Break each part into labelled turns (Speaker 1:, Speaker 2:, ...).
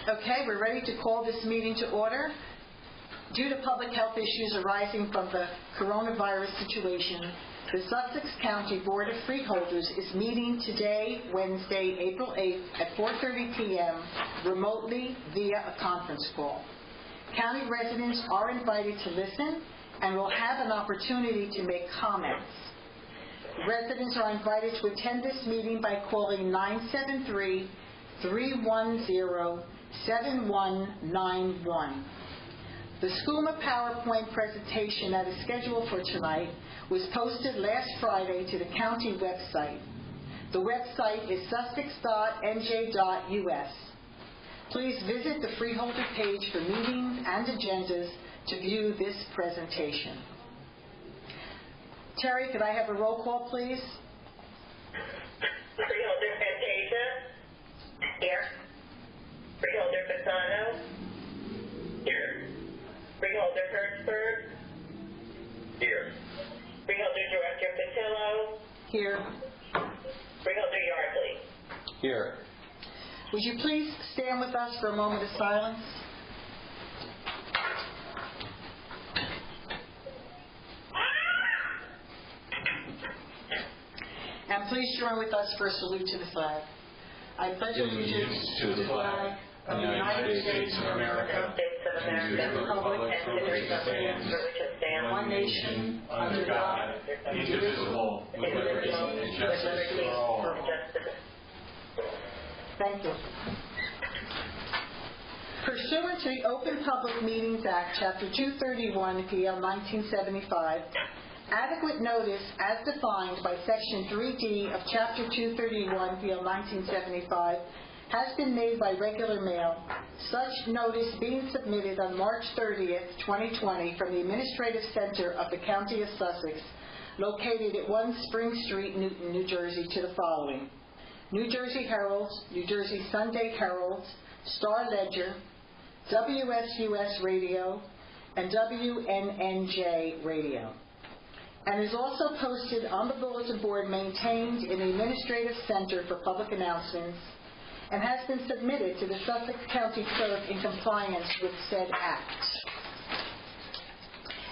Speaker 1: Okay, we're ready to call this meeting to order. Due to public health issues arising from the coronavirus situation, the Sussex County Board of Freeholders is meeting today, Wednesday, April 8th at 4:30 p.m. remotely via a conference call. County residents are invited to listen and will have an opportunity to make comments. Residents are invited to attend this meeting by calling 973-310-7191. The SCUMA PowerPoint presentation that is scheduled for tonight was posted last Friday to the county website. The website is sussex.nj.us. Please visit the Freeholder page for meetings and agendas to view this presentation. Terry, could I have a roll call, please?
Speaker 2: Freeholder Fantasia? Here. Freeholder Fasano? Here. Freeholder Hertzberg? Here. Freeholder Director Patillo?
Speaker 1: Here.
Speaker 2: Freeholder Yardley?
Speaker 3: Here.
Speaker 1: Would you please stand with us for a moment of silence? And please join with us for a salute to the flag. I pledge allegiance to the flag of the United States of America, and to the republic and to the republic for which it stands, one nation, under God, indivisible, with liberty and justice for all. Thank you. Pursuant to the Open Public Meetings Act, Chapter 231, PL 1975, adequate notice as defined by Section 3D of Chapter 231, PL 1975, has been made by regular mail, such notice being submitted on March 30th, 2020 from the Administrative Center of the County of Sussex, located at 1 Spring Street, Newton, New Jersey, to the following: New Jersey Herald, New Jersey Sunday Herald, Star Ledger, WSUS Radio, and WNNJ Radio, and is also posted on the bulletin board maintained in the Administrative Center for Public Announcements, and has been submitted to the Sussex County Clerk in compliance with said act.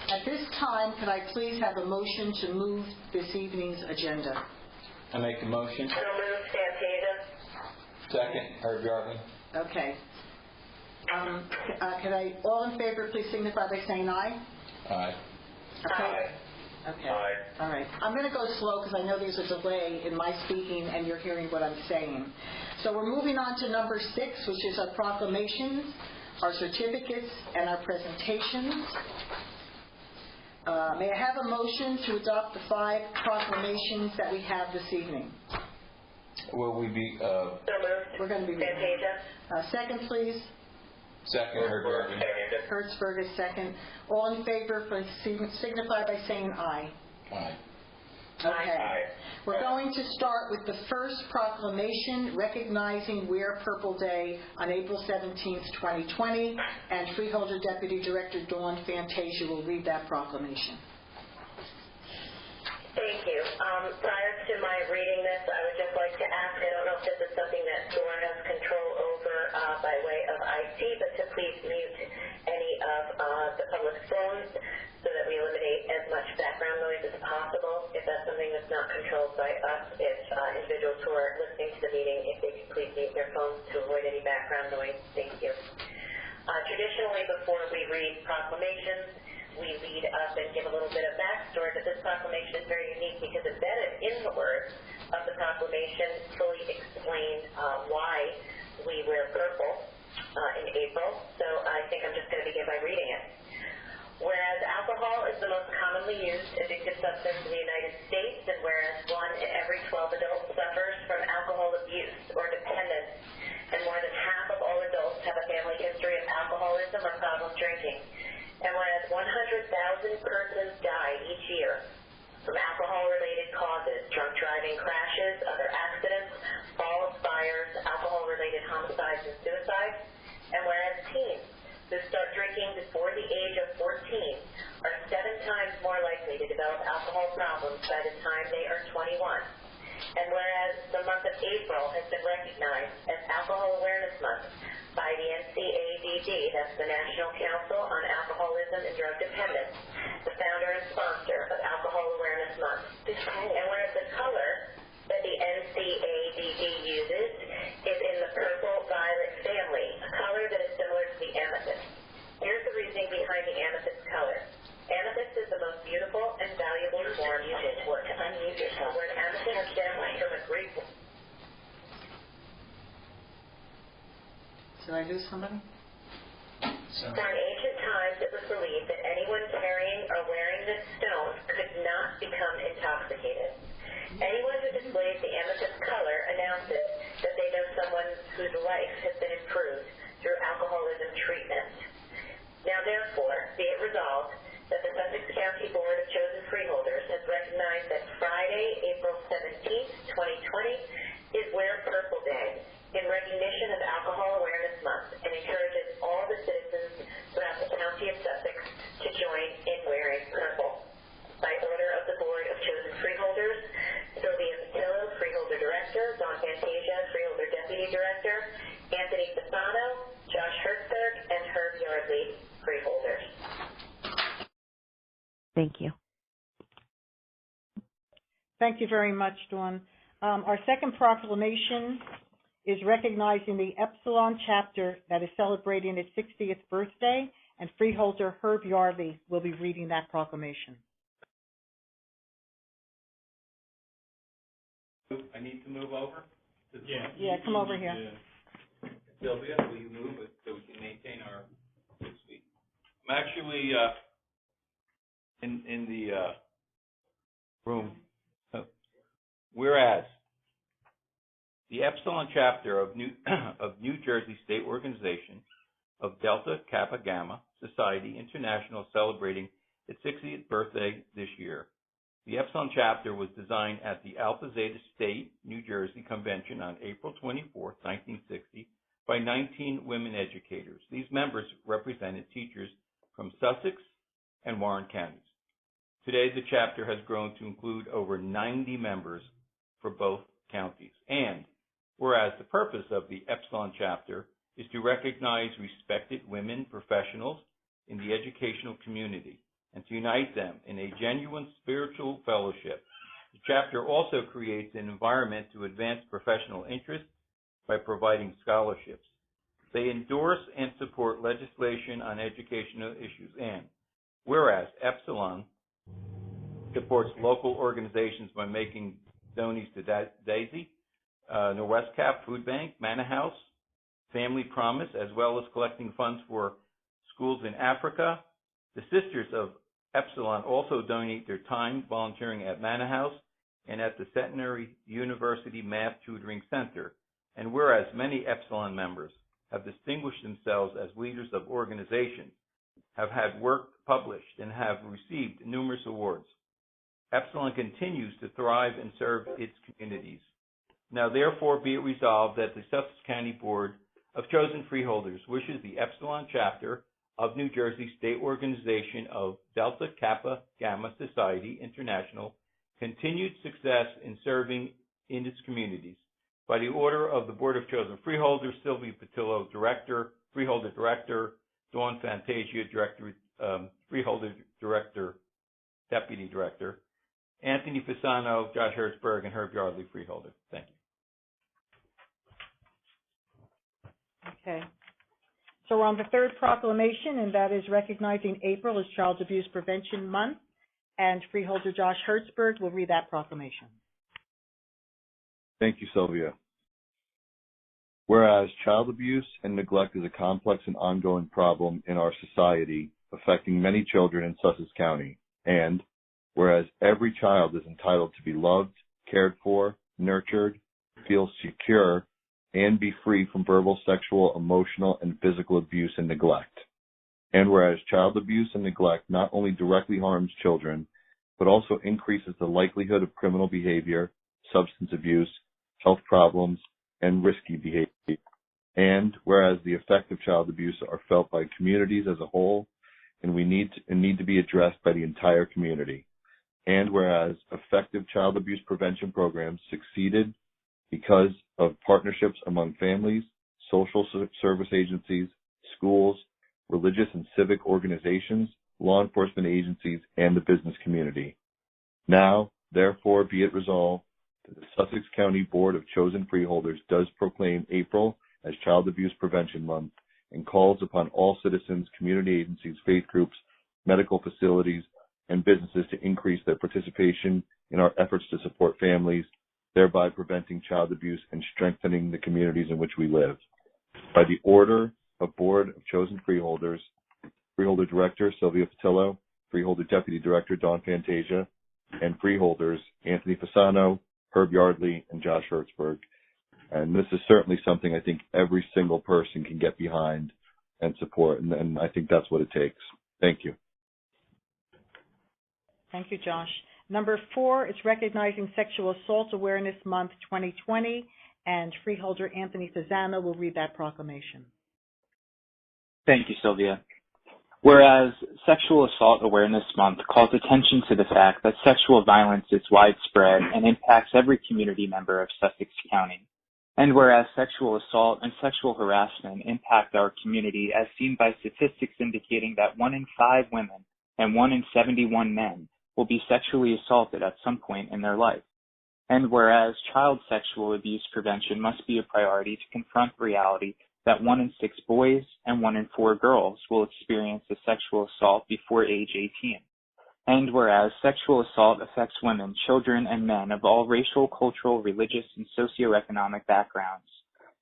Speaker 1: At this time, could I please have a motion to move this evening's agenda?
Speaker 3: I make a motion.
Speaker 2: So moved, Fantasia.
Speaker 3: Second, Herb Yardley.
Speaker 1: Okay. Could I, all in favor, please signify by saying aye?
Speaker 3: Aye.
Speaker 1: Okay.
Speaker 2: Aye.
Speaker 1: Okay.
Speaker 2: Aye.
Speaker 1: All right. I'm going to go slow because I know there's a delay in my speaking and you're hearing what I'm saying. So we're moving on to number 6, which is our proclamations, our certificates, and our presentations. May I have a motion to adopt the 5 proclamations that we have this evening?
Speaker 3: Will we be...
Speaker 2: So moved.
Speaker 1: We're going to be...
Speaker 2: Fantasia.
Speaker 1: Second, please.
Speaker 3: Second, Herb Yardley.
Speaker 1: Hertzberg is second. All in favor, please signify by saying aye.
Speaker 3: Aye.
Speaker 1: Okay.
Speaker 2: Aye.
Speaker 1: We're going to start with the first proclamation recognizing Wear Purple Day on April 17th, 2020, and Freeholder Deputy Director Dawn Fantasia will read that proclamation.
Speaker 2: Thank you. Prior to my reading this, I would just like to ask, I don't know if this is something that Dawn has control over by way of IT, but to please mute any of the public phones so that we eliminate as much background noise as possible. If that's something that's not controlled by us, if individuals who are listening to the meeting, if they could please mute their phones to avoid any background noise. Thank you. Traditionally, before we read proclamations, we lead up and give a little bit of backstory, but this proclamation is very unique because embedded in the words of the proclamation fully explain why we wear purple in April. So I think I'm just going to begin by reading it. Whereas alcohol is the most commonly used addictive substance in the United States, and whereas 1 in every 12 adults suffers from alcohol abuse or dependence, and more than half of all adults have a family history of alcoholism or problem drinking, and whereas 100,000 persons die each year from alcohol-related causes, drunk driving crashes, other accidents, falls, fires, alcohol-related homicides and suicides, and whereas teens who start drinking before the age of 14 are 7 times more likely to develop alcohol problems by the time they are 21, and whereas the month of April has been recognized as Alcohol Awareness Month by the NCAD, that's the National Council on Alcoholism and Drug Dependence, the founder and sponsor of Alcohol Awareness Month. And whereas the color that the NCADD uses is in the purple-violet family, a color that is similar to the amethyst. Here's the reasoning behind the amethyst color. Amethyst is the most beautiful and valuable form of wood. Unmute yourself. Where an amethyst stems from a Greek word.
Speaker 1: Did I lose somebody?
Speaker 2: For in ancient times, it was believed that anyone carrying or wearing this stone could not become intoxicated. Anyone who displays the amethyst color announces that they know someone whose life has been improved through alcoholism treatment. Now, therefore, be it resolved that the Sussex County Board of Chosen Freeholders has recognized that Friday, April 17th, 2020, is Wear Purple Day in recognition of Alcohol Awareness Month and encourages all the citizens throughout the County of Sussex to join in wearing purple. By order of the Board of Chosen Freeholders, Sylvia Patillo, Freeholder Director, Dawn Fantasia, Freeholder Deputy Director, Anthony Fasano, Josh Hertzberg, and Herb Yardley, Freeholders.
Speaker 4: Thank you.
Speaker 1: Thank you very much, Dawn. Our second proclamation is recognizing the Epsilon chapter that is celebrating its 60th birthday, and Freeholder Herb Yardley will be reading that proclamation.
Speaker 5: I need to move over?
Speaker 1: Yeah, come over here.
Speaker 5: Sylvia, will you move it so we can maintain our 6 feet? I'm actually in the room. Whereas the Epsilon chapter of New Jersey State Organization of Delta Kappa Gamma Society International celebrating its 60th birthday this year. The Epsilon chapter was designed at the Alpha Zeta State, New Jersey Convention on April 24, 1960 by 19 women educators. These members represented teachers from Sussex and Warren counties. Today, the chapter has grown to include over 90 members for both counties. And whereas the purpose of the Epsilon chapter is to recognize respected women professionals in the educational community and to unite them in a genuine spiritual fellowship. The chapter also creates an environment to advance professional interests by providing scholarships. They endorse and support legislation on educational issues. And whereas Epsilon supports local organizations by making donations to DAISY, Norwest Cap Food Bank, Manor House, Family Promise, as well as collecting funds for schools in Africa. The Sisters of Epsilon also donate their time volunteering at Manor House and at the Centenary University Math Tutoring Center. And whereas many Epsilon members have distinguished themselves as leaders of organizations, have had work published, and have received numerous awards, Epsilon continues to thrive and serve its communities. Now, therefore, be it resolved that the Sussex County Board of Chosen Freeholders wishes the Epsilon chapter of New Jersey State Organization of Delta Kappa Gamma Society International continued success in serving in its communities. By the order of the Board of Chosen Freeholders, Sylvia Patillo, Director, Freeholder Director, Dawn Fantasia, Director, Freeholder Director, Deputy Director, Anthony Fasano, Josh Hertzberg, and Herb Yardley, Freeholder. Thank you.
Speaker 1: Okay. So we're on the third proclamation, and that is recognizing April as Child Abuse Prevention Month, and Freeholder Josh Hertzberg will read that proclamation.
Speaker 6: Thank you, Sylvia. Whereas child abuse and neglect is a complex and ongoing problem in our society, affecting many children in Sussex County, and whereas every child is entitled to be loved, cared for, nurtured, feel secure, and be free from verbal, sexual, emotional, and physical abuse and neglect. And whereas child abuse and neglect not only directly harms children, but also increases the likelihood of criminal behavior, substance abuse, health problems, and risky behavior. And whereas the effects of child abuse are felt by communities as a whole, and need to be addressed by the entire community. And whereas effective child abuse prevention programs succeeded because of partnerships among families, social service agencies, schools, religious and civic organizations, law enforcement agencies, and the business community. Now, therefore, be it resolved that the Sussex County Board of Chosen Freeholders does proclaim April as Child Abuse Prevention Month and calls upon all citizens, community agencies, faith groups, medical facilities, and businesses to increase their participation in our efforts to support families, thereby preventing child abuse and strengthening the communities in which we live. By the order of Board of Chosen Freeholders, Freeholder Director Sylvia Patillo, Freeholder Deputy Director Dawn Fantasia, and Freeholders Anthony Fasano, Herb Yardley, and Josh Hertzberg. And this is certainly something I think every single person can get behind and support, and I think that's what it takes. Thank you.
Speaker 1: Thank you, Josh. Number 4 is recognizing Sexual Assault Awareness Month 2020, and Freeholder Anthony Fasano will read that proclamation.
Speaker 4: Thank you, Sylvia. Whereas Sexual Assault Awareness Month calls attention to the fact that sexual violence is widespread and impacts every community member of Sussex County. And whereas sexual assault and sexual harassment impact our community as seen by statistics indicating that 1 in 5 women and 1 in 71 men will be sexually assaulted at some point in their life. And whereas child sexual abuse prevention must be a priority to confront the reality that 1 in 6 boys and 1 in 4 girls will experience a sexual assault before age 18. And whereas sexual assault affects women, children, and men of all racial, cultural, religious, and socioeconomic backgrounds.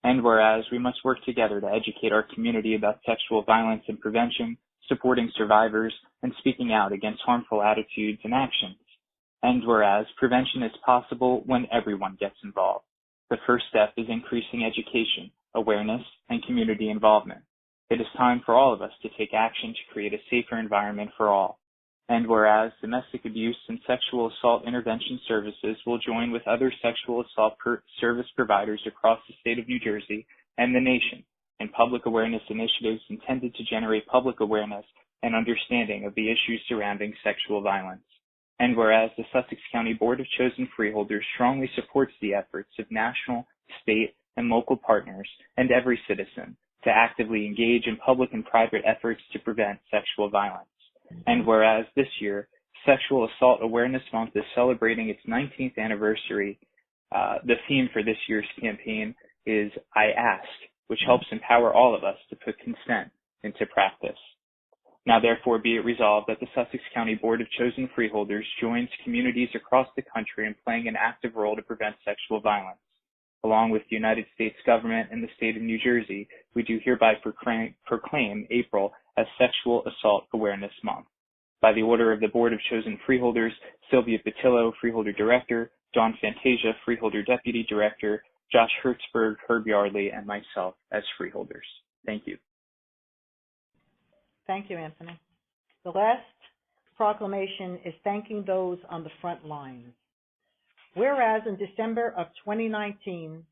Speaker 4: And whereas we must work together to educate our community about sexual violence and prevention, supporting survivors, and speaking out against harmful attitudes and actions. And whereas prevention is possible when everyone gets involved. The first step is increasing education, awareness, and community involvement. It is time for all of us to take action to create a safer environment for all. And whereas domestic abuse and sexual assault intervention services will join with other sexual assault service providers across the state of New Jersey and the nation in public awareness initiatives intended to generate public awareness and understanding of the issues surrounding sexual violence. And whereas the Sussex County Board of Chosen Freeholders strongly supports the efforts of national, state, and local partners and every citizen to actively engage in public and private efforts to prevent sexual violence. And whereas this year, Sexual Assault Awareness Month is celebrating its 19th anniversary, the theme for this year's campaign is I Ask, which helps empower all of us to put consent into practice. Now therefore be it resolved that the Sussex County Board of Chosen Freeholders joins communities across the country in playing an active role to prevent sexual violence. Along with the United States government and the state of New Jersey, we do hereby proclaim April as Sexual Assault Awareness Month. By the order of the Board of Chosen Freeholders, Sylvia Patillo, Freeholder Director, Dawn Fantasia, Freeholder Deputy Director, Josh Hertzberg, Herb Yardley, and myself as Freeholders. Thank you.
Speaker 1: Thank you, Anthony. The last proclamation is thanking those on the front lines. Whereas in December of 2019,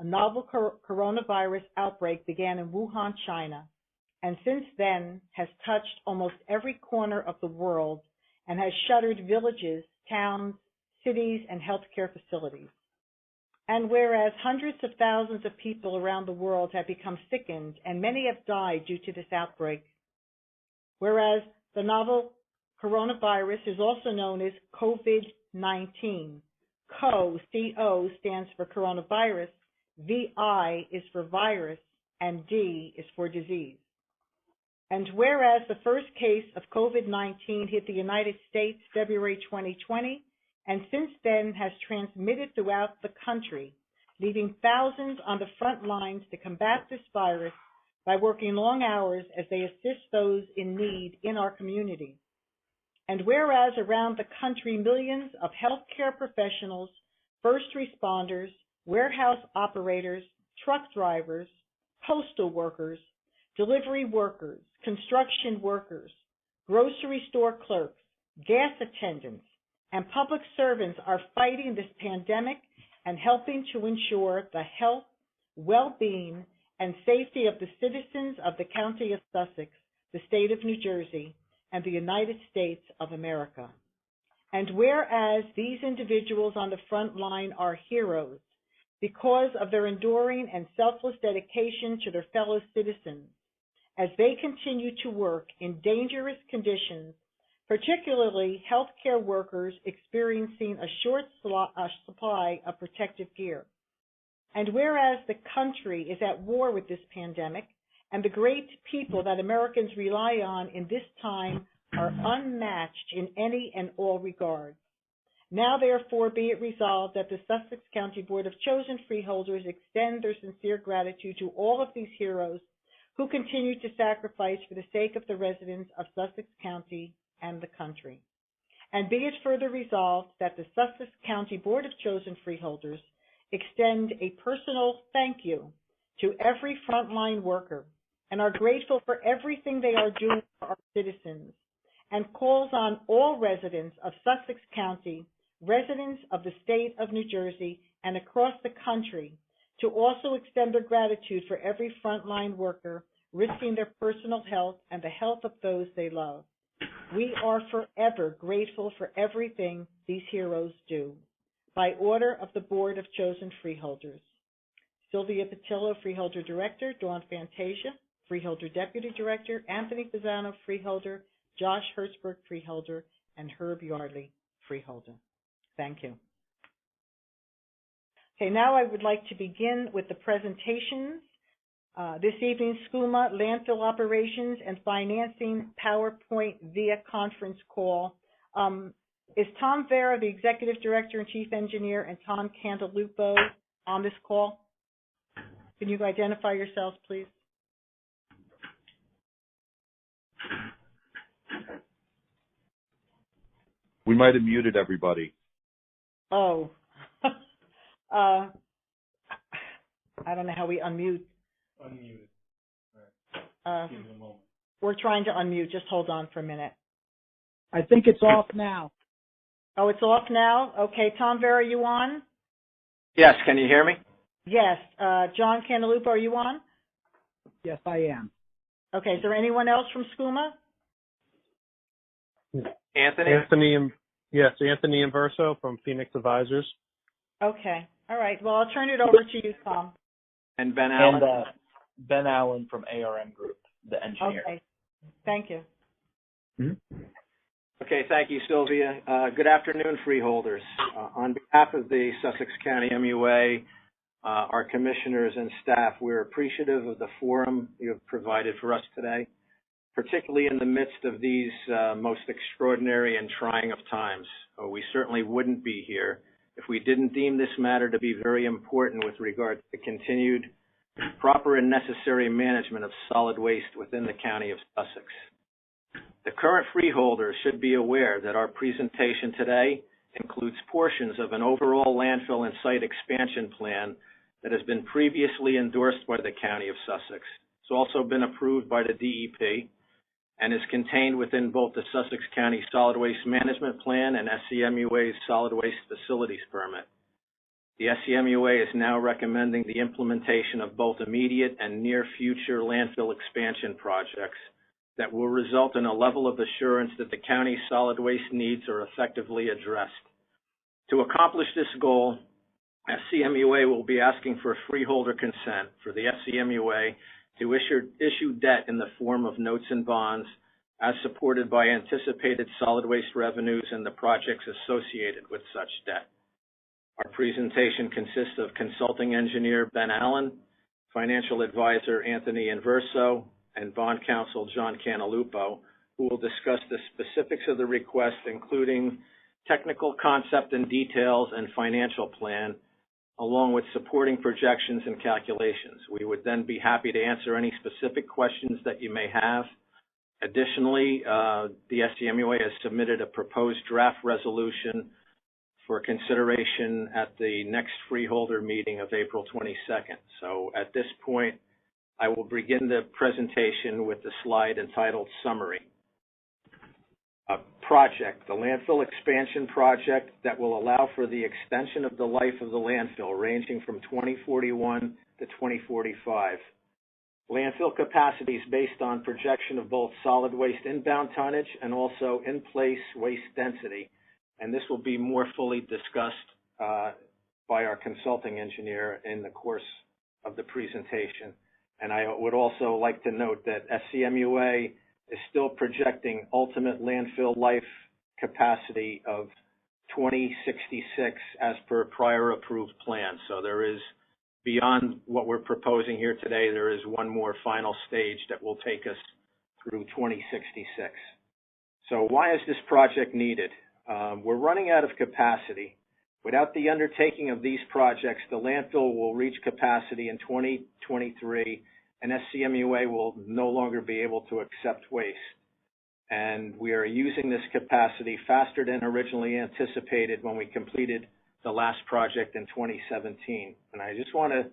Speaker 1: a novel coronavirus outbreak began in Wuhan, China, and since then has touched almost every corner of the world and has shuttered villages, towns, cities, and healthcare facilities. And whereas hundreds of thousands of people around the world have become sickened and many have died due to this outbreak. Whereas the novel coronavirus is also known as COVID-19. CO stands for coronavirus, VI is for virus, and D is for disease. And whereas the first case of COVID-19 hit the United States February 2020, and since then has transmitted throughout the country, leaving thousands on the front lines to combat this virus by working long hours as they assist those in need in our community. And whereas around the country, millions of healthcare professionals, first responders, warehouse operators, truck drivers, postal workers, delivery workers, construction workers, grocery store clerks, gas attendants, and public servants are fighting this pandemic and helping to ensure the health, well-being, and safety of the citizens of the County of Sussex, the state of New Jersey, and the United States of America. And whereas these individuals on the front line are heroes because of their enduring and selfless dedication to their fellow citizens, as they continue to work in dangerous conditions, particularly healthcare workers experiencing a short supply of protective gear. And whereas the country is at war with this pandemic, and the great people that Americans rely on in this time are unmatched in any and all regards. Now, therefore, be it resolved that the Sussex County Board of Chosen Freeholders extend their sincere gratitude to all of these heroes who continue to sacrifice for the sake of the residents of Sussex County and the country. And be it further resolved that the Sussex County Board of Chosen Freeholders extend a personal thank you to every frontline worker and are grateful for everything they are doing for our citizens, and calls on all residents of Sussex County, residents of the state of New Jersey, and across the country to also extend their gratitude for every frontline worker risking their personal health and the health of those they love. We are forever grateful for everything these heroes do. By order of the Board of Chosen Freeholders. Sylvia Patillo, Freeholder Director; Dawn Fantasia, Freeholder Deputy Director; Anthony Pisano, Freeholder; Josh Hertzberg, Freeholder; and Herb Yardley, Freeholder. Thank you. Okay, now I would like to begin with the presentations. This evening, SCUMA, Landfill Operations and Financing PowerPoint via conference call. Is Tom Vera, the Executive Director and Chief Engineer, and Tom Cantalupo on this call? Can you identify yourselves, please?
Speaker 6: We might have muted everybody.
Speaker 1: Oh. I don't know how we unmute.
Speaker 7: Unmuted.
Speaker 1: All right. Give me a moment. We're trying to unmute. Just hold on for a minute.
Speaker 7: I think it's off now.
Speaker 1: Oh, it's off now? Okay. Tom Vera, are you on?
Speaker 8: Yes, can you hear me?
Speaker 1: Yes. John Cantalupo, are you on?
Speaker 7: Yes, I am.
Speaker 1: Okay. Is there anyone else from SCUMA?
Speaker 8: Anthony?
Speaker 9: Anthony Inverso from Phoenix Advisors.
Speaker 1: Okay. All right. Well, I'll turn it over to you, Tom.
Speaker 8: And Ben Allen?
Speaker 10: And Ben Allen from ARM Group, the engineer.
Speaker 1: Okay. Thank you.
Speaker 10: Mm-hmm.
Speaker 8: Okay, thank you, Sylvia. Good afternoon, Freeholders. On behalf of the Sussex County MUA, our commissioners and staff, we're appreciative of the forum you have provided for us today, particularly in the midst of these most extraordinary and trying of times. We certainly wouldn't be here if we didn't deem this matter to be very important with regard to the continued proper and necessary management of solid waste within the County of Sussex. The current freeholders should be aware that our presentation today includes portions of an overall landfill and site expansion plan that has been previously endorsed by the County of Sussex. It's also been approved by the DEP and is contained within both the Sussex County Solid Waste Management Plan and SCMUA's Solid Waste Facilities Permit. The SCMUA is now recommending the implementation of both immediate and near future landfill expansion projects that will result in a level of assurance that the county's solid waste needs are effectively addressed. To accomplish this goal, SCMUA will be asking for freeholder consent for the SCMUA to issue debt in the form of notes and bonds as supported by anticipated solid waste revenues and the projects associated with such debt. Our presentation consists of consulting engineer Ben Allen, financial advisor Anthony Inverso, and bond counsel John Cantalupo, who will discuss the specifics of the request, including technical concept and details and financial plan, along with supporting projections and calculations. We would then be happy to answer any specific questions that you may have. Additionally, the SCMUA has submitted a proposed draft resolution for consideration at the next freeholder meeting of April 22nd. So at this point, I will begin the presentation with the slide entitled Summary. Project, the landfill expansion project that will allow for the extension of the life of the landfill ranging from 2041 to 2045. Landfill capacity is based on projection of both solid waste inbound tonnage and also in-place waste density. And this will be more fully discussed by our consulting engineer in the course of the presentation. And I would also like to note that SCMUA is still projecting ultimate landfill life capacity of 2066 as per prior approved plan. So there is, beyond what we're proposing here today, there is one more final stage that will take us through 2066. So why is this project needed? We're running out of capacity. Without the undertaking of these projects, the landfill will reach capacity in 2023, and SCMUA will no longer be able to accept waste. And we are using this capacity faster than originally anticipated when we completed the last project in 2017. And I just want to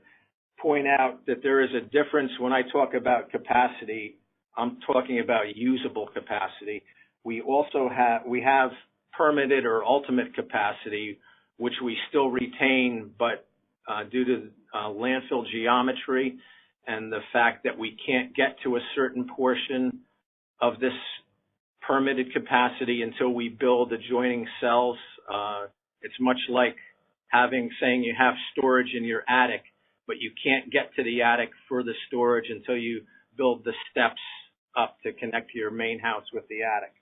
Speaker 8: point out that there is a difference when I talk about capacity. I'm talking about usable capacity. We have permitted or ultimate capacity, which we still retain, but due to landfill geometry and the fact that we can't get to a certain portion of this permitted capacity until we build adjoining cells. It's much like saying you have storage in your attic, but you can't get to the attic for the storage until you build the steps up to connect your main house with the attic.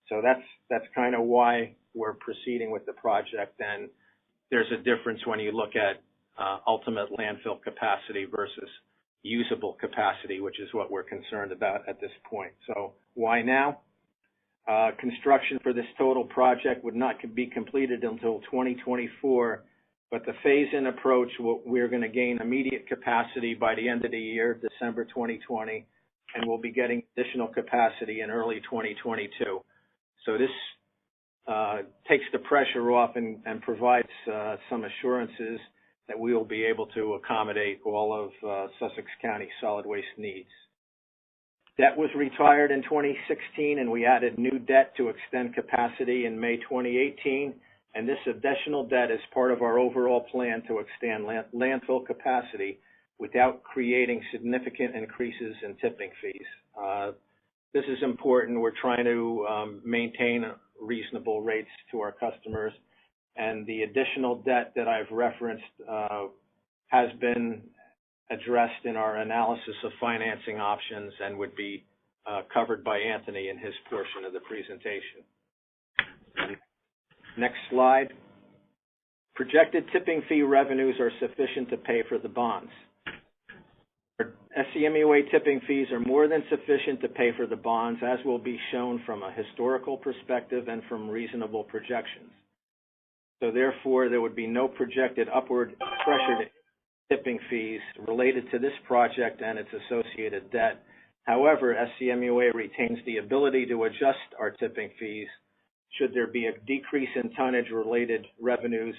Speaker 8: So that's kind of why we're proceeding with the project. And there's a difference when you look at ultimate landfill capacity versus usable capacity, which is what we're concerned about at this point. So why now? Construction for this total project would not be completed until 2024, but the phase-in approach, we're going to gain immediate capacity by the end of the year, December 2020, and we'll be getting additional capacity in early 2022. So this takes the pressure off and provides some assurances that we will be able to accommodate all of Sussex County solid waste needs. Debt was retired in 2016, and we added new debt to extend capacity in May 2018, and this additional debt is part of our overall plan to extend landfill capacity without creating significant increases in tipping fees. This is important. We're trying to maintain reasonable rates to our customers, and the additional debt that I've referenced has been addressed in our analysis of financing options and would be covered by Anthony in his portion of the presentation. Next slide. Projected tipping fee revenues are sufficient to pay for the bonds. SCMUA tipping fees are more than sufficient to pay for the bonds, as will be shown from a historical perspective and from reasonable projections. So therefore, there would be no projected upward pressure to tipping fees related to this project and its associated debt. However, SCMUA retains the ability to adjust our tipping fees should there be a decrease in tonnage-related revenues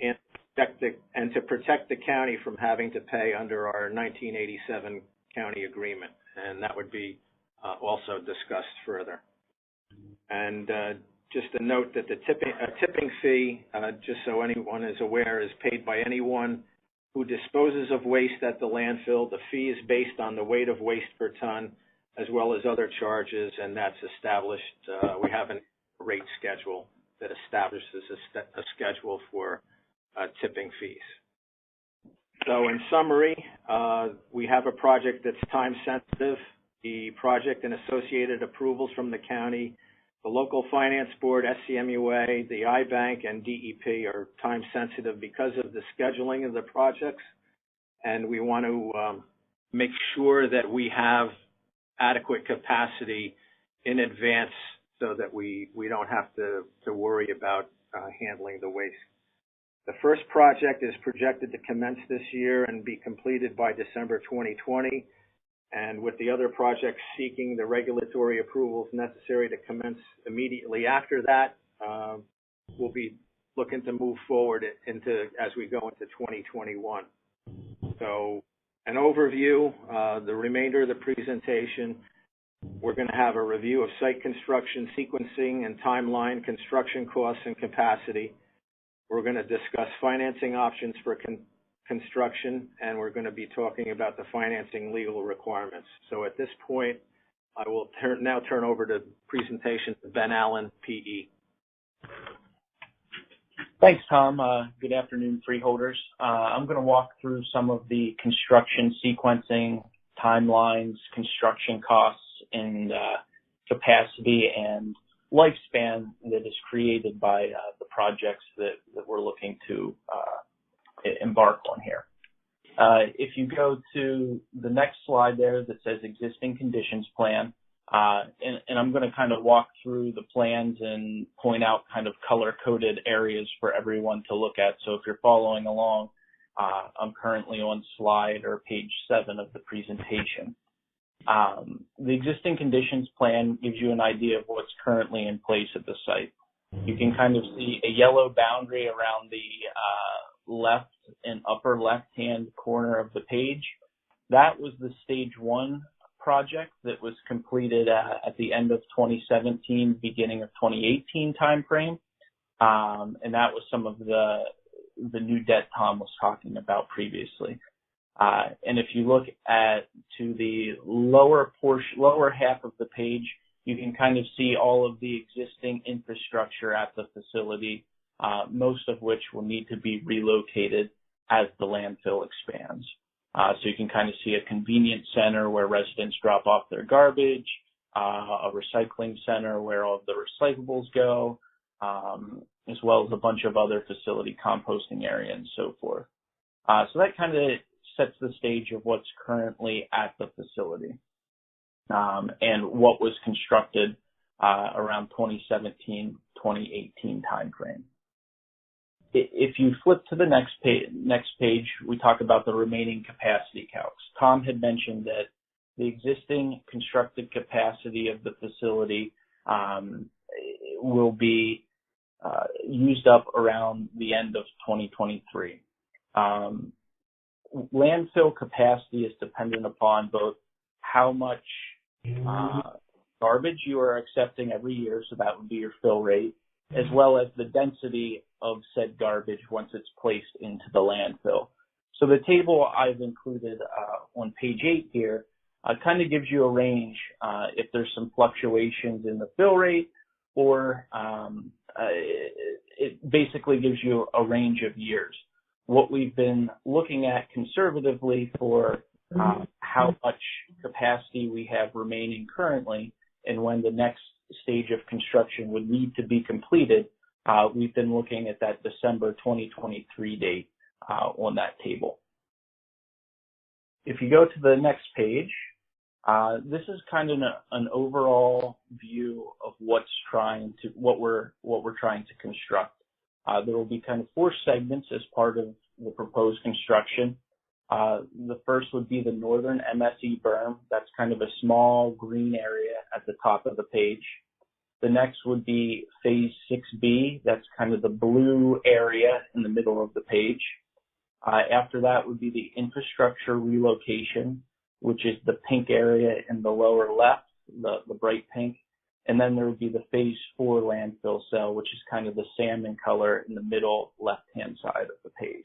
Speaker 8: and to protect the county from having to pay under our 1987 county agreement. And that would be also discussed further. And just a note that a tipping fee, just so anyone is aware, is paid by anyone who disposes of waste at the landfill. The fee is based on the weight of waste per ton, as well as other charges, and that's established. We have a rate schedule that establishes a schedule for tipping fees. So in summary, we have a project that's time sensitive. The project and associated approvals from the county, the local finance board, SCMUA, the I-Bank, and DEP are time sensitive because of the scheduling of the projects, and we want to make sure that we have adequate capacity in advance so that we don't have to worry about handling the waste. The first project is projected to commence this year and be completed by December 2020. And with the other projects seeking the regulatory approvals necessary to commence immediately after that, we'll be looking to move forward as we go into 2021. So an overview, the remainder of the presentation, we're going to have a review of site construction sequencing and timeline, construction costs and capacity. We're going to discuss financing options for construction, and we're going to be talking about the financing legal requirements. So at this point, I will now turn over the presentation to Ben Allen, PE.
Speaker 10: Thanks, Tom. Good afternoon, Freeholders. I'm going to walk through some of the construction sequencing timelines, construction costs, and capacity and lifespan that is created by the projects that we're looking to embark on here. If you go to the next slide there that says existing conditions plan, and I'm going to kind of walk through the plans and point out kind of color-coded areas for everyone to look at. So if you're following along, I'm currently on slide or page 7 of the presentation. The existing conditions plan gives you an idea of what's currently in place at the site. You can kind of see a yellow boundary around the left and upper left-hand corner of the page. That was the stage 1 project that was completed at the end of 2017, beginning of 2018 timeframe. And that was some of the new debt Tom was talking about previously. And if you look to the lower half of the page, you can kind of see all of the existing infrastructure at the facility, most of which will need to be relocated as the landfill expands. So you can kind of see a convenience center where residents drop off their garbage, a recycling center where all of the recyclables go, as well as a bunch of other facility composting area and so forth. So that kind of sets the stage of what's currently at the facility and what was constructed around 2017, 2018 timeframe. If you flip to the next page, we talk about the remaining capacity calcs. Tom had mentioned that the existing constructed capacity of the facility will be used up around the end of 2023. Landfill capacity is dependent upon both how much garbage you are accepting every year, so that would be your fill rate, as well as the density of said garbage once it's placed into the landfill. So the table I've included on page 8 here kind of gives you a range if there's some fluctuations in the fill rate, or it basically gives you a range of years. What we've been looking at conservatively for how much capacity we have remaining currently and when the next stage of construction would need to be completed, we've been looking at that December 2023 date on that table. If you go to the next page, this is kind of an overall view of what we're trying to construct. There will be kind of 4 segments as part of the proposed construction. The first would be the northern MSE berm. That's kind of a small green area at the top of the page. The next would be phase 6B. That's kind of the blue area in the middle of the page. After that would be the infrastructure relocation, which is the pink area in the lower left, the bright pink. And then there would be the phase 4 landfill cell, which is kind of the salmon color in the middle left-hand side of the page.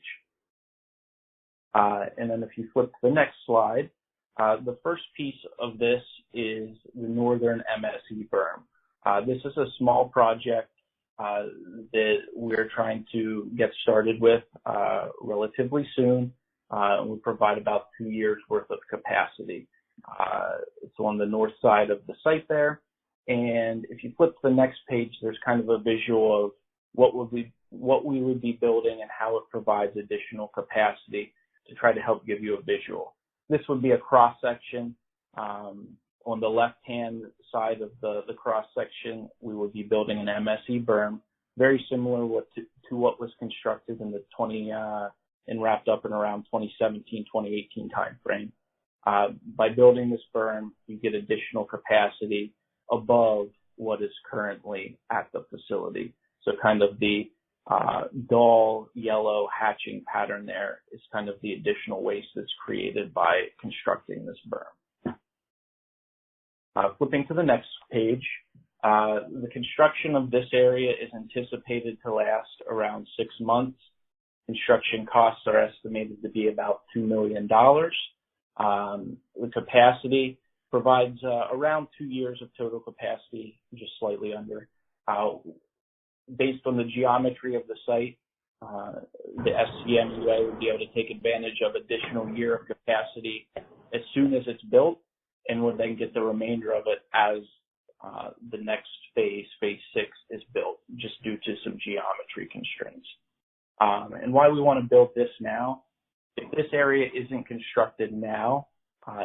Speaker 10: And then if you flip to the next slide, the first piece of this is the northern MSE berm. This is a small project that we're trying to get started with relatively soon. We provide about 2 years worth of capacity. It's on the north side of the site there. And if you flip to the next page, there's kind of a visual of what we would be building and how it provides additional capacity to try to help give you a visual. This would be a cross section. On the left-hand side of the cross section, we would be building an MSE berm, very similar to what was constructed in the and wrapped up in around 2017, 2018 timeframe. By building this berm, you get additional capacity above what is currently at the facility. So kind of the dull yellow hatching pattern there is kind of the additional waste that's created by constructing this berm. Flipping to the next page, the construction of this area is anticipated to last around 6 months. Construction costs are estimated to be about $2 million. The capacity provides around 2 years of total capacity, just slightly under. Based on the geometry of the site, the SCMUA would be able to take advantage of additional year of capacity as soon as it's built, and would then get the remainder of it as the next phase 6, is built, just due to some geometry constraints. And why we want to build this now, if this area isn't constructed now,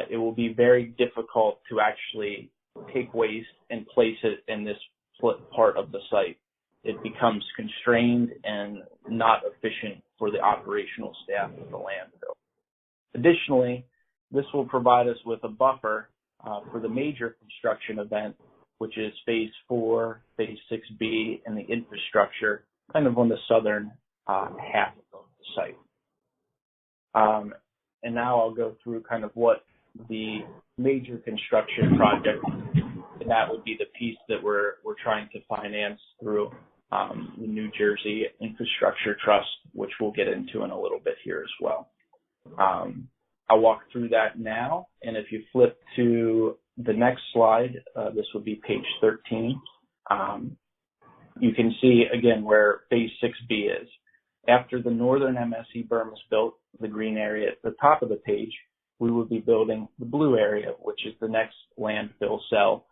Speaker 10: it will be very difficult to actually take waste and place it in this part of the site. It becomes constrained and not efficient for the operational staff of the landfill. Additionally, this will provide us with a buffer for the major construction event, which is phase 4, phase 6B, and the infrastructure kind of on the southern half of the site. And now I'll go through kind of what the major construction project, and that would be the piece that we're trying to finance through the New Jersey Infrastructure Trust, which we'll get into in a little bit here as well. I'll walk through that now, and if you flip to the next slide, this will be page 13. You can see again where phase 6B is. After the northern MSE berm is built, the green area at the top of the page, we will be building the blue area, which is the next landfill cell.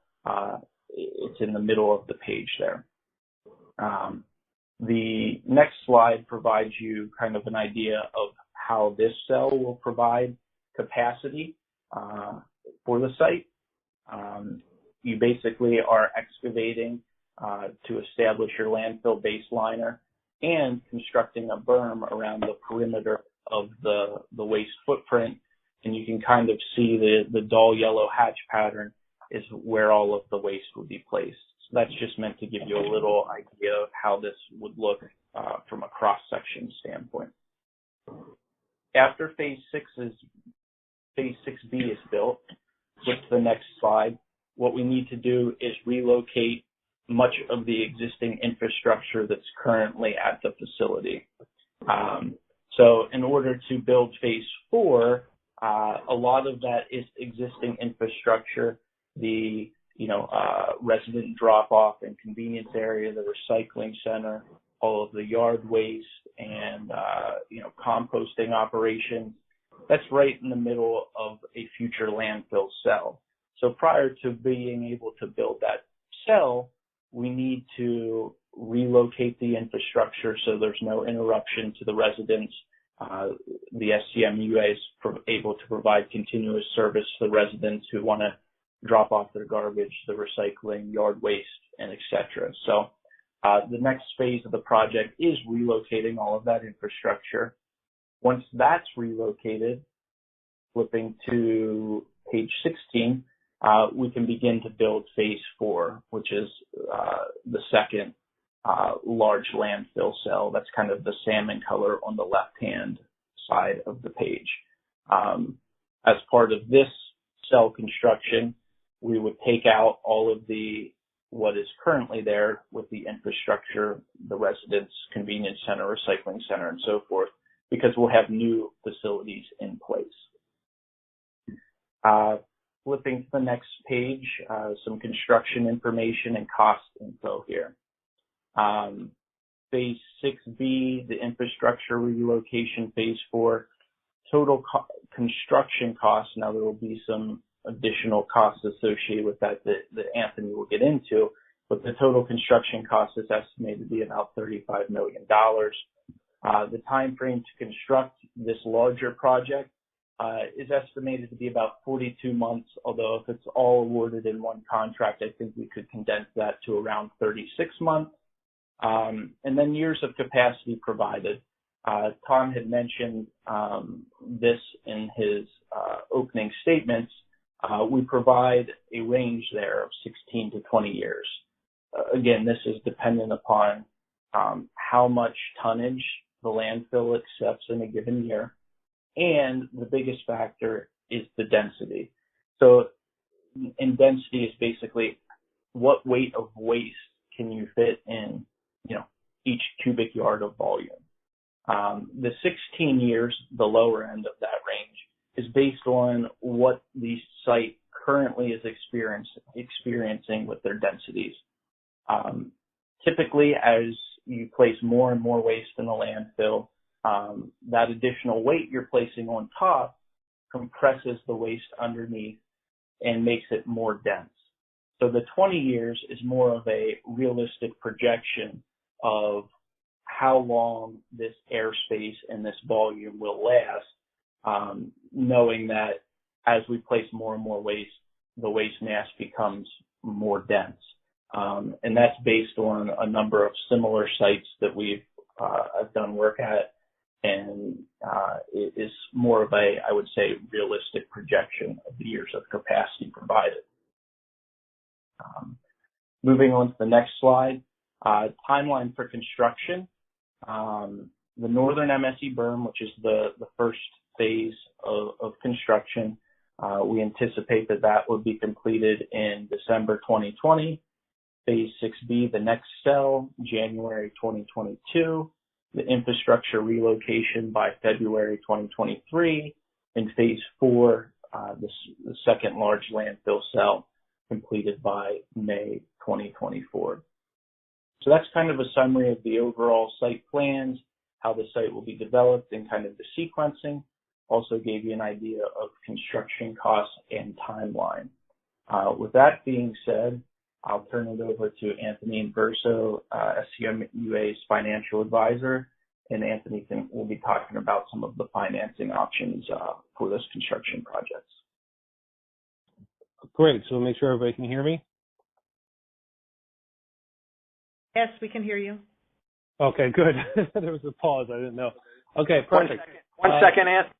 Speaker 10: It's in the middle of the page there. The next slide provides you kind of an idea of how this cell will provide capacity for the site. You basically are excavating to establish your landfill baseliner and constructing a berm around the perimeter of the waste footprint. And you can kind of see the dull yellow hatch pattern is where all of the waste would be placed. So that's just meant to give you a little idea of how this would look from a cross-section standpoint. After phase 6B is built, with the next slide, what we need to do is relocate much of the existing infrastructure that's currently at the facility. So in order to build phase 4, a lot of that is existing infrastructure, the resident drop-off and convenience area, the recycling center, all of the yard waste, and composting operations. That's right in the middle of a future landfill cell. So prior to being able to build that cell, we need to relocate the infrastructure so there's no interruption to the residents. The SCMUA is able to provide continuous service to the residents who want to drop off their garbage, the recycling, yard waste, and etc. So the next phase of the project is relocating all of that infrastructure. Once that's relocated, flipping to page 16, we can begin to build phase 4, which is the second large landfill cell. That's kind of the salmon color on the left-hand side of the page. As part of this cell construction, we would take out all of what is currently there with the infrastructure, the residents, convenience center, recycling center, and so forth, because we'll have new facilities in place. Flipping to the next page, some construction information and cost info here. Phase 6B, the infrastructure relocation, phase 4, total construction costs. Now there will be some additional costs associated with that Anthony will get into, but the total construction cost is estimated to be about $35 million. The time frame to construct this larger project is estimated to be about 42 months, although if it's all awarded in one contract, I think we could condense that to around 36 months. And then years of capacity provided. Tom had mentioned this in his opening statements. We provide a range there of 16 to 20 years. Again, this is dependent upon how much tonnage the landfill accepts in a given year. And the biggest factor is the density. So, and density is basically what weight of waste can you fit in, each cubic yard of volume. The 16 years, the lower end of that range, is based on what the site currently is experiencing with their densities. Typically, as you place more and more waste in the landfill, that additional weight you're placing on top compresses the waste underneath and makes it more dense. So the 20 years is more of a realistic projection of how long this airspace and this volume will last, knowing that as we place more and more waste, the waste mass becomes more dense. And that's based on a number of similar sites that I've done work at, and it is more of a, I would say, realistic projection of the years of capacity provided. Moving on to the next slide, timeline for construction. The northern MSE berm, which is the first phase of construction, we anticipate that would be completed in December 2020. Phase 6B, the next cell, January 2022. The infrastructure relocation by February 2023. And phase 4, the second large landfill cell, completed by May 2024. So that's kind of a summary of the overall site plans, how the site will be developed, and kind of the sequencing. Also gave you an idea of construction costs and timeline. With that being said, I'll turn it over to Anthony Inverso, SCMUA's financial advisor, and Anthony will be talking about some of the financing options for this construction projects.
Speaker 9: Great. So make sure everybody can hear me.
Speaker 1: Yes, we can hear you.
Speaker 9: Okay, good. There was a pause. I didn't know. Okay, perfect.
Speaker 8: One second, Anthony.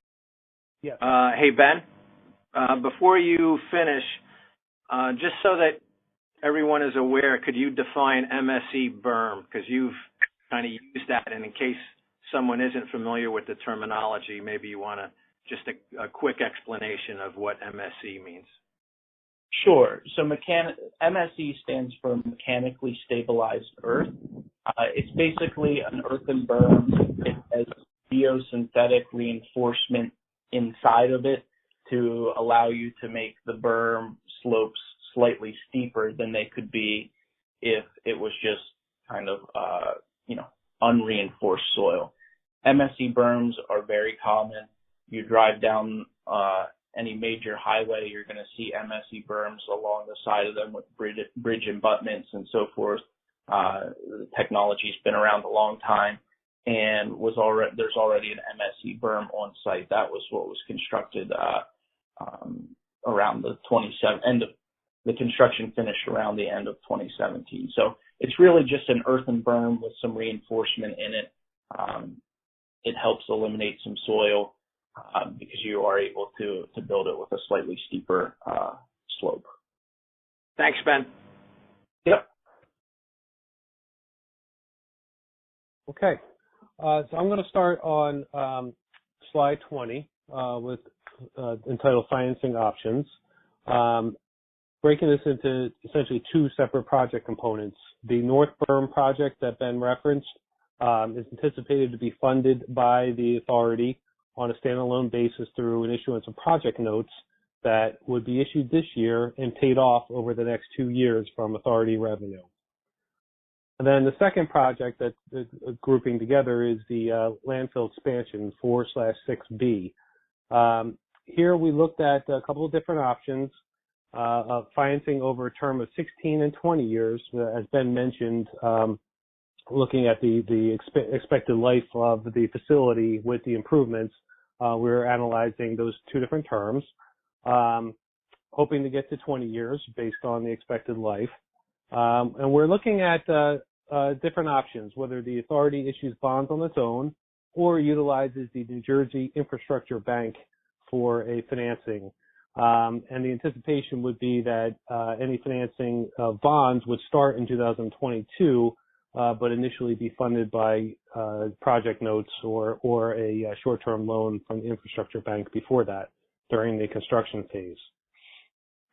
Speaker 9: Yes.
Speaker 8: Hey, Ben, before you finish, just so that everyone is aware, could you define MSE berm? Because you've kind of used that, and in case someone isn't familiar with the terminology, maybe you want to just a quick explanation of what MSE means.
Speaker 10: Sure. So MSE stands for mechanically stabilized earth. It's basically an earthen berm. It has geosynthetic reinforcement inside of it to allow you to make the berm slopes slightly steeper than they could be if it was just kind of, unreinforced soil. MSE berms are very common. You drive down any major highway, you're going to see MSE berms along the side of them with bridge abutments and so forth. The technology's been around a long time, and there's already an MSE berm on site. That was what was constructed around the the construction finished around the end of 2017. So it's really just an earthen berm with some reinforcement in it. It helps eliminate some soil because you are able to build it with a slightly steeper slope.
Speaker 8: Thanks, Ben.
Speaker 10: Yep.
Speaker 9: Okay. So I'm going to start on slide 20 with entitled Financing Options. Breaking this into essentially two separate project components. The North Berm project that Ben referenced is anticipated to be funded by the authority on a standalone basis through an issuance of project notes that would be issued this year and paid off over the next 2 years from authority revenue. And then the second project that's grouping together is the landfill expansion 4/6B. Here we looked at a couple of different options of financing over a term of 16 and 20 years, as Ben mentioned, looking at the expected life of the facility with the improvements. We're analyzing those two different terms, hoping to get to 20 years based on the expected life. And we're looking at different options, whether the authority issues bonds on its own or utilizes the New Jersey Infrastructure Bank for a financing. And the anticipation would be that any financing of bonds would start in 2022, but initially be funded by project notes or a short-term loan from the Infrastructure Bank before that during the construction phase.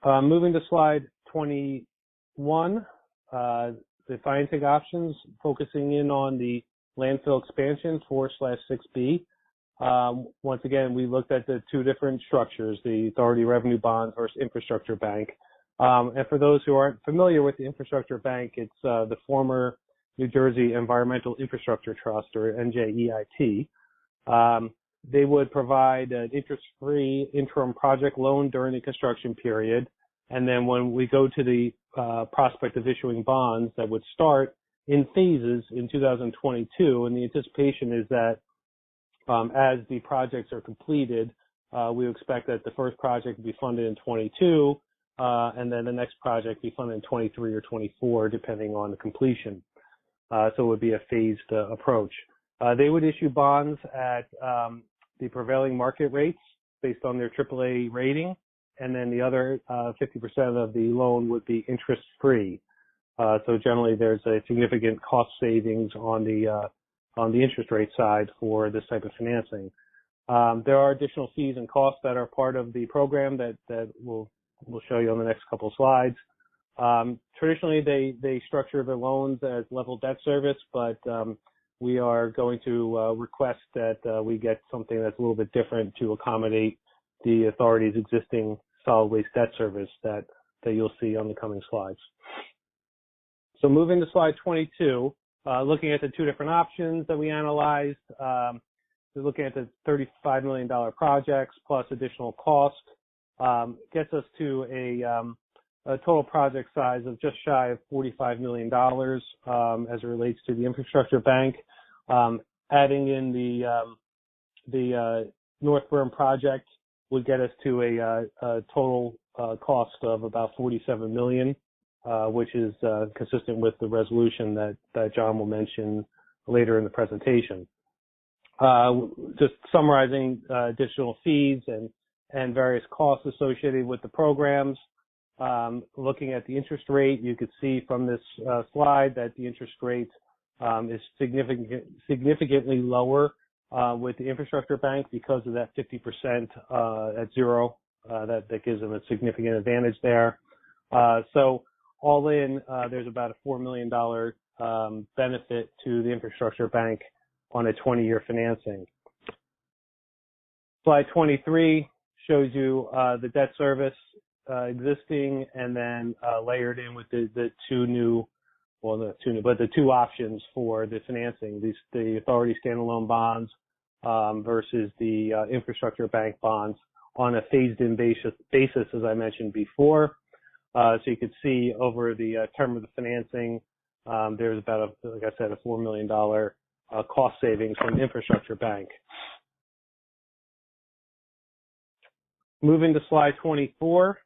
Speaker 9: Moving to slide 21, the financing options, focusing in on the landfill expansion 4/6B. Once again, we looked at the two different structures, the authority revenue bonds versus Infrastructure Bank. And for those who aren't familiar with the Infrastructure Bank, it's the former New Jersey Environmental Infrastructure Trust, or NJEIT. they would provide an interest-free interim project loan during the construction period. And then when we go to the prospect of issuing bonds, that would start in phases in 2022. And the anticipation is that as the projects are completed, we expect that the first project will be funded in 22, and then the next project be funded in 23 or 24, depending on the completion. So it would be a phased approach. They would issue bonds at the prevailing market rates based on their AAA rating, and then the other 50% of the loan would be interest-free. So generally, there's a significant cost savings on the interest rate side for this type of financing. There are additional fees and costs that are part of the program that we'll show you on the next couple of slides. Traditionally, they structure their loans as level debt service, but we are going to request that we get something that's a little bit different to accommodate the authority's existing solid waste debt service that you'll see on the coming slides. So moving to slide 22, looking at the two different options that we analyzed, we're looking at the $35 million projects plus additional cost, gets us to a total project size of just shy of $45 million as it relates to the infrastructure bank. Adding in the North Berm project would get us to a total cost of about $47 million, which is consistent with the resolution that John will mention later in the presentation. Just summarizing additional fees and various costs associated with the programs. Looking at the interest rate, you could see from this slide that the interest rate is significantly lower with the infrastructure bank because of that 50% at zero. That gives them a significant advantage there. So all in, there's about a $4 million benefit to the infrastructure bank on a 20-year financing. Slide 23 shows you the debt service existing and then layered in with the two options for the financing, the authority standalone bonds versus the infrastructure bank bonds on a phased-in basis, as I mentioned before. So you could see over the term of the financing, there's about, like I said, a $4 million cost savings from the infrastructure bank. Moving to slide 24,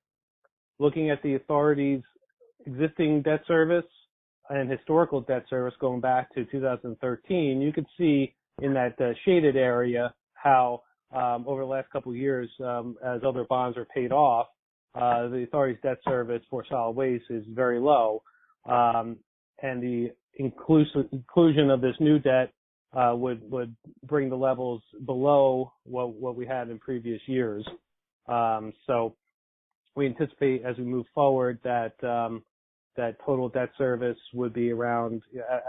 Speaker 9: looking at the authority's existing debt service and historical debt service going back to 2013, you could see in that shaded area how over the last couple of years, as other bonds are paid off, the authority's debt service for solid waste is very low, and the inclusion of this new debt would bring the levels below what we had in previous years. So we anticipate as we move forward that that total debt service would be around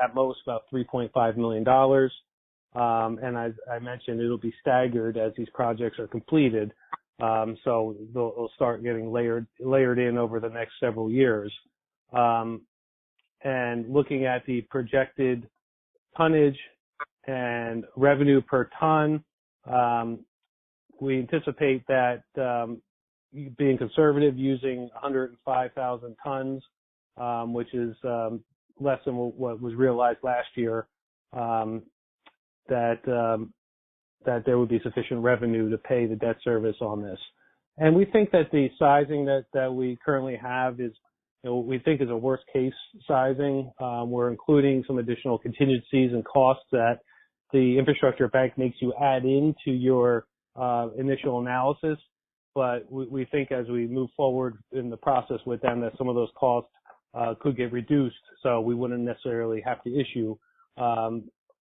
Speaker 9: at most about $3.5 million. And as I mentioned, it'll be staggered as these projects are completed. So they'll start getting layered in over the next several years. And looking at the projected tonnage and revenue per ton, we anticipate that being conservative, using 105,000 tons, which is less than what was realized last year, that there would be sufficient revenue to pay the debt service on this. And we think that the sizing that we currently have is, we think is a worst case sizing. We're including some additional contingencies and costs that the infrastructure bank makes you add into your initial analysis. But we think as we move forward in the process with them that some of those costs could get reduced, so we wouldn't necessarily have to issue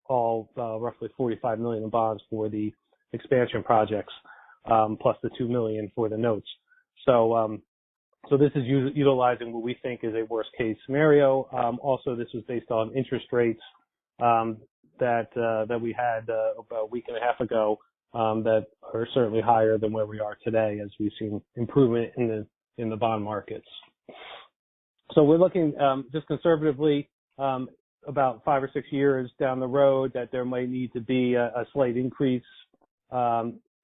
Speaker 9: all roughly $45 million in bonds for the expansion projects, plus the $2 million for the notes. So this is utilizing what we think is a worst case scenario. Also, this was based on interest rates that we had about a week and a half ago that are certainly higher than where we are today, as we've seen improvement in the bond markets. So we're looking just conservatively about 5 or 6 years down the road that there might need to be a slight increase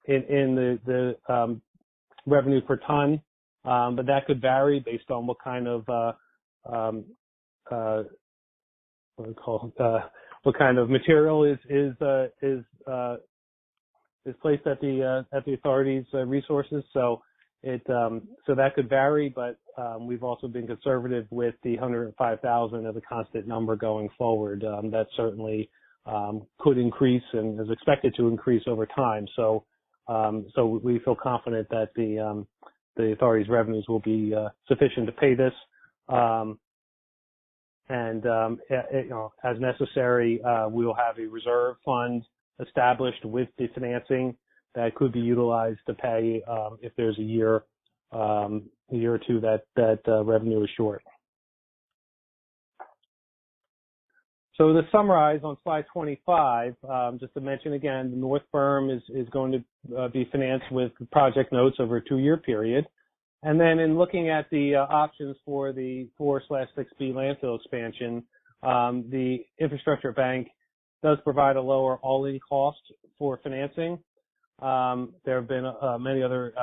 Speaker 9: in the revenue per ton, but that could vary based on what kind of what kind of material is placed at the authority's resources. So that could vary, but we've also been conservative with the 105,000 as a constant number going forward. That certainly could increase and is expected to increase over time. So we feel confident that the authority's revenues will be sufficient to pay this. As necessary, we will have a reserve fund established with the financing that could be utilized to pay if there's a year or two that revenue is short. So to summarize on slide 25, just to mention again, the North Berm is going to be financed with project notes over a 2-year period. And then in looking at the options for the 4/6B landfill expansion, the infrastructure bank does provide a lower all-in cost for financing. There have been many other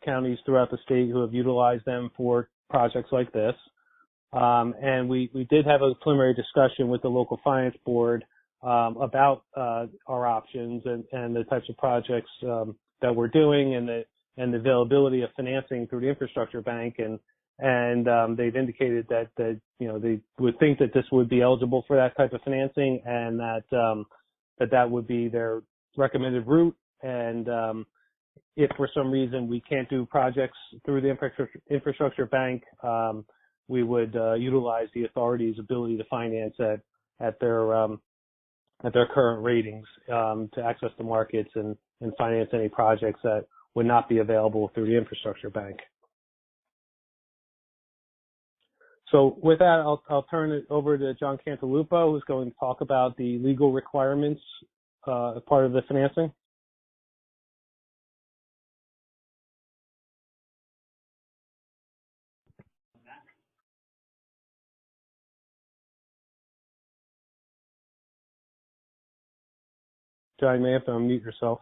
Speaker 9: counties throughout the state who have utilized them for projects like this. And we did have a preliminary discussion with the local finance board about our options and the types of projects that we're doing and the availability of financing through the infrastructure bank, and they've indicated that they would think that this would be eligible for that type of financing, and that would be their recommended route. And if for some reason we can't do projects through the infrastructure bank, we would utilize the authority's ability to finance at their current ratings to access the markets and finance any projects that would not be available through the infrastructure bank. So with that, I'll turn it over to John Cantalupo, who's going to talk about the legal requirements part of the financing. John, you may have to unmute yourself.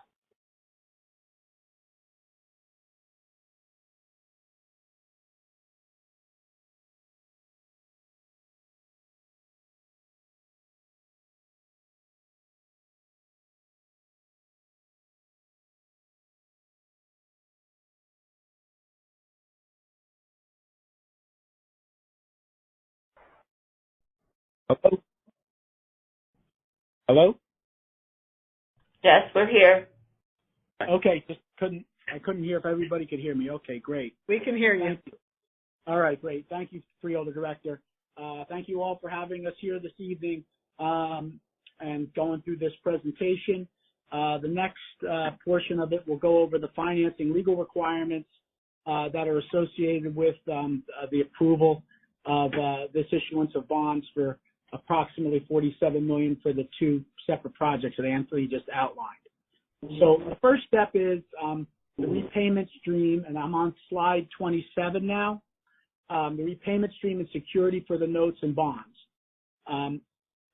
Speaker 9: Hello? Hello?
Speaker 2: Yes, we're here.
Speaker 7: Okay, I couldn't hear if everybody could hear me. Okay, great.
Speaker 1: We can hear you.
Speaker 7: All right, great. Thank you, Freeholder Director. Thank you all for having us here this evening and going through this presentation. The next portion of it will go over the financing legal requirements that are associated with the approval of this issuance of bonds for approximately $47 million for the 2 separate projects that Anthony just outlined. So the first step is the repayment stream, and I'm on slide 27 now. The repayment stream and security for the notes and bonds.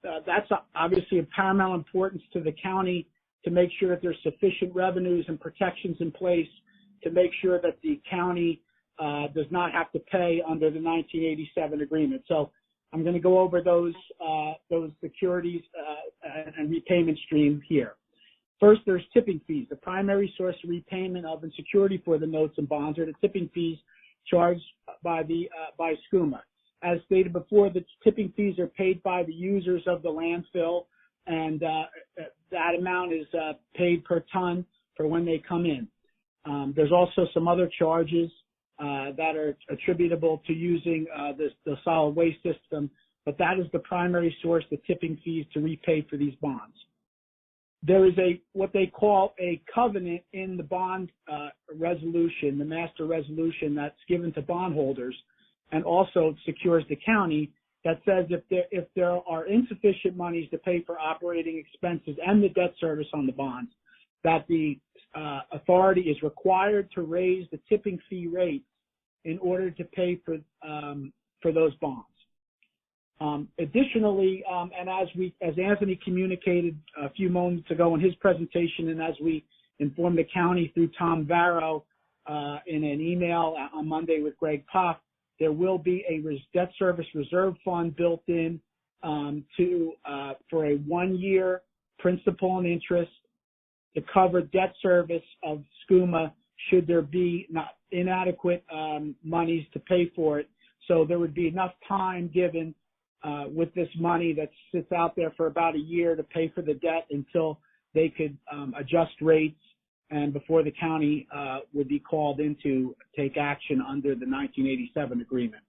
Speaker 7: That's obviously of paramount importance to the county to make sure that there's sufficient revenues and protections in place to make sure that the county does not have to pay under the 1987 agreement. So I'm going to go over those securities and repayment stream here. First, there's tipping fees. The primary source of repayment of and security for the notes and bonds are the tipping fees charged by SCUMA. As stated before, the tipping fees are paid by the users of the landfill, and that amount is paid per ton for when they come in. There's also some other charges that are attributable to using the solid waste system, but that is the primary source, the tipping fees to repay for these bonds. There is what they call a covenant in the bond resolution, the master resolution that's given to bondholders, and also secures the county, that says if there are insufficient monies to pay for operating expenses and the debt service on the bonds, that the authority is required to raise the tipping fee rate in order to pay for those bonds. Additionally, and as Anthony communicated a few moments ago in his presentation, and as we informed the county through Tom Varro in an email on Monday with Greg Puff. There will be a debt service reserve fund built in for a 1-year principal and interest to cover debt service of SCUMA should there be not inadequate monies to pay for it. So there would be enough time given with this money that sits out there for about a year to pay for the debt until they could adjust rates and before the county would be called in to take action under the 1987 agreement.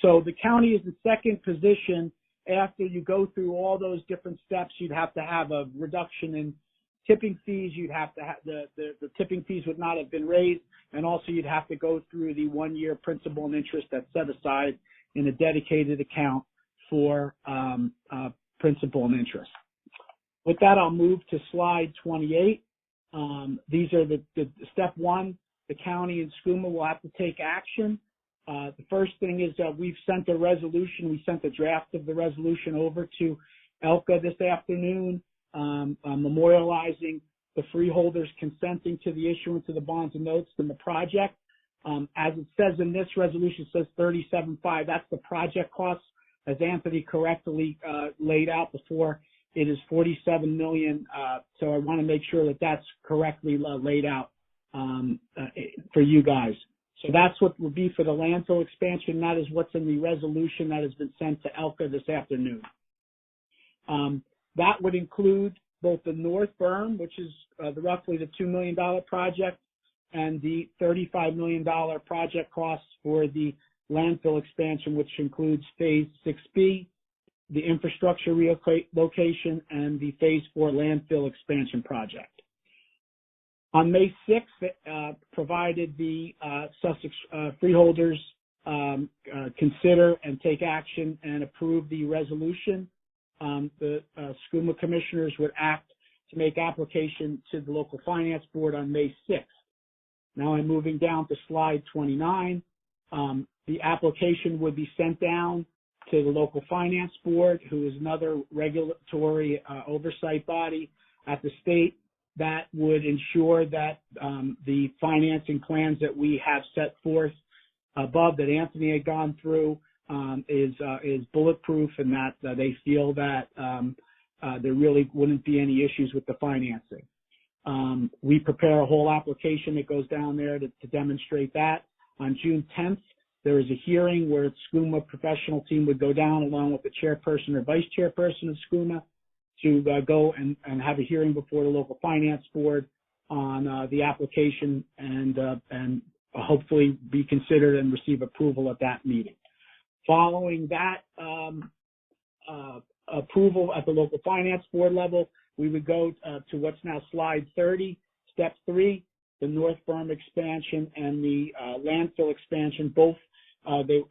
Speaker 7: So the county is in second position. After you go through all those different steps, you'd have to have a reduction in tipping fees. You'd have to have the tipping fees would not have been raised, and also you'd have to go through the 1-year principal and interest that's set aside in a dedicated account for principal and interest. With that, I'll move to slide 28. These are the step one. The county and SCUMA will have to take action. The first thing is that we've sent a resolution. We sent a draft of the resolution over to ELCA this afternoon, memorializing the freeholders consenting to the issuance of the bonds and notes in the project. As it says in this resolution, it says 37.5. That's the project costs. As Anthony correctly laid out before, it is $47 million. So I want to make sure that that's correctly laid out for you guys. So that's what will be for the landfill expansion. That is what's in the resolution that has been sent to ELCA this afternoon. That would include both the North Berm, which is roughly the $2 million project, and the $35 million project costs for the landfill expansion, which includes Phase 6B, the infrastructure relocation, and the Phase 4 landfill expansion project. On May 6th, provided the Sussex freeholders consider and take action and approve the resolution, the SCUMA commissioners would act to make application to the local finance board on May 6th. Now I'm moving down to slide 29. The application would be sent down to the local finance board, who is another regulatory oversight body at the state that would ensure that the financing plans that we have set forth above that Anthony had gone through is bulletproof, and that they feel that there really wouldn't be any issues with the financing. We prepare a whole application that goes down there to demonstrate that. On June 10th, there is a hearing where the SCUMA professional team would go down along with the chairperson or vice chairperson of SCUMA to go and have a hearing before the local finance board on the application and hopefully be considered and receive approval at that meeting. Following that approval at the local finance board level, we would go to what's now slide 30, step 3, the North Berm expansion and the landfill expansion. Both the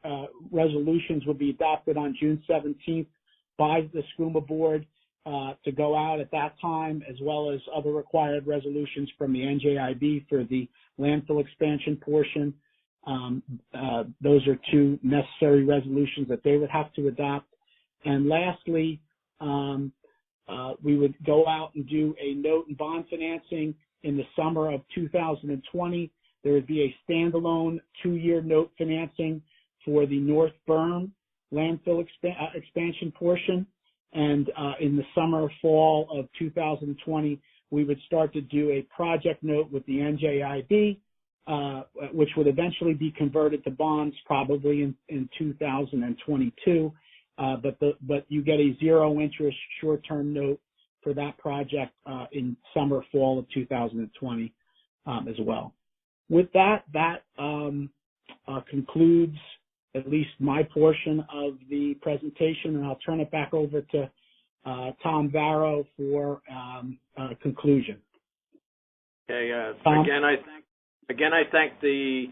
Speaker 7: resolutions will be adopted on June 17th by the SCUMA board to go out at that time, as well as other required resolutions from the NJIB for the landfill expansion portion. Those are two necessary resolutions that they would have to adopt. And lastly, we would go out and do a note and bond financing in the summer of 2020. There would be a standalone 2-year note financing for the North Berm landfill expansion portion. And in the summer, fall of 2020, we would start to do a project note with the NJIB, which would eventually be converted to bonds probably in 2022. But you get a 0 interest short-term note for that project in summer, fall of 2020 as well. With that, concludes at least my portion of the presentation, and I'll turn it back over to Tom Varro for conclusion.
Speaker 8: Okay.
Speaker 7: Tom?
Speaker 8: Again, I thank the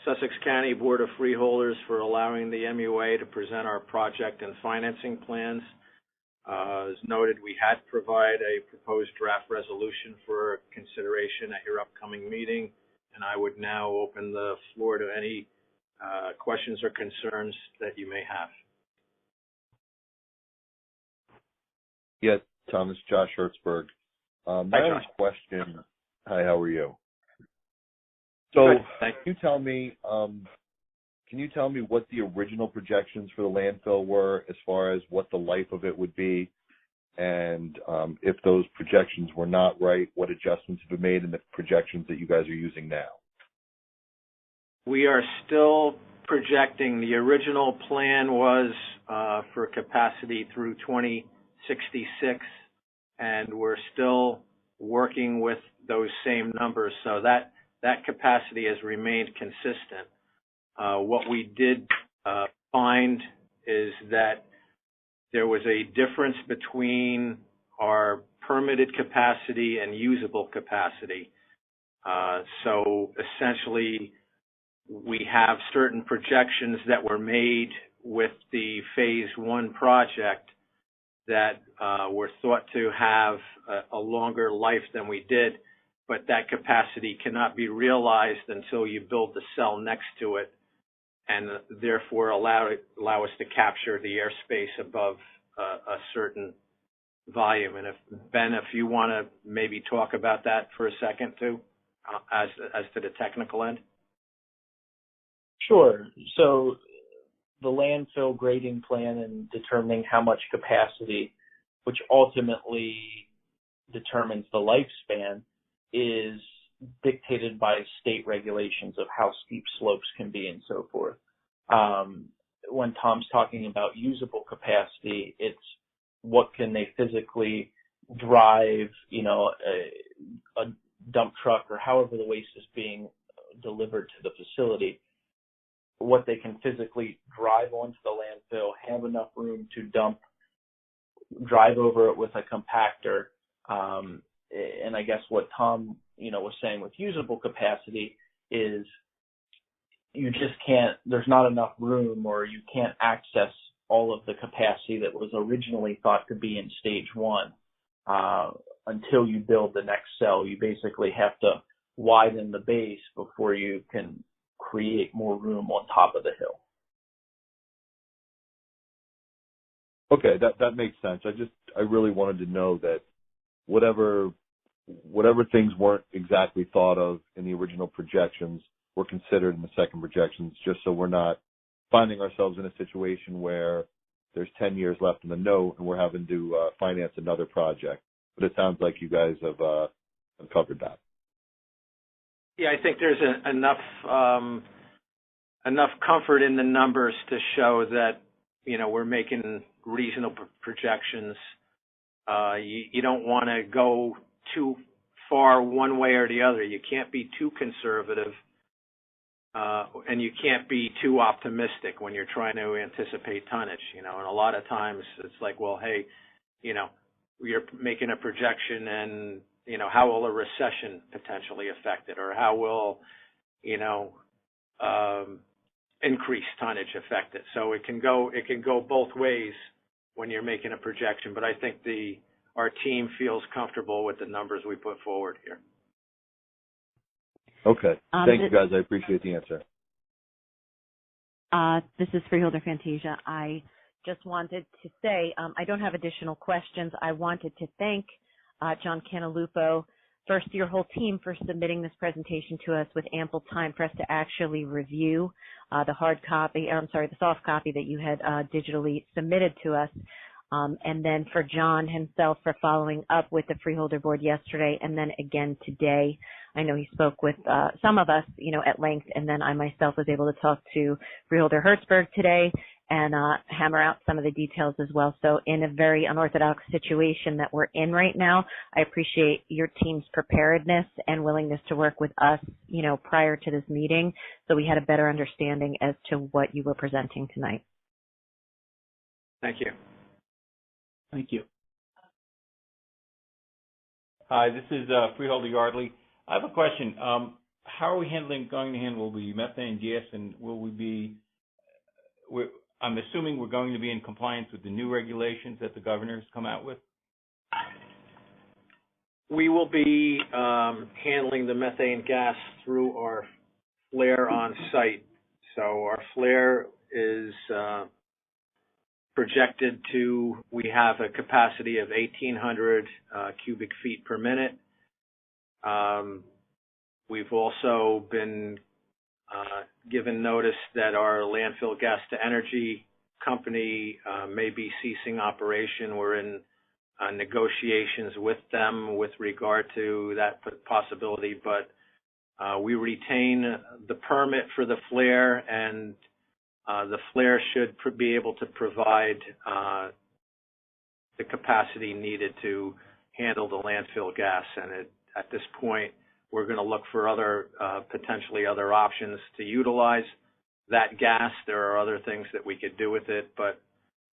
Speaker 8: Sussex County Board of Freeholders for allowing the MUA to present our project and financing plans. As noted, we had provided a proposed draft resolution for consideration at your upcoming meeting, and I would now open the floor to any questions or concerns that you may have.
Speaker 6: Yes, Thomas, Josh Hertzberg. My only question Hi, how are you? So,
Speaker 8: Good, thank
Speaker 6: can you tell me what the original projections for the landfill were as far as what the life of it would be? And if those projections were not right, what adjustments have been made in the projections that you guys are using now?
Speaker 8: We are still projecting. The original plan was for capacity through 2066, and we're still working with those same numbers. So that capacity has remained consistent. What we did find is that there was a difference between our permitted capacity and usable capacity. So essentially, we have certain projections that were made with the Phase 1 project that were thought to have a longer life than we did, but that capacity cannot be realized until you build the cell next to it, and therefore allow us to capture the airspace above a certain volume. And Ben, if you want to maybe talk about that for a second too, as to the technical end.
Speaker 10: Sure. So the landfill grading plan and determining how much capacity, which ultimately determines the lifespan, is dictated by state regulations of how steep slopes can be and so forth. When Tom's talking about usable capacity, it's what can they physically drive, a dump truck or however the waste is being delivered to the facility, what they can physically drive onto the landfill, have enough room to dump, drive over it with a compactor. And I guess what Tom, was saying with usable capacity is you just can't, there's not enough room, or you can't access all of the capacity that was originally thought to be in stage 1 until you build the next cell. You basically have to widen the base before you can create more room on top of the hill.
Speaker 6: Okay, that makes sense. I really wanted to know that whatever things weren't exactly thought of in the original projections were considered in the second projections, just so we're not finding ourselves in a situation where there's 10 years left in the note and we're having to finance another project. But it sounds like you guys have covered that.
Speaker 8: Yeah, I think there's enough comfort in the numbers to show that, we're making reasonable projections. You don't want to go too far one way or the other. You can't be too conservative, and you can't be too optimistic when you're trying to anticipate tonnage, and a lot of times it's like, well, hey, you're making a projection and, how will a recession potentially affect it, or how will, increased tonnage affect it? So it can go both ways when you're making a projection, but I think our team feels comfortable with the numbers we put forward here.
Speaker 6: Okay. Thank you, guys. I appreciate the answer.
Speaker 11: This is Freeholder Fantasia. I just wanted to say I don't have additional questions. I wanted to thank John Cantalupo, first your whole team, for submitting this presentation to us with ample time for us to actually review the soft copy that you had digitally submitted to us. And then for John himself for following up with the Freeholder Board yesterday and then again today. I know he spoke with some of us, at length, and then I myself was able to talk to Freeholder Hertzberg today and hammer out some of the details as well. So in a very unorthodox situation that we're in right now, I appreciate your team's preparedness and willingness to work with us, prior to this meeting, so we had a better understanding as to what you were presenting tonight.
Speaker 8: Thank you.
Speaker 7: Thank you.
Speaker 5: Hi, this is Freeholder Yardley. I have a question. How are we going to handle the methane gas, and will we be? I'm assuming we're going to be in compliance with the new regulations that the governor's come out with.
Speaker 8: We will be handling the methane gas through our flare on site. So our flare is projected we have a capacity of 1,800 cubic feet per minute. We've also been given notice that our landfill gas to energy company may be ceasing operation. We're in negotiations with them with regard to that possibility, but we retain the permit for the flare, and the flare should be able to provide the capacity needed to handle the landfill gas. And at this point, we're going to look for potentially other options to utilize that gas. There are other things that we could do with it, but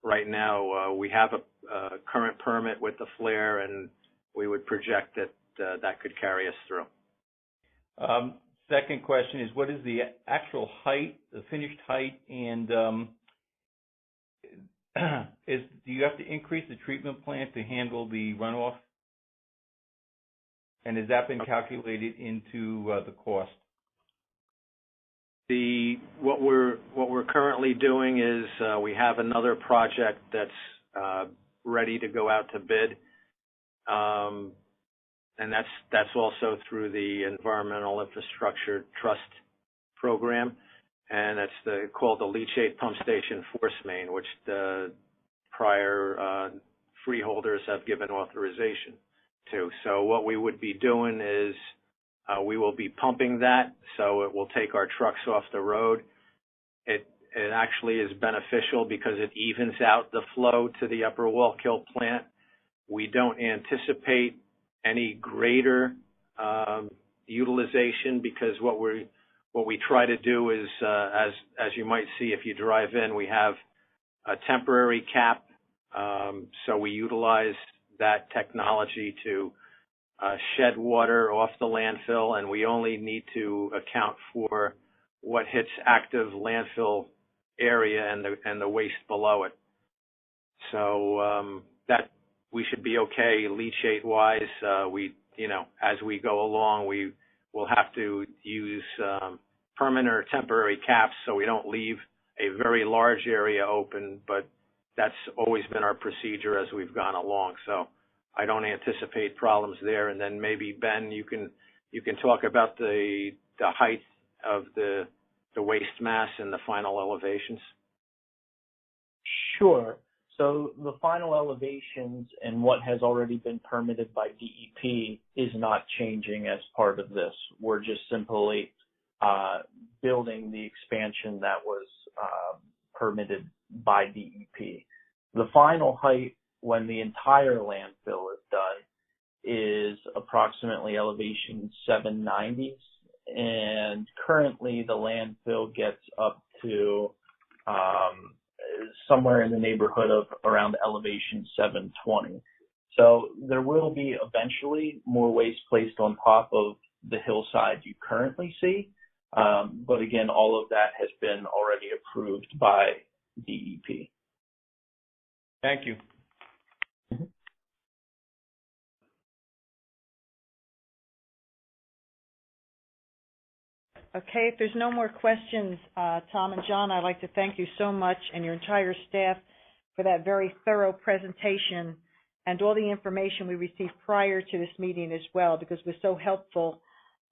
Speaker 8: right now we have a current permit with the flare, and we would project that that could carry us through.
Speaker 5: Second question is, what is the actual height, the finished height, and do you have to increase the treatment plant to handle the runoff? And has that been calculated into the cost?
Speaker 8: What we're currently doing is we have another project that's ready to go out to bid, and that's also through the Environmental Infrastructure Trust program, and that's called the leachate pump station force main, which the prior freeholders have given authorization to. So what we would be doing is we will be pumping that, so it will take our trucks off the road. It actually is beneficial because it evens out the flow to the Upper Wallkill plant. We don't anticipate any greater utilization, because what we try to do is, as you might see if you drive in, we have a temporary cap, so we utilize that technology to shed water off the landfill, and we only need to account for what hits active landfill area and the waste below it. So that we should be okay leachate wise. As we go along, we will have to use permanent or temporary caps so we don't leave a very large area open, but that's always been our procedure as we've gone along. So I don't anticipate problems there. And then maybe Ben, you can talk about the height of the waste mass and the final elevations.
Speaker 10: Sure. So the final elevations and what has already been permitted by DEP is not changing as part of this. We're just simply building the expansion that was permitted by DEP. The final height when the entire landfill is done is approximately elevation 790s, and currently the landfill gets up to somewhere in the neighborhood of around elevation 720. So there will be eventually more waste placed on top of the hillside you currently see, but again, all of that has been already approved by DEP.
Speaker 5: Thank you.
Speaker 1: Okay, if there's no more questions, Tom and John, I'd like to thank you so much and your entire staff for that very thorough presentation and all the information we received prior to this meeting as well, because it was so helpful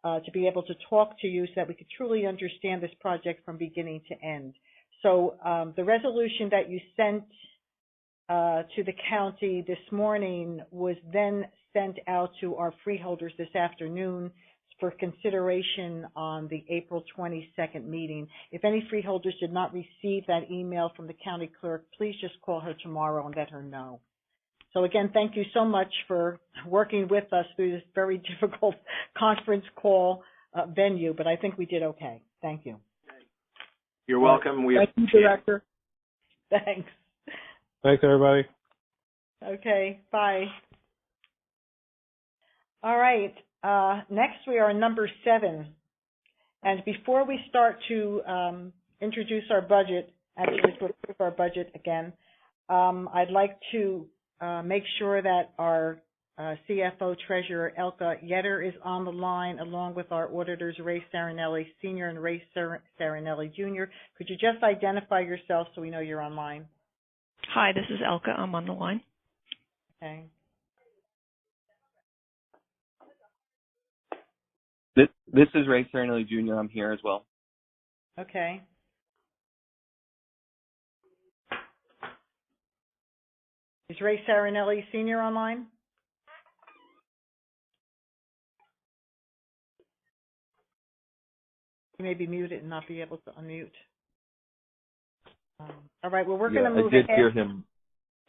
Speaker 1: to be able to talk to you so that we could truly understand this project from beginning to end. So the resolution that you sent to the county this morning was then sent out to our freeholders this afternoon for consideration on the April 22nd meeting. If any freeholders did not receive that email from the county clerk, please just call her tomorrow and let her know. So again, thank you so much for working with us through this very difficult conference call venue, but I think we did okay. Thank you.
Speaker 8: You're welcome.
Speaker 7: Thank you, Director.
Speaker 1: Thanks.
Speaker 9: Thanks, everybody.
Speaker 1: Okay, bye. All right. Next, we are on number 7. And before we start to introduce our budget, actually to approve our budget again, I'd like to make sure that our CFO Treasurer Elka Yetter is on the line, along with our auditors Ray Sarinelli Sr. and Ray Sarinelli Jr. Could you just identify yourself so we know you're online?
Speaker 12: Hi, this is Elka. I'm on the line.
Speaker 1: Okay.
Speaker 4: This is Ray Cernelli Jr. I'm here as well.
Speaker 1: Okay. Is Ray Sarinelli Sr. online? He may be muted and not be able to unmute. All right, well, we're going to move ahead.
Speaker 6: I did hear him.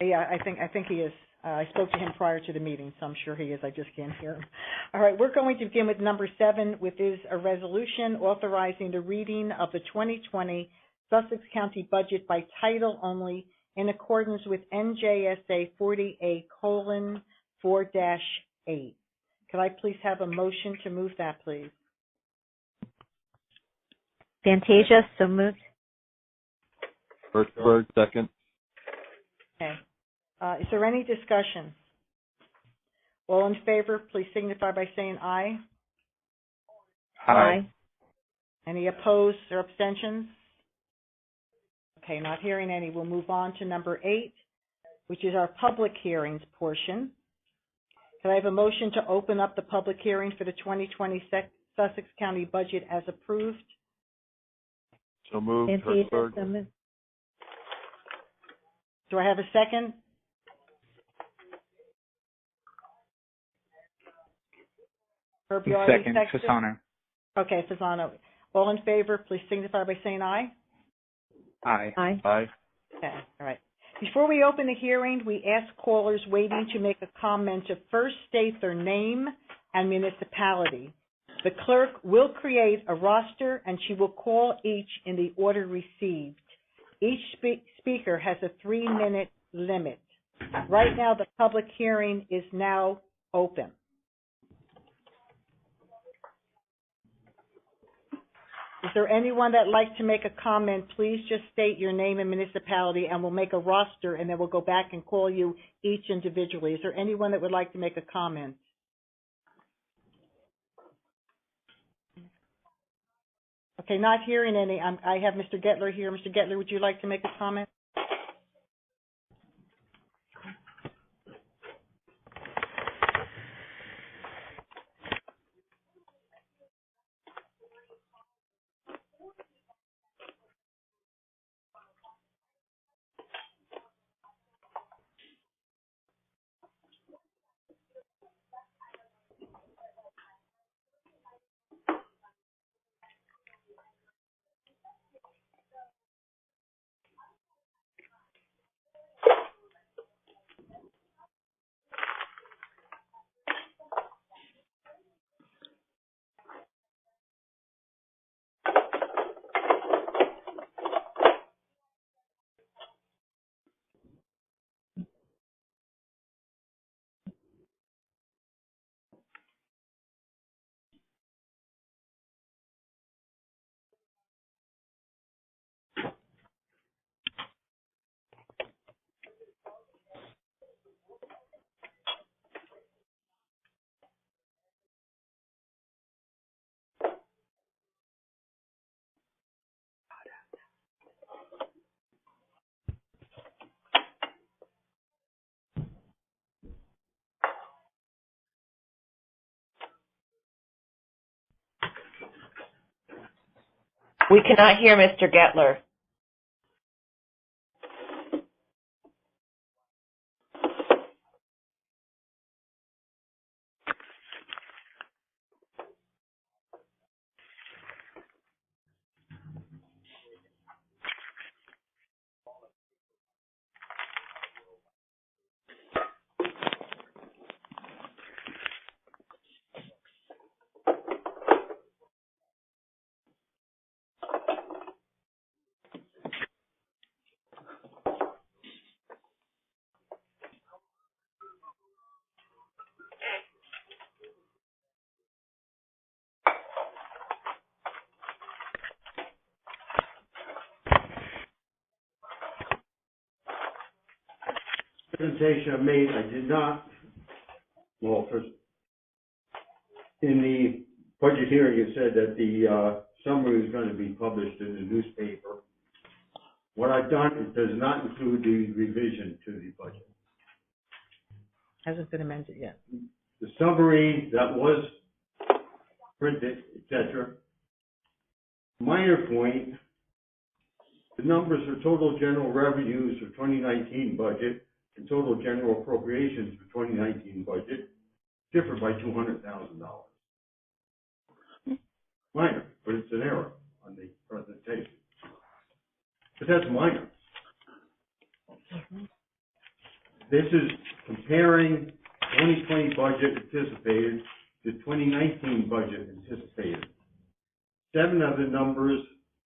Speaker 1: Yeah, I think he is. I spoke to him prior to the meeting, so I'm sure he is. I just can't hear him. All right, we're going to begin with number 7, which is a resolution authorizing the reading of the 2020 Sussex County budget by title only in accordance with NJSA 40A:4-8. Could I please have a motion to move that, please?
Speaker 11: Fantasia, so moved.
Speaker 6: Hertzberg, second.
Speaker 1: Okay. Is there any discussion? All in favor, please signify by saying aye.
Speaker 11: Aye.
Speaker 1: Any opposed or abstentions? Okay, not hearing any. We'll move on to number 8, which is our public hearings portion. Can I have a motion to open up the public hearing for the 2020 Sussex County budget as approved?
Speaker 6: So moved,
Speaker 11: Fantasia,
Speaker 6: Hertzberg.
Speaker 11: so moved.
Speaker 1: Do I have a second? Herbie already
Speaker 4: Second,
Speaker 1: seconded?
Speaker 4: Fasano.
Speaker 1: Okay, Fasano. All in favor, please signify by saying aye.
Speaker 4: Aye.
Speaker 11: Aye.
Speaker 6: Aye.
Speaker 1: Okay, all right. Before we open the hearing, we ask callers waiting to make a comment to first state their name and municipality. The clerk will create a roster and she will call each in the order received. Each speaker has a 3-minute limit. Right now, the public hearing is now open. Is there anyone that'd like to make a comment? Please just state your name and municipality, and we'll make a roster, and then we'll go back and call you each individually. Is there anyone that would like to make a comment? Okay, not hearing any. I have Mr. Gettler here. Mr. Gettler, would you like to make a comment?
Speaker 2: We cannot hear Mr. Gettler.
Speaker 13: Presentation I made, I did not, well, first, in the budget hearing, it said that the summary is going to be published in the newspaper. What I've done, it does not include the revision to the budget.
Speaker 1: Hasn't been amended yet.
Speaker 13: The summary that was printed, it etc. Minor point, the numbers for total general revenues for 2019 budget and total general appropriations for 2019 budget differ by $200,000. Minor, but it's an error on the presentation. But that's minor. This is comparing 2020 budget anticipated to 2019 budget anticipated. 7 of the numbers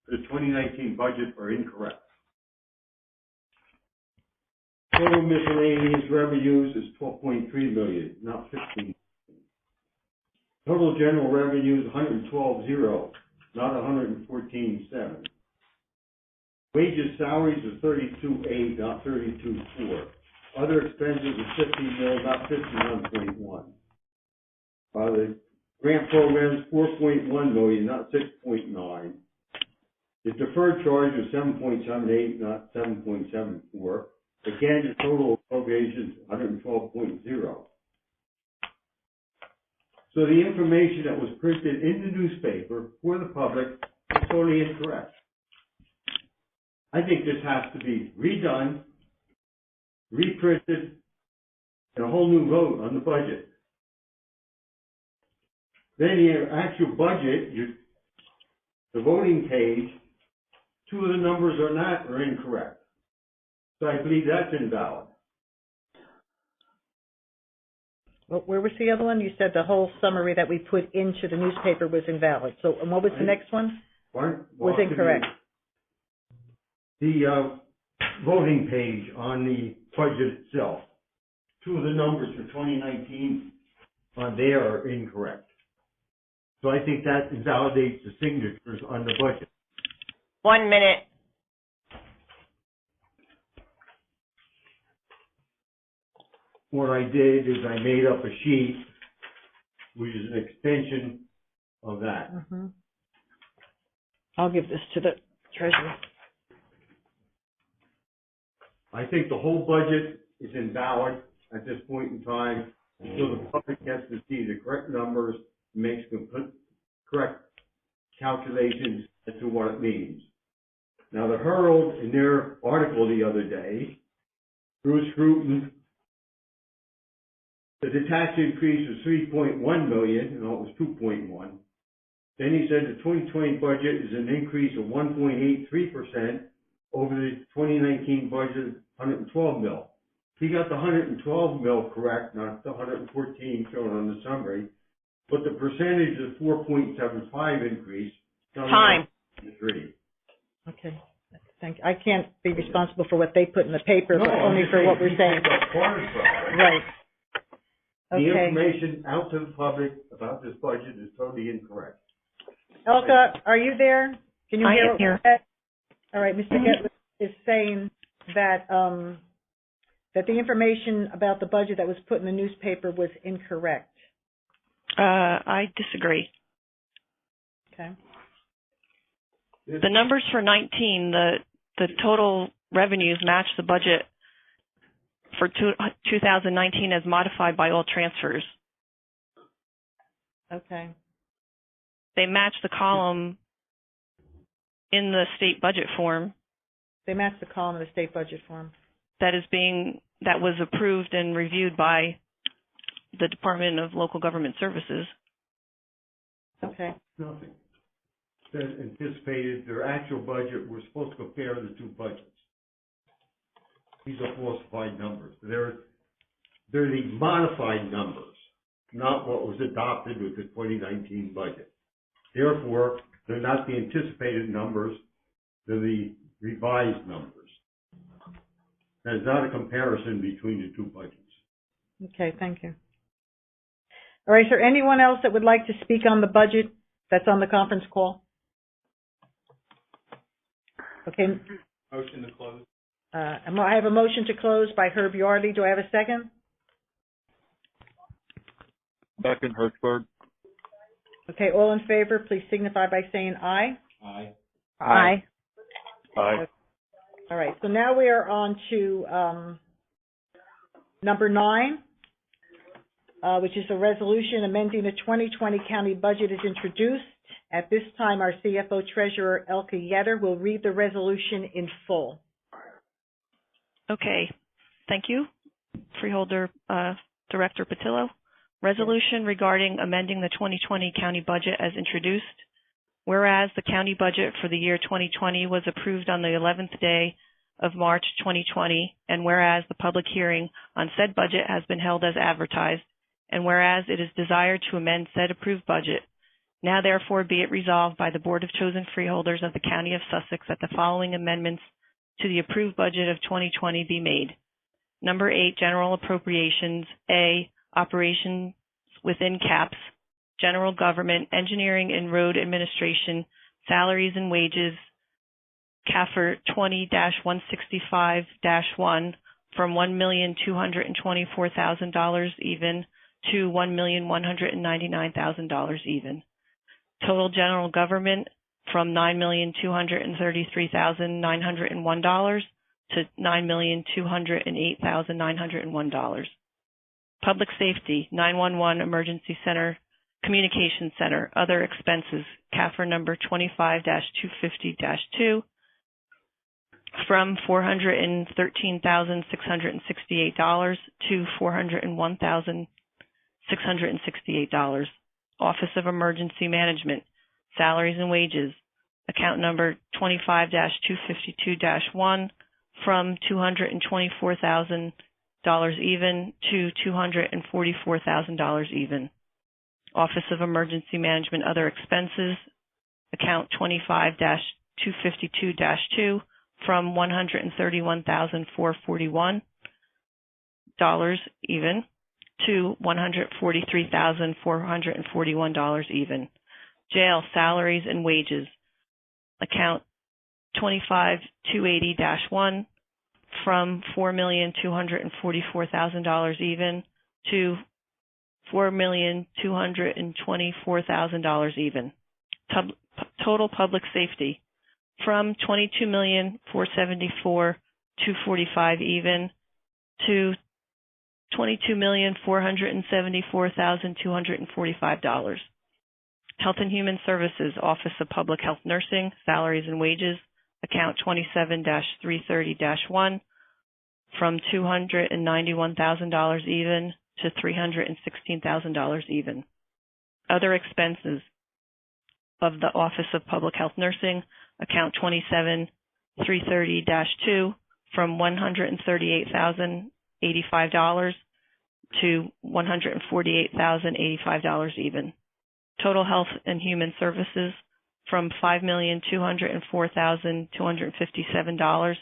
Speaker 13: for the 2019 budget are incorrect. Total miscellaneous revenues is $12.3 million, not $15 million. Total general revenues $112,000, not $114,700. Wages, salaries are $32,800, not $32,400. Other expenses are $50 million, not $51.1 million. The grant programs $4.1 million, not $6.9 million. The deferred charge is $7.78, not $7.74. Again, the total appropriations $112.0. So the information that was printed in the newspaper for the public is totally incorrect. I think this has to be redone, reprinted, and a whole new vote on the budget. Then your actual budget, the voting page, 2 of the numbers are incorrect. So I believe that's invalid.
Speaker 1: Well, where was the other one? You said the whole summary that we put into the newspaper was invalid. So, and what was the next one? Was incorrect.
Speaker 13: The voting page on the budget itself, 2 of the numbers for 2019 on there are incorrect. So I think that invalidates the signatures on the budget.
Speaker 14: 1 minute.
Speaker 13: What I did is I made up a sheet, which is an extension of that.
Speaker 1: Mm-hmm. I'll give this to the treasurer.
Speaker 13: I think the whole budget is invalid at this point in time until the public gets to see the correct numbers, makes correct calculations as to what it means. Now, the Herald, in their article the other day, Bruce Scruton, the tax increase was $3.1 million, no, it was $2.1. Then he said the 2020 budget is an increase of 1.83% over the 2019 budget, $112 million. He got the $112 million correct, not the $114 shown on the summary, but the percentage is 4.75 increase.
Speaker 14: Time.
Speaker 13: 3.
Speaker 1: Okay. Thank you. I can't be responsible for what they put in the paper,
Speaker 13: No,
Speaker 1: but only for what we're saying. Right.
Speaker 13: The
Speaker 1: Okay.
Speaker 13: information out to the public about this budget is totally incorrect.
Speaker 1: Elka, are you there? Can you
Speaker 12: I
Speaker 1: hear
Speaker 12: am
Speaker 1: what
Speaker 12: here.
Speaker 1: we said? All right, Mr. Gettler is saying that that the information about the budget that was put in the newspaper was incorrect.
Speaker 12: I disagree.
Speaker 1: Okay.
Speaker 12: The numbers for 19, the total revenues match the budget for 2019 as modified by all transfers.
Speaker 1: Okay.
Speaker 12: They match the column in the state budget form.
Speaker 1: They match the column of the state budget form.
Speaker 12: That was approved and reviewed by the Department of Local Government Services.
Speaker 1: Okay.
Speaker 13: Nothing. That anticipated their actual budget. We're supposed to compare the 2 budgets. These are falsified numbers. They're the modified numbers, not what was adopted with the 2019 budget. Therefore, they're not the anticipated numbers. They're the revised numbers. There's not a comparison between the 2 budgets.
Speaker 1: Okay, thank you. All right, is there anyone else that would like to speak on the budget that's on the conference call? Okay.
Speaker 3: Motion to close.
Speaker 1: I have a motion to close by Herb Yardley. Do I have a second?
Speaker 6: Second, Hertzberg.
Speaker 1: Okay, all in favor, please signify by saying aye.
Speaker 3: Aye.
Speaker 14: Aye.
Speaker 6: Aye.
Speaker 1: All right, so now we are on to number 9. which is a resolution amending the 2020 county budget, is introduced. At this time, our CFO Treasurer Elke Yetter will read the resolution in full.
Speaker 12: Okay. Thank you, Freeholder Director Patillo. Resolution regarding amending the 2020 county budget as introduced. Whereas the county budget for the year 2020 was approved on the 11th day of March 2020, and whereas the public hearing on said budget has been held as advertised, and whereas it is desired to amend said approved budget, now therefore be it resolved by the Board of Chosen Freeholders of the County of Sussex that the following amendments to the approved budget of 2020 be made. Number 8, general appropriations. A, operations within caps, general government, engineering and road administration, salaries and wages, CAFR 20-165-1 from $1,224,000 even to $1,199,000 even. Total general government from $9,233,901 to $9,208,901. Public safety, 911 emergency center, communication center, other expenses, CAFR number 25-250-2 from $413,668 to $401,668. Office of Emergency Management, salaries and wages, account number 25-252-1 from $224,000 even to $244,000 even. Office of Emergency Management, other expenses, account 25-252-2 from $131,441 even to $143,441 even. Jail, salaries and wages, account 25-280-1 from $4,244,000 even to $4,224,000 even. Total public safety from $22,474,245 even to $22,474,245. Health and Human Services, Office of Public Health Nursing, salaries and wages, account 27-330-1 from $291,000 even to $316,000 even. Other expenses of the Office of Public Health Nursing, account 27-330-2 from $138,085 to $148,085 even. Total Health and Human Services from $5,204,257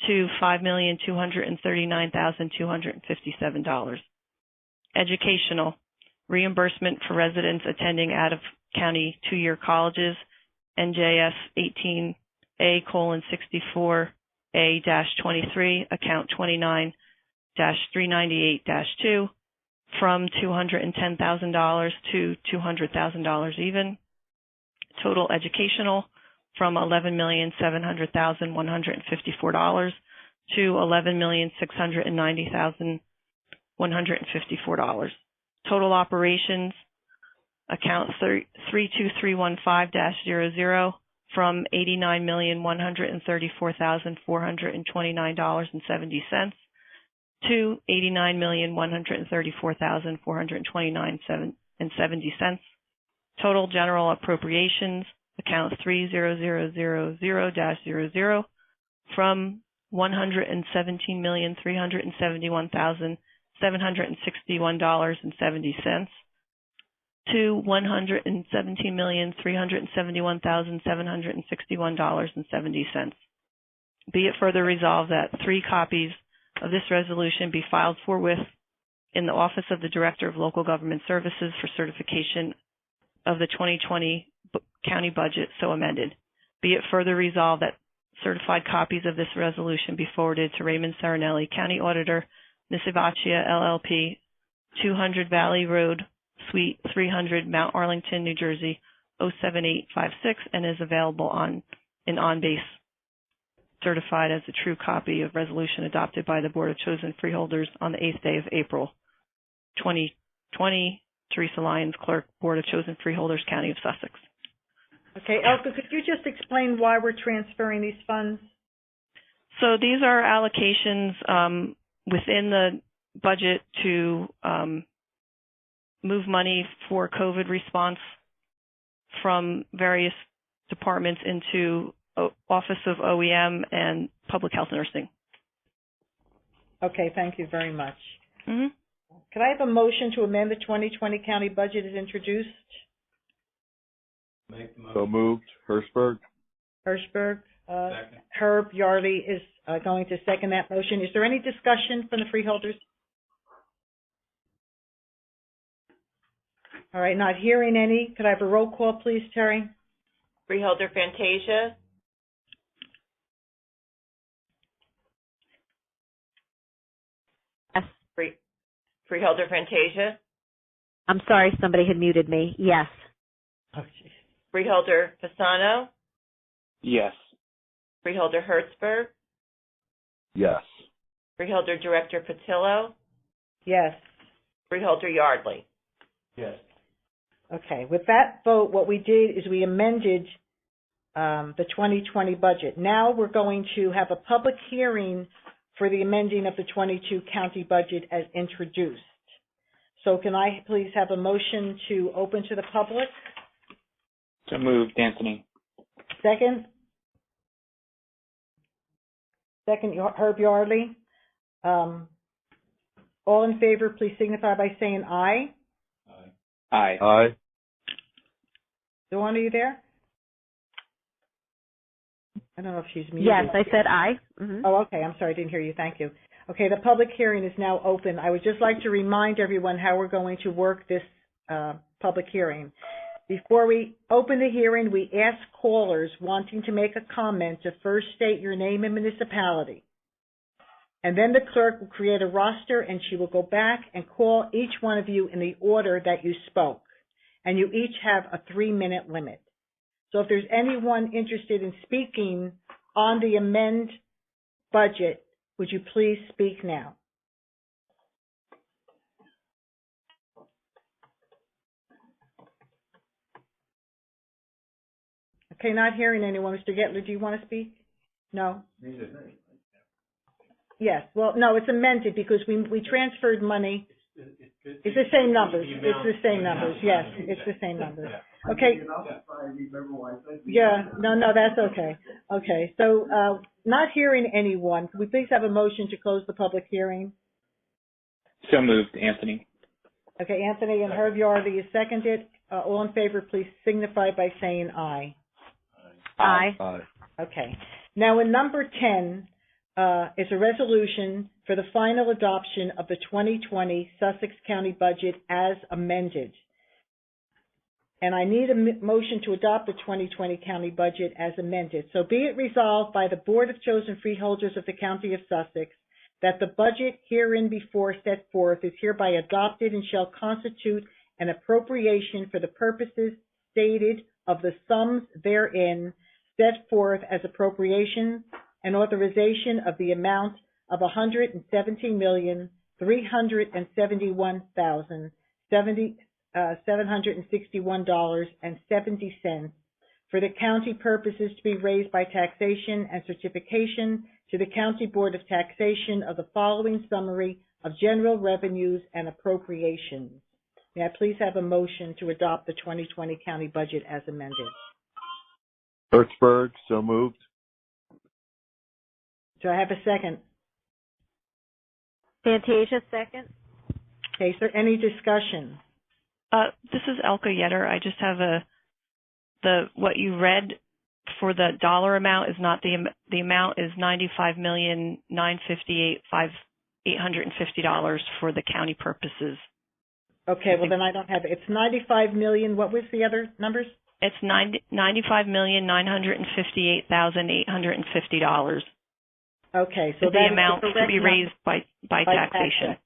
Speaker 12: to $5,239,257. Educational, reimbursement for residents attending out-of-county two-year colleges, NJS 18A:64A-23, account 29-398-2, from $210,000 to $200,000 even. Total educational from $11,700,154 to $11,690,154. Total operations, account 32315-00 from $89,134,429.70 to $89,134,429.70. Total general appropriations, account 30000-00 from $117,371,761.70 to $117,371,761.70. Be it further resolved that 3 copies of this resolution be filed forthwith in the Office of the Director of Local Government Services for certification of the 2020 county budget so amended. Be it further resolved that certified copies of this resolution be forwarded to Raymond Serenelli, County Auditor, Nisivachia LLP, 200 Valley Road, Suite 300, Mount Arlington, New Jersey, 07856, and is available in on-base, certified as a true copy of resolution adopted by the Board of Chosen Freeholders on the 8th day of April, 2020. 2020, Teresa Lyons, Clerk, Board of Chosen Freeholders, County of Sussex.
Speaker 1: Okay, Elka, could you just explain why we're transferring these funds?
Speaker 12: So these are allocations within the budget to move money for COVID response from various departments into Office of OEM and Public Health Nursing.
Speaker 1: Okay, thank you very much.
Speaker 12: Mm-hmm.
Speaker 1: Could I have a motion to amend the 2020 county budget as introduced?
Speaker 6: So moved. Hirschberg?
Speaker 1: Hirschberg.
Speaker 3: Second.
Speaker 1: Herb Yardley is going to second that motion. Is there any discussion from the freeholders? All right, not hearing any. Could I have a roll call, please, Terry?
Speaker 14: Freeholder Fantasia?
Speaker 11: Yes.
Speaker 14: Freeholder Fantasia?
Speaker 11: I'm sorry, somebody had muted me. Yes.
Speaker 1: Oh, jeez.
Speaker 14: Freeholder Fasano?
Speaker 4: Yes.
Speaker 14: Freeholder Hertzberg?
Speaker 6: Yes.
Speaker 14: Freeholder Director Patillo?
Speaker 1: Yes.
Speaker 14: Freeholder Yardley?
Speaker 3: Yes.
Speaker 1: Okay, with that vote, what we did is we amended the 2020 budget. Now we're going to have a public hearing for the amending of the 22 county budget as introduced. So can I please have a motion to open to the public?
Speaker 4: So moved, Anthony.
Speaker 1: Second? Second, Herb Yardley. All in favor, please signify by saying aye.
Speaker 4: Aye.
Speaker 6: Aye.
Speaker 1: Dawn, are you there? I don't know if she's muted.
Speaker 11: Yes, I said aye. Mm-hmm.
Speaker 1: Oh, okay. I'm sorry. I didn't hear you. Thank you. Okay, the public hearing is now open. I would just like to remind everyone how we're going to work this public hearing. Before we open the hearing, we ask callers wanting to make a comment to first state your name and municipality. And then the clerk will create a roster and she will go back and call each one of you in the order that you spoke. And you each have a 3-minute limit. So if there's anyone interested in speaking on the amend budget, would you please speak now? Okay, not hearing anyone. Mr. Gettler, do you want to speak? No? Yes. Well, no, it's amended because we transferred money. It's the same numbers. It's the same numbers. Yes, it's the same numbers. Okay. Yeah. No, that's okay. Okay. So, not hearing anyone, could we please have a motion to close the public hearing?
Speaker 4: So moved, Anthony.
Speaker 1: Okay, Anthony and Herb Yardley is seconded. All in favor, please signify by saying aye.
Speaker 11: Aye.
Speaker 6: Aye.
Speaker 1: Okay. Now, in number 10 is a resolution for the final adoption of the 2020 Sussex County budget as amended. And I need a motion to adopt the 2020 county budget as amended. So be it resolved by the Board of Chosen Freeholders of the County of Sussex that the budget herein before set forth is hereby adopted and shall constitute an appropriation for the purposes stated of the sums therein set forth as appropriation and authorization of the amount of $117,371,761.70 for the county purposes to be raised by taxation and certification to the County Board of Taxation of the following summary of general revenues and appropriations. May I please have a motion to adopt the 2020 county budget as amended?
Speaker 6: Hertzberg, so moved.
Speaker 1: Do I have a second?
Speaker 11: Fantasia, second.
Speaker 1: Okay, is there any discussion?
Speaker 12: This is Elka Yetter. I just have what you read for the dollar amount is not the amount is $95,958,850 for the county purposes.
Speaker 1: Okay, well then I don't have it. It's 95 million. What was the other numbers?
Speaker 12: It's $95,958,850.
Speaker 1: Okay, so
Speaker 12: the
Speaker 1: that
Speaker 12: amount
Speaker 1: is the
Speaker 12: to be raised by taxation.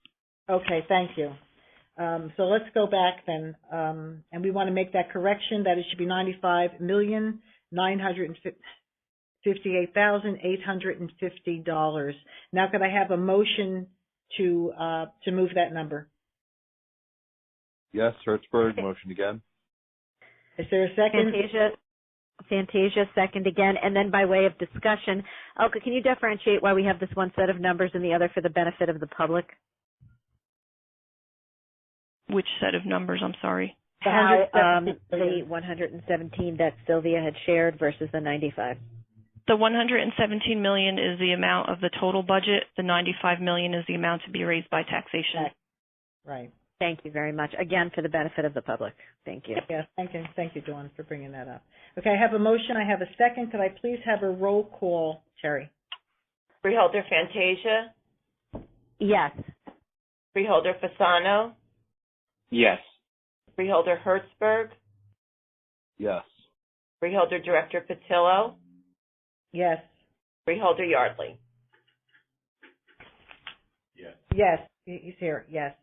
Speaker 1: Okay, thank you. So let's go back then, and we want to make that correction that it should be $95,958,850. Now, could I have a motion to move that number?
Speaker 6: Yes, Hertzberg, motion again.
Speaker 1: Is there a second?
Speaker 11: Fantasia, second again. And then by way of discussion, Elka, can you differentiate why we have this one set of numbers and the other for the benefit of the public?
Speaker 12: Which set of numbers? I'm sorry.
Speaker 11: How the 117 that Sylvia had shared versus the 95.
Speaker 12: The 117 million is the amount of the total budget. The 95 million is the amount to be raised by taxation.
Speaker 1: Right.
Speaker 11: Thank you very much. Again, for the benefit of the public. Thank you.
Speaker 1: Yes, thank you, Dawn, for bringing that up. Okay, I have a motion. I have a second. Could I please have a roll call, Terry?
Speaker 14: Freeholder Fantasia?
Speaker 11: Yes.
Speaker 14: Freeholder Fasano?
Speaker 3: Yes.
Speaker 14: Freeholder Hertzberg?
Speaker 6: Yes.
Speaker 14: Freeholder Director Patillo?
Speaker 1: Yes.
Speaker 14: Freeholder Yardley?
Speaker 1: Yes, he's here, yes.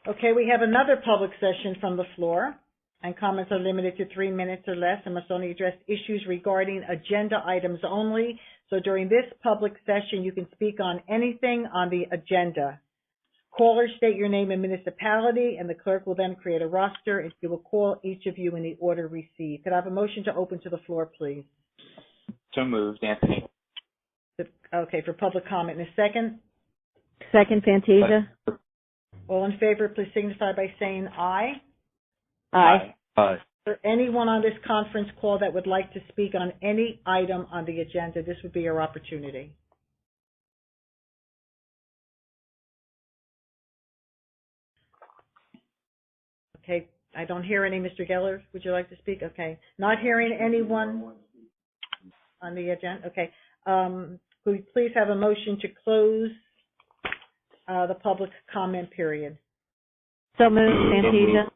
Speaker 1: Okay, we have another public session from the floor, and comments are limited to 3 minutes or less and must only address issues regarding agenda items only. So during this public session, you can speak on anything on the agenda. Callers state your name and municipality, and the clerk will then create a roster, and she will call each of you in the order received. Could I have a motion to open to the floor, please?
Speaker 4: So moved, Anthony.
Speaker 1: Okay, for public comment. In a second.
Speaker 11: Second, Fantasia.
Speaker 1: All in favor, please signify by saying aye.
Speaker 11: Aye.
Speaker 6: Aye.
Speaker 1: Is there anyone on this conference call that would like to speak on any item on the agenda? This would be your opportunity. Okay, I don't hear any. Mr. Geller, would you like to speak? Okay. Not hearing anyone on the agenda? Okay. Could we please have a motion to close the public comment period?
Speaker 11: So moved, Fantasia.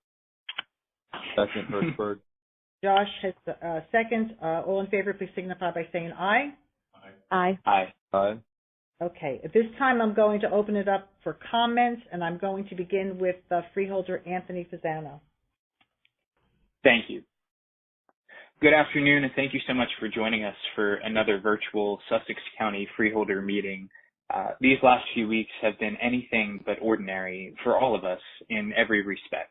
Speaker 6: Second, Hertzberg.
Speaker 1: Josh has second. All in favor, please signify by saying aye.
Speaker 11: Aye.
Speaker 4: Aye.
Speaker 6: Aye.
Speaker 1: Okay. At this time, I'm going to open it up for comments, and I'm going to begin with Freeholder Anthony Fasano.
Speaker 4: Thank you. Good afternoon, and thank you so much for joining us for another virtual Sussex County Freeholder meeting. These last few weeks have been anything but ordinary for all of us in every respect.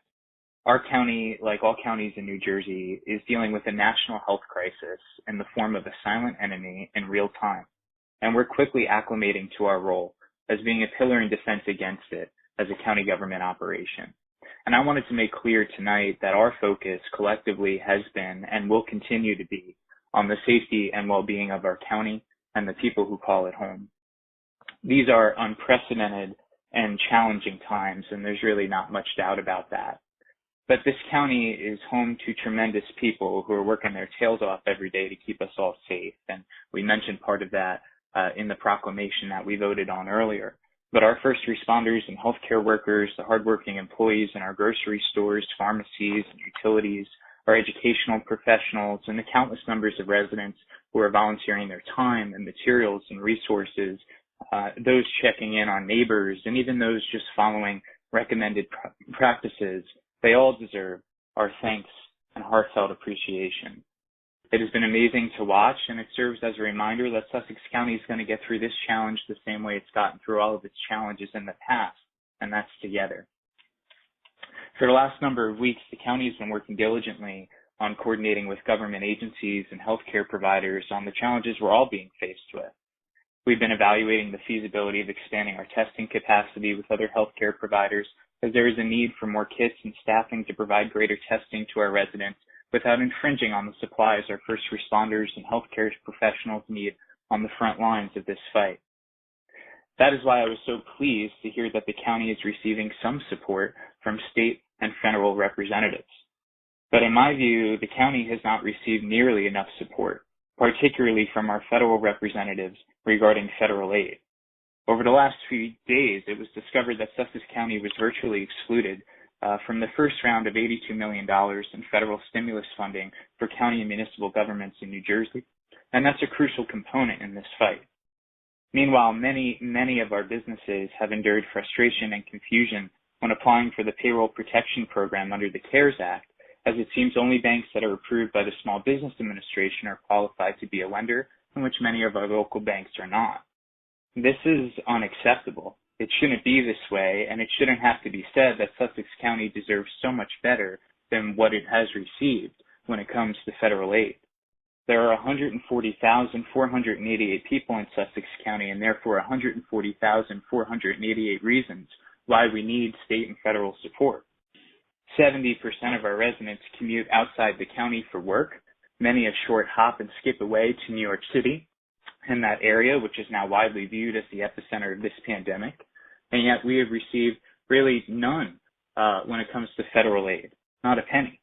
Speaker 4: Our county, like all counties in New Jersey, is dealing with a national health crisis in the form of a silent enemy in real time, and we're quickly acclimating to our role as being a pillar in defense against it as a county government operation. And I wanted to make clear tonight that our focus collectively has been and will continue to be on the safety and well-being of our county and the people who call it home. These are unprecedented and challenging times, and there's really not much doubt about that. But this county is home to tremendous people who are working their tails off every day to keep us all safe, and we mentioned part of that in the proclamation that we voted on earlier. But our first responders and healthcare workers, the hardworking employees in our grocery stores, pharmacies, and utilities, our educational professionals, and the countless numbers of residents who are volunteering their time and materials and resources, those checking in on neighbors, and even those just following recommended practices, they all deserve our thanks and heartfelt appreciation. It has been amazing to watch, and it serves as a reminder that Sussex County is going to get through this challenge the same way it's gotten through all of its challenges in the past, and that's together. For the last number of weeks, the county has been working diligently on coordinating with government agencies and healthcare providers on the challenges we're all being faced with. We've been evaluating the feasibility of expanding our testing capacity with other healthcare providers, as there is a need for more kits and staffing to provide greater testing to our residents without infringing on the supplies our first responders and healthcare professionals need on the front lines of this fight. That is why I was so pleased to hear that the county is receiving some support from state and federal representatives. But in my view, the county has not received nearly enough support, particularly from our federal representatives regarding federal aid. Over the last few days, it was discovered that Sussex County was virtually excluded from the first round of $82 million in federal stimulus funding for county and municipal governments in New Jersey, and that's a crucial component in this fight. Meanwhile, many of our businesses have endured frustration and confusion when applying for the Payroll Protection Program under the CARES Act, as it seems only banks that are approved by the Small Business Administration are qualified to be a lender, in which many of our local banks are not. This is unacceptable, It shouldn't be this way, and it shouldn't have to be said that Sussex County deserves so much better than what it has received when it comes to federal aid. There are 140,488 people in Sussex County, and therefore 140,488 reasons why we need state and federal support. 70% of our residents commute outside the county for work, many a short hop and skip away to New York City and that area, which is now widely viewed as the epicenter of this pandemic, and yet we have received really none when it comes to federal aid, not a penny.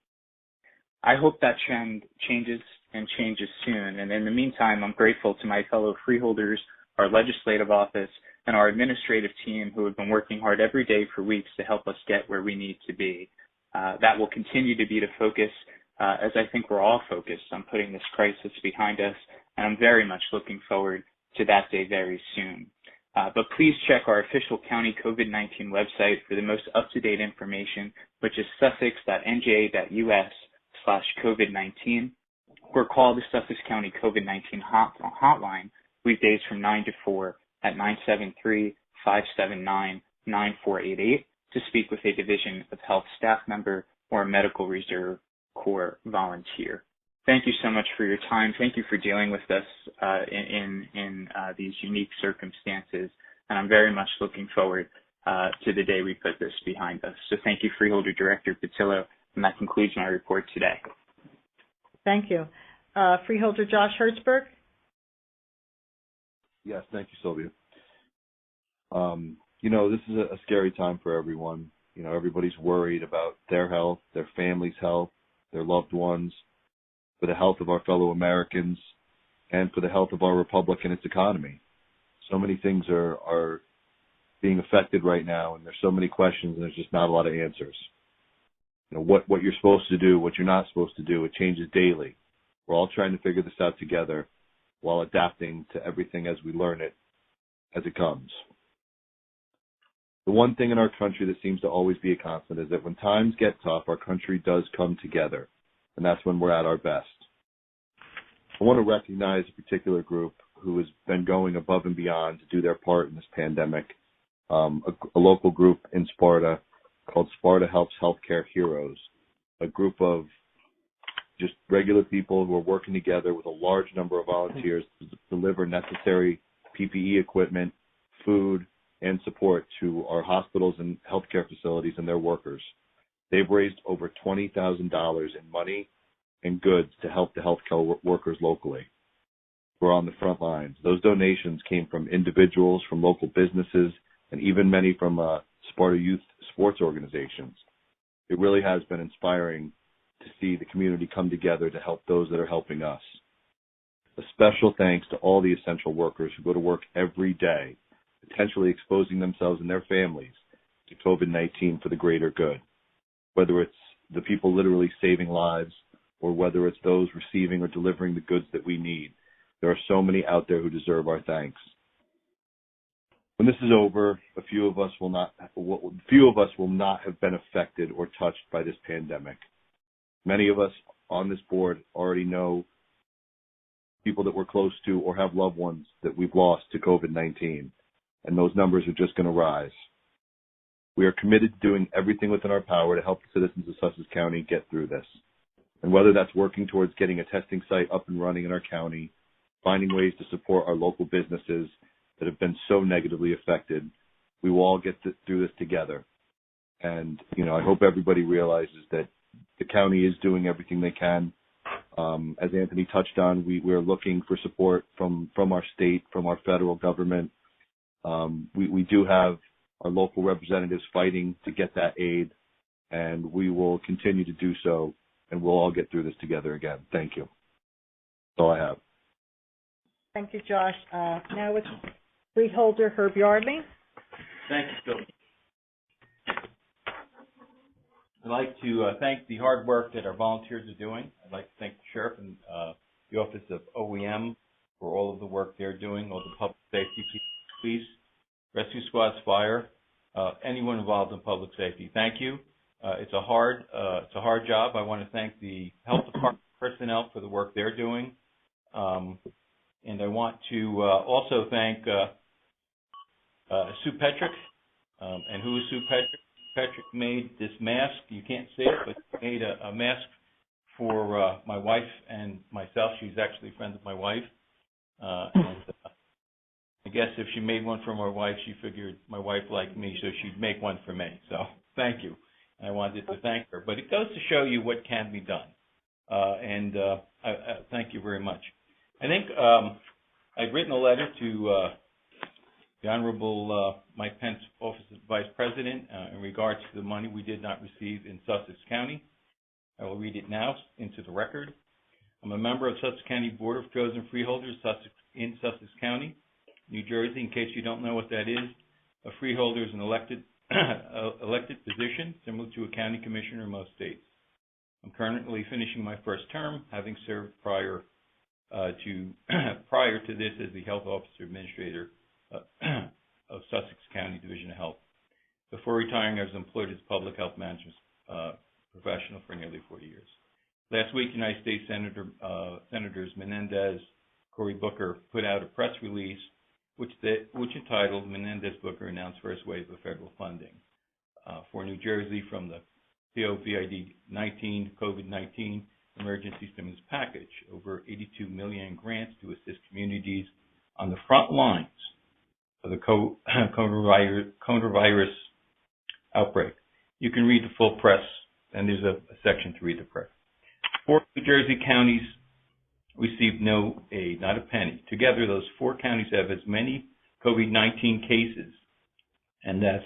Speaker 4: I hope that trend changes and changes soon, and in the meantime, I'm grateful to my fellow freeholders, our legislative office, and our administrative team who have been working hard every day for weeks to help us get where we need to be. That will continue to be the focus, as I think we're all focused on putting this crisis behind us, and I'm very much looking forward to that day very soon. But please check our official county COVID-19 website for the most up-to-date information, which is sussex.nja.us/COVID-19, or call the Sussex County COVID-19 hotline weekdays from 9 to 4 at 973-579-9488 to speak with a Division of Health staff member or a Medical Reserve Corps volunteer. Thank you so much for your time. Thank you for dealing with us in these unique circumstances, and I'm very much looking forward to the day we put this behind us. So thank you, Freeholder Director Patillo, and that concludes my report today.
Speaker 1: Thank you. Freeholder Josh Hertzberg?
Speaker 6: Yes, thank you, Sylvia. This is a scary time for everyone. Everybody's worried about their health, their family's health, their loved ones, for the health of our fellow Americans, and for the health of our republic and its economy. So many things are being affected right now, and there's so many questions, and there's just not a lot of answers. What you're supposed to do, what you're not supposed to do, it changes daily. We're all trying to figure this out together while adapting to everything as we learn it, as it comes. The one thing in our country that seems to always be a constant is that when times get tough, our country does come together, and that's when we're at our best. I want to recognize a particular group who has been going above and beyond to do their part in this pandemic, a local group in Sparta called Sparta Helps Healthcare Heroes, a group of just regular people who are working together with a large number of volunteers to deliver necessary PPE equipment, food, and support to our hospitals and healthcare facilities and their workers. They've raised over $20,000 in money and goods to help the healthcare workers locally who are on the front lines. Those donations came from individuals, from local businesses, and even many from Sparta Youth sports organizations. It really has been inspiring to see the community come together to help those that are helping us. A special thanks to all the essential workers who go to work every day, potentially exposing themselves and their families to COVID-19 for the greater good. Whether it's the people literally saving lives or whether it's those receiving or delivering the goods that we need, there are so many out there who deserve our thanks. When this is over, few of us will not have been affected or touched by this pandemic. Many of us on this board already know people that we're close to or have loved ones that we've lost to COVID-19, and those numbers are just going to rise. We are committed to doing everything within our power to help the citizens of Sussex County get through this. And whether that's working towards getting a testing site up and running in our county, finding ways to support our local businesses that have been so negatively affected, we will all get through this together. And, I hope everybody realizes that the county is doing everything they can. As Anthony touched on, we're looking for support from our state, from our federal government. We do have our local representatives fighting to get that aid, and we will continue to do so, and we'll all get through this together again. Thank you. That's all I have.
Speaker 1: Thank you, Josh. Now it's Freeholder Herb Yardley.
Speaker 5: Thank you, Phil. I'd like to thank the hard work that our volunteers are doing. I'd like to thank the Sheriff and the Office of OEM for all of the work they're doing, all the public safety, police, rescue squads, fire, anyone involved in public safety. Thank you. It's a hard job. I want to thank the health department personnel for the work they're doing. And I want to also thank Sue Petrick And who is Sue Petrick? Petrick made this mask. You can't see it, but she made a mask for my wife and myself. She's actually a friend of my wife. And I guess if she made one for my wife, she figured my wife liked me, so she'd make one for me. So thank you. I wanted to thank her. But it goes to show you what can be done. And I thank you very much. I think I've written a letter to the Honorable Mike Pence, Office of Vice President, in regards to the money we did not receive in Sussex County. I will read it now into the record. I'm a member of Sussex County Board of Chosen Freeholders in Sussex County, New Jersey. In case you don't know what that is, a freeholder is an elected position similar to a county commissioner in most states. I'm currently finishing my first term, having served prior to this as the Health Officer Administrator of Sussex County Division of Health. Before retiring, I was employed as public health management professional for nearly 40 years. Last week, United States Senators Menendez, Cory Booker put out a press release which entitled Menendez-Booker announced first wave of federal funding for New Jersey from the COVID-19 emergency stimulus package, over $82 million in grants to assist communities on the front lines of the coronavirus outbreak. You can read the full press, and there's a section to read the press. 4 New Jersey counties received no aid, not a penny. Together, those 4 counties have as many COVID-19 cases, and that's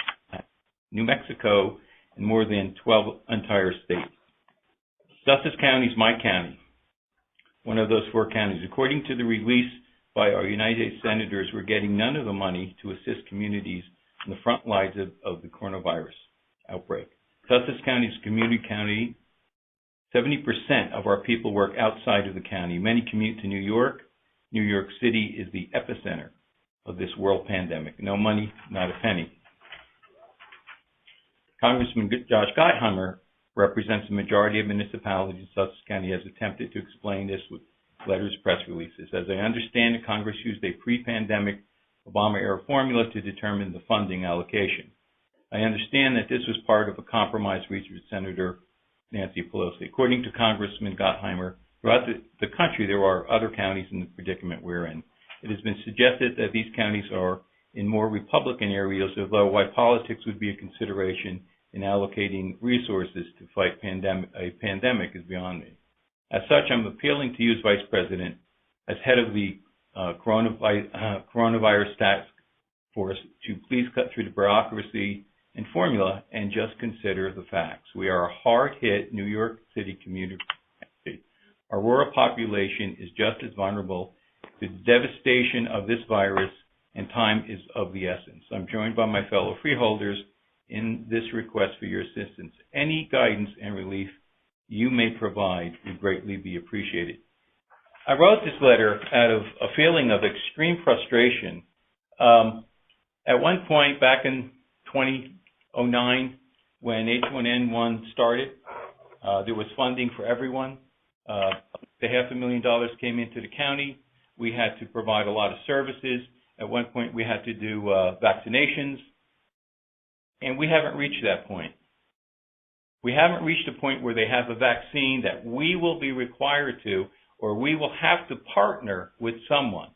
Speaker 5: New Mexico and more than 12 entire states. Sussex County is my county, one of those 4 counties. According to the release by our United States Senators, we're getting none of the money to assist communities on the front lines of the coronavirus outbreak. Sussex County is a community county. 70% of our people work outside of the county. Many commute to New York. New York City is the epicenter of this world pandemic. No money, not a penny. Congressman Josh Gottheimer represents the majority of municipalities in Sussex County, has attempted to explain this with letters, press releases. As I understand it, Congress used a pre-pandemic Obama-era formula to determine the funding allocation. I understand that this was part of a compromise reached with Senator Nancy Pelosi. According to Congressman Gottheimer, throughout the country there are other counties in the predicament we're in. It has been suggested that these counties are in more Republican areas, although why politics would be a consideration in allocating resources to fight a pandemic is beyond me. As such, I'm appealing to you as Vice President, as head of the coronavirus task force, to please cut through the bureaucracy and formula and just consider the facts. We are a hard-hit New York City community. Our rural population is just as vulnerable to the devastation of this virus, and time is of the essence. I'm joined by my fellow freeholders in this request for your assistance. Any guidance and relief you may provide would greatly be appreciated. I wrote this letter out of a feeling of extreme frustration. At one point back in 2009, when H1N1 started, there was funding for everyone. The $500,000 came into the county. We had to provide a lot of services. At one point, we had to do vaccinations. And we haven't reached that point. We haven't reached a point where they have a vaccine that we will be required to, or we will have to partner with someone,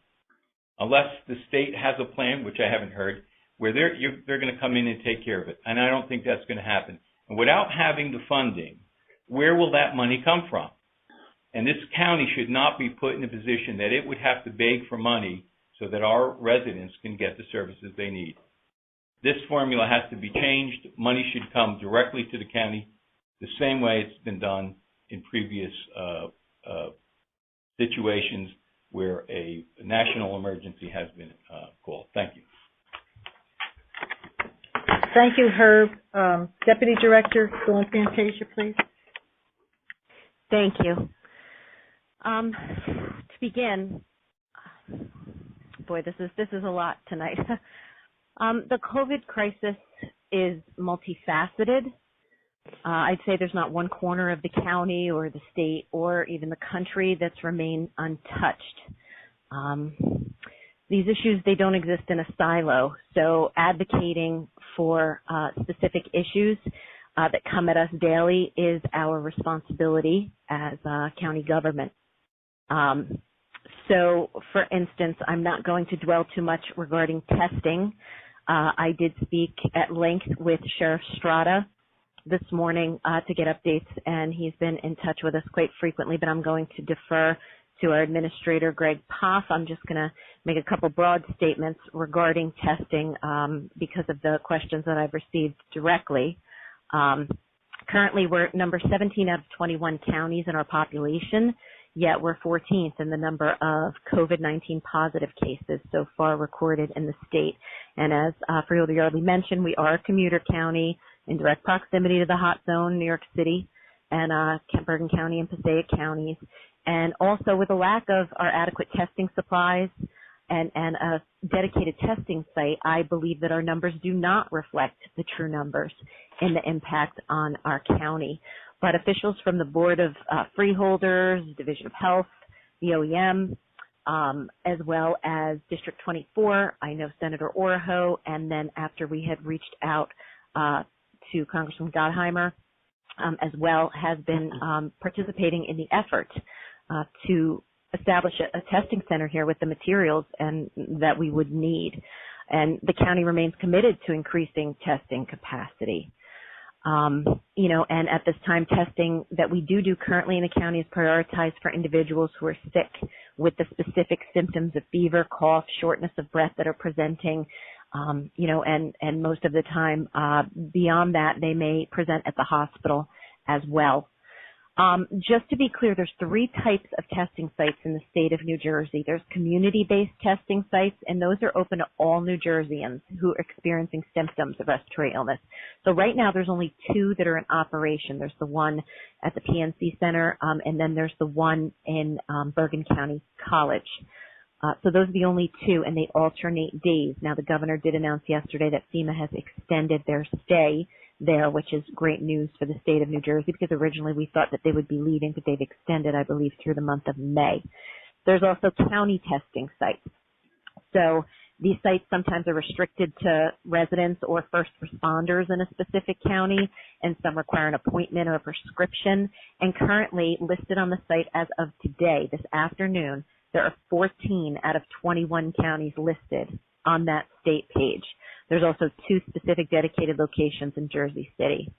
Speaker 5: unless the state has a plan, which I haven't heard, where they're going to come in and take care of it. And I don't think that's going to happen. And without having the funding, where will that money come from? And this county should not be put in a position that it would have to beg for money so that our residents can get the services they need. This formula has to be changed. Money should come directly to the county the same way it's been done in previous situations where a national emergency has been called. Thank you.
Speaker 1: Thank you, Herb. Deputy Director Dawn Fantasia, please.
Speaker 11: Thank you. To begin, boy, this is a lot tonight. The COVID crisis is multifaceted. I'd say there's not one corner of the county or the state or even the country that's remained untouched. these issues, they don't exist in a silo. So advocating for specific issues that come at us daily is our responsibility as county government. So, for instance, I'm not going to dwell too much regarding testing. I did speak at length with Sheriff Strada this morning to get updates, and he's been in touch with us quite frequently, but I'm going to defer to our administrator, Greg Poff. I'm just going to make a couple broad statements regarding testing because of the questions that I've received directly. Currently, we're number 17 out of 21 counties in our population, yet we're 14th in the number of COVID-19 positive cases so far recorded in the state. And as Freeholder Yardley mentioned, we are a commuter county in direct proximity to the hot zone, New York City, and Bergen County and Passaic counties. And also with a lack of our adequate testing supplies and a dedicated testing site, I believe that our numbers do not reflect the true numbers in the impact on our county. But officials from the Board of Freeholders, Division of Health, the OEM, as well as District 24, I know Senator Oraho, and then after we had reached out to Congressman Gottheimer as well, has been participating in the effort to establish a testing center here with the materials and that we would need. And the county remains committed to increasing testing capacity. And at this time, testing that we do currently in the county is prioritized for individuals who are sick with the specific symptoms of fever, cough, shortness of breath that are presenting, and most of the time, beyond that, they may present at the hospital as well. Just to be clear, there's 3 types of testing sites in the state of New Jersey. There's community-based testing sites, and those are open to all New Jerseyans who are experiencing symptoms of respiratory illness. So right now, there's only 2 that are in operation. There's the one at the PNC Center, and then there's the one in Bergen County College. So those are the only 2, and they alternate days. Now, the governor did announce yesterday that FEMA has extended their stay there, which is great news for the state of New Jersey, because originally we thought that they would be leaving, but they've extended, I believe, through the month of May. There's also county testing sites. So these sites sometimes are restricted to residents or first responders in a specific county, and some require an appointment or a prescription. And currently listed on the site as of today, this afternoon, there are 14 out of 21 counties listed on that state page. There's also 2 specific dedicated locations in Jersey City.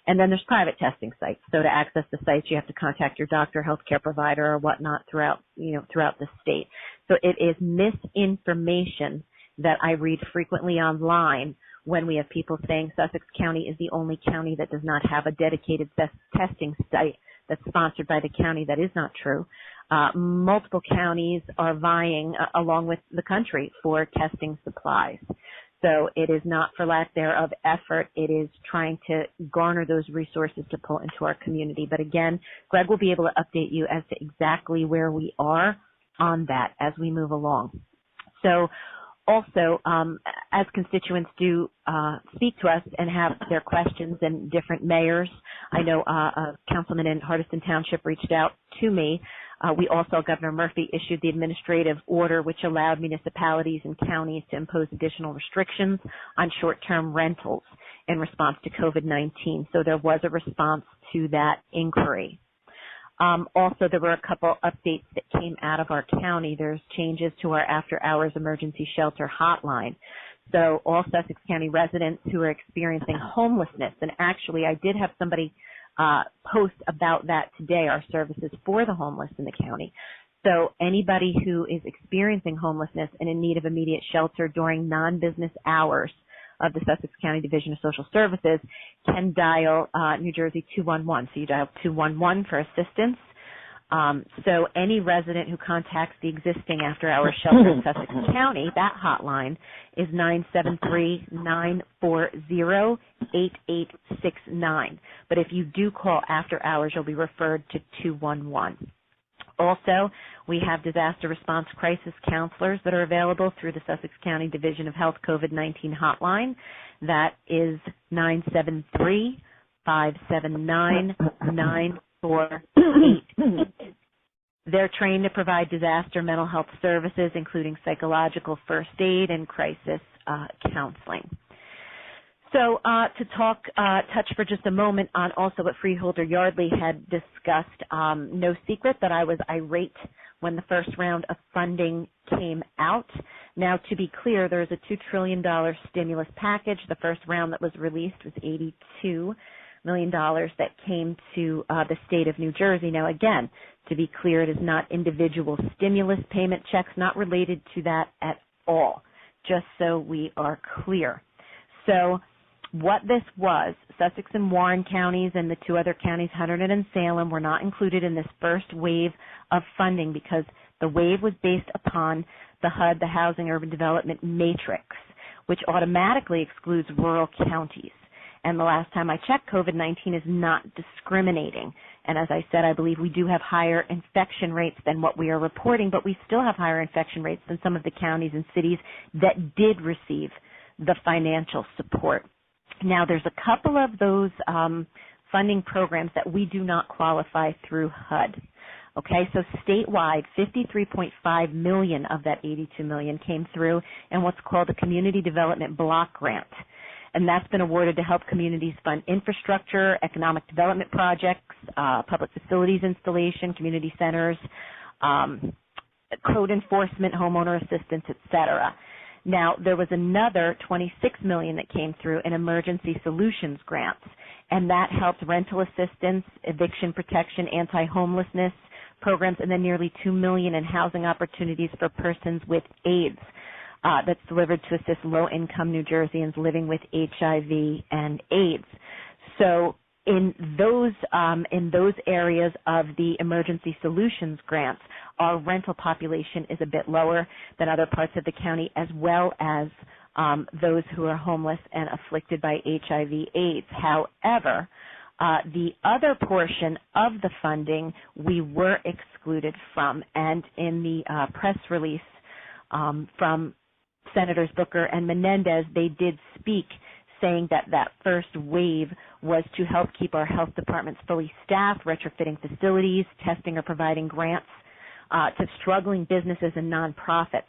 Speaker 11: And then there's private testing sites. So to access the sites, you have to contact your doctor, healthcare provider, or whatnot throughout the state. So it is misinformation that I read frequently online when we have people saying Sussex County is the only county that does not have a dedicated testing site that's sponsored by the county. That is not true. Multiple counties are vying along with the country for testing supplies. So it is not for lack thereof effort. It is trying to garner those resources to pull into our community. But again, Greg will be able to update you as to exactly where we are on that as we move along. So also, as constituents do speak to us and have their questions, and different mayors, I know a councilman in Hardiston Township reached out to me. We also, Governor Murphy issued the administrative order which allowed municipalities and counties to impose additional restrictions on short-term rentals in response to COVID-19. So there was a response to that inquiry. Also, there were a couple updates that came out of our county. There's changes to our after-hours emergency shelter hotline. So all Sussex County residents who are experiencing homelessness, and actually I did have somebody post about that today, our services for the homeless in the county. So anybody who is experiencing homelessness and in need of immediate shelter during non-business hours of the Sussex County Division of Social Services can dial New Jersey 211. So you dial 211 for assistance. So any resident who contacts the existing after-hours shelter in Sussex County, that hotline is 973-940-8869. But if you do call after hours, you'll be referred to 211. Also, we have disaster response crisis counselors that are available through the Sussex County Division of Health COVID-19 hotline. That is 973-579-9488. They're trained to provide disaster mental health services, including psychological first aid and crisis counseling. So to touch for just a moment on also what Freeholder Yardley had discussed, no secret that I was irate when the first round of funding came out. Now, to be clear, there's a $2 trillion stimulus package. The first round that was released was $82 million that came to the state of New Jersey. Now, again, to be clear, it is not individual stimulus payment checks, not related to that at all, just so we are clear. So what this was, Sussex and Warren counties and the two other counties, Hunterdon and Salem, were not included in this first wave of funding because the wave was based upon the HUD, the Housing Urban Development Matrix, which automatically excludes rural counties. And the last time I checked, COVID-19 is not discriminating. And as I said, I believe we do have higher infection rates than what we are reporting, but we still have higher infection rates than some of the counties and cities that did receive the financial support. Now, there's a couple of those funding programs that we do not qualify through HUD. Okay, so statewide, $53.5 million of that $82 million came through in what's called a Community Development Block Grant. And that's been awarded to help communities fund infrastructure, economic development projects, public facilities installation, community centers, code enforcement, homeowner assistance, et cetera. Now, there was another $26 million that came through in emergency solutions grants, and that helped rental assistance, eviction protection, anti-homelessness programs, and then nearly $2 million in housing opportunities for persons with AIDS. That's delivered to assist low-income New Jerseyans living with HIV and AIDS. So in those areas of the emergency solutions grants, our rental population is a bit lower than other parts of the county, as well as those who are homeless and afflicted by HIV/AIDS. However, the other portion of the funding we were excluded from, and in the press release from Senators Booker and Menendez, they did speak saying that that first wave was to help keep our health departments fully staffed, retrofitting facilities, testing or providing grants to struggling businesses and nonprofits.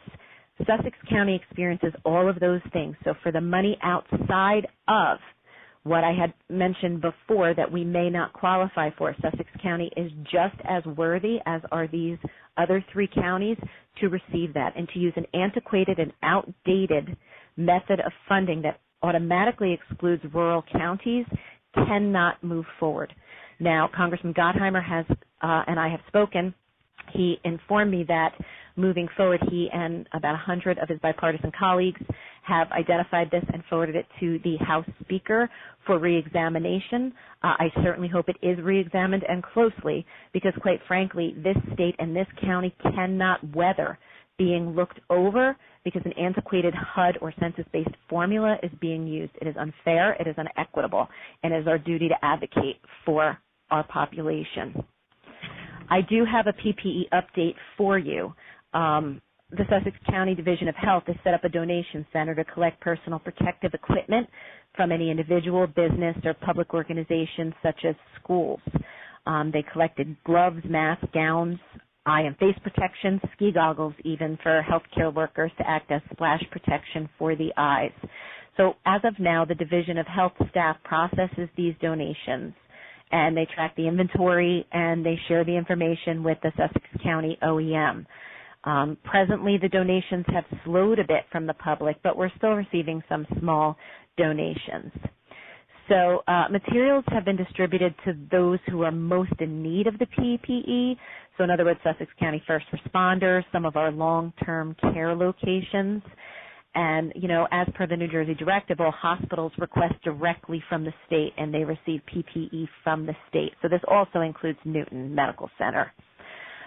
Speaker 11: Sussex County experiences all of those things. So for the money outside of what I had mentioned before that we may not qualify for, Sussex County is just as worthy as are these other three counties to receive that. And to use an antiquated and outdated method of funding that automatically excludes rural counties cannot move forward. Now, Congressman Gottheimer has, and I have spoken, he informed me that moving forward, he and about 100 of his bipartisan colleagues have identified this and forwarded it to the House Speaker for reexamination. I certainly hope it is reexamined and closely because, quite frankly, this state and this county cannot weather being looked over because an antiquated HUD or census-based formula is being used. It is unfair, it is inequitable, and it is our duty to advocate for our population. I do have a PPE update for you. The Sussex County Division of Health has set up a donation center to collect personal protective equipment from any individual, business, or public organizations such as schools. They collected gloves, masks, gowns, eye and face protection, ski goggles even for healthcare workers to act as splash protection for the eyes. So as of now, the Division of Health staff processes these donations, and they track the inventory and they share the information with the Sussex County OEM. Presently, the donations have slowed a bit from the public, but we're still receiving some small donations. So materials have been distributed to those who are most in need of the PPE. So in other words, Sussex County first responders, some of our long-term care locations. And, you know, as per the New Jersey directive, all hospitals request directly from the state and they receive PPE from the state. So this also includes Newton Medical Center.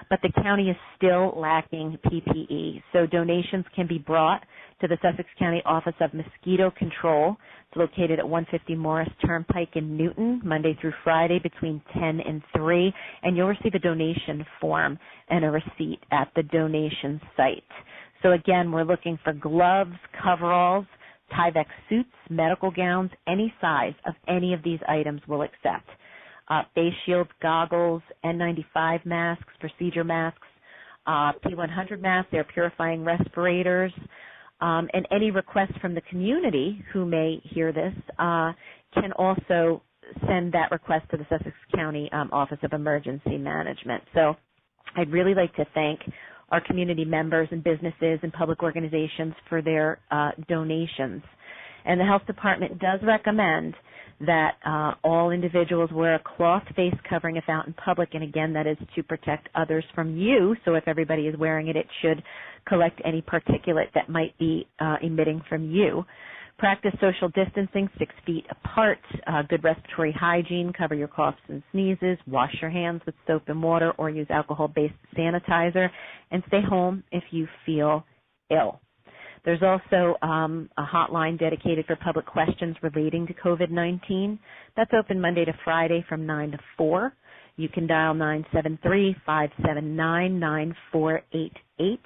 Speaker 11: But the county is still lacking PPE. So donations can be brought to the Sussex County Office of Mosquito Control. It's located at 150 Morris Turnpike in Newton, Monday through Friday between 10 and 3. And you'll receive a donation form and a receipt at the donation site. So again, we're looking for gloves, coveralls, Tyvek suits, medical gowns, any size of any of these items we'll accept. face shields, goggles, N95 masks, procedure masks, P100 masks, air purifying respirators, and any requests from the community who may hear this can also send that request to the Sussex County Office of Emergency Management. So I'd really like to thank our community members and businesses and public organizations for their donations. And the health department does recommend that all individuals wear a cloth face covering if out in public, and again, that is to protect others from you. So if everybody is wearing it, it should collect any particulate that might be emitting from you. Practice social distancing 6 feet apart, good respiratory hygiene, cover your coughs and sneezes, wash your hands with soap and water or use alcohol-based sanitizer, and stay home if you feel ill. There's also a hotline dedicated for public questions relating to COVID-19. That's open Monday to Friday from 9 to 4. You can dial 973-579-9488.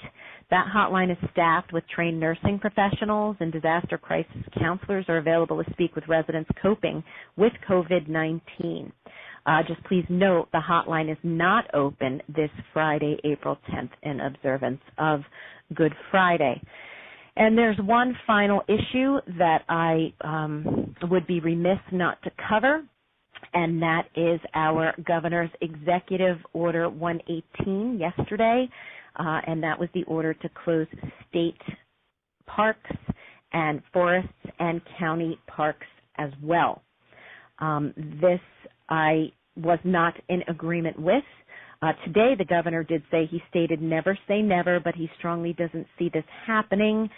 Speaker 11: That hotline is staffed with trained nursing professionals, and disaster crisis counselors are available to speak with residents coping with COVID-19. Just please note the hotline is not open this Friday, April 10th, in observance of Good Friday. And there's one final issue that I would be remiss not to cover, and that is our governor's executive order 118 yesterday, and that was the order to close state parks and forests and county parks as well. This I was not in agreement with. Today, the governor did say, he stated never say never, but he strongly doesn't see this happening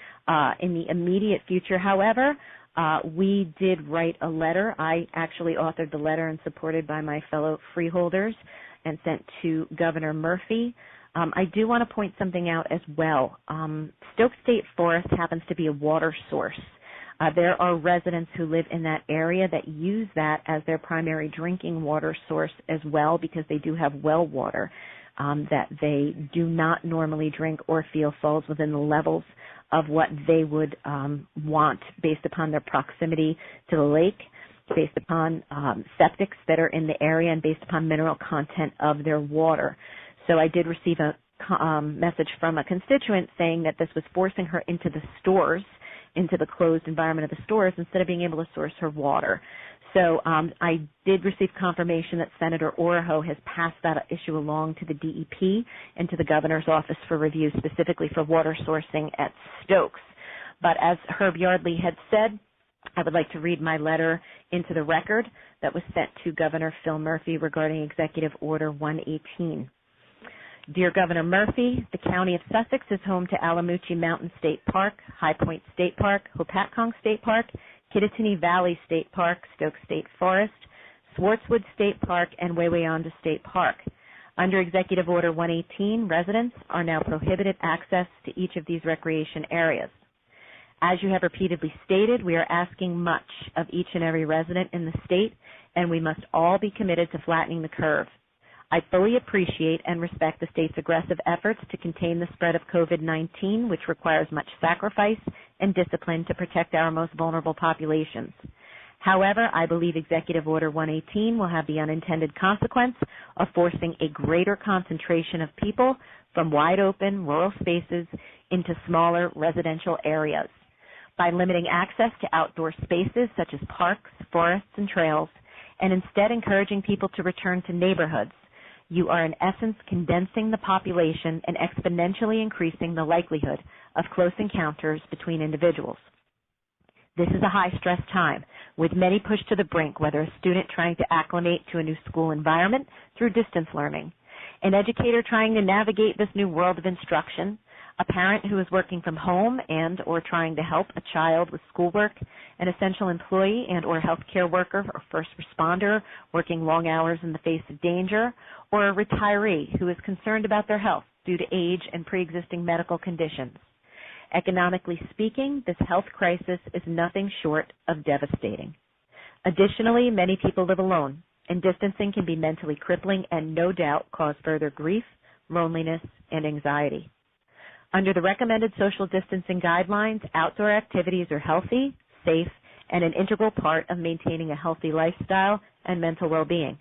Speaker 11: in the immediate future. However, we did write a letter. I actually authored the letter and supported by my fellow freeholders and sent to Governor Murphy. I do want to point something out as well. Stoke State Forest happens to be a water source. There are residents who live in that area that use that as their primary drinking water source as well, because they do have well water that they do not normally drink or feel falls within the levels of what they would want based upon their proximity to the lake, based upon septics that are in the area, and based upon mineral content of their water. So I did receive a message from a constituent saying that this was forcing her into the stores, into the closed environment of the stores, instead of being able to source her water. So I did receive confirmation that Senator Oraho has passed that issue along to the DEP and to the governor's office for review, specifically for water sourcing at Stokes. But as Herb Yardley had said, I would like to read my letter into the record that was sent to Governor Phil Murphy regarding Executive Order 118. Dear Governor Murphy, the County of Sussex is home to Alamuchee Mountain State Park, High Point State Park, Hopatcong State Park, Kittatinny Valley State Park, Stoke State Forest, Swartzwood State Park, and Wawayanda State Park. Under Executive Order 118, residents are now prohibited access to each of these recreation areas. As you have repeatedly stated, we are asking much of each and every resident in the state, and we must all be committed to flattening the curve. I fully appreciate and respect the state's aggressive efforts to contain the spread of COVID-19, which requires much sacrifice and discipline to protect our most vulnerable populations. However, I believe Executive Order 118 will have the unintended consequence of forcing a greater concentration of people from wide open rural spaces into smaller residential areas. By limiting access to outdoor spaces such as parks, forests, and trails, and instead encouraging people to return to neighborhoods, you are in essence condensing the population and exponentially increasing the likelihood of close encounters between individuals. This is a high-stress time, with many pushed to the brink, whether a student trying to acclimate to a new school environment through distance learning, an educator trying to navigate this new world of instruction, a parent who is working from home and or trying to help a child with schoolwork, an essential employee and or healthcare worker or first responder working long hours in the face of danger, or a retiree who is concerned about their health due to age and pre-existing medical conditions. Economically speaking, this health crisis is nothing short of devastating. Additionally, many people live alone, and distancing can be mentally crippling and no doubt cause further grief, loneliness, and anxiety. Under the recommended social distancing guidelines, outdoor activities are healthy, safe, and an integral part of maintaining a healthy lifestyle and mental well-being.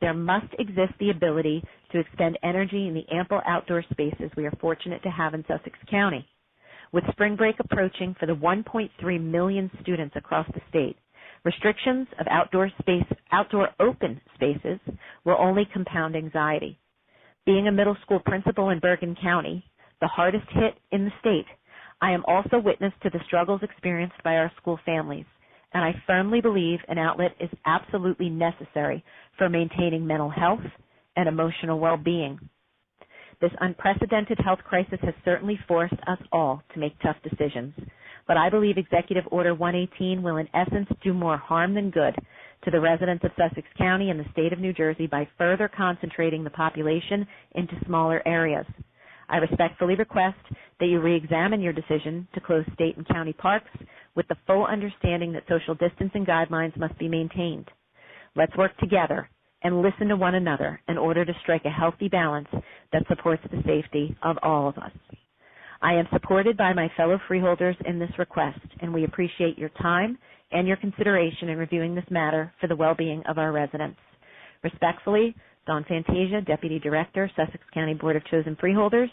Speaker 11: there must exist the ability to expend energy in the ample outdoor spaces we are fortunate to have in Sussex County. With spring break approaching for the 1.3 million students across the state, restrictions of outdoor open spaces will only compound anxiety. Being a middle school principal in Bergen County, the hardest hit in the state, I am also witness to the struggles experienced by our school families, and I firmly believe an outlet is absolutely necessary for maintaining mental health and emotional well-being. This unprecedented health crisis has certainly forced us all to make tough decisions, but I believe Executive Order 118 will in essence do more harm than good to the residents of Sussex County and the state of New Jersey by further concentrating the population into smaller areas. I respectfully request that you re-examine your decision to close state and county parks with the full understanding that social distancing guidelines must be maintained. Let's work together and listen to one another in order to strike a healthy balance that supports the safety of all of us. I am supported by my fellow freeholders in this request, and we appreciate your time and your consideration in reviewing this matter for the well-being of our residents. Respectfully, Dawn Fantasia, Deputy Director, Sussex County Board of Chosen Freeholders,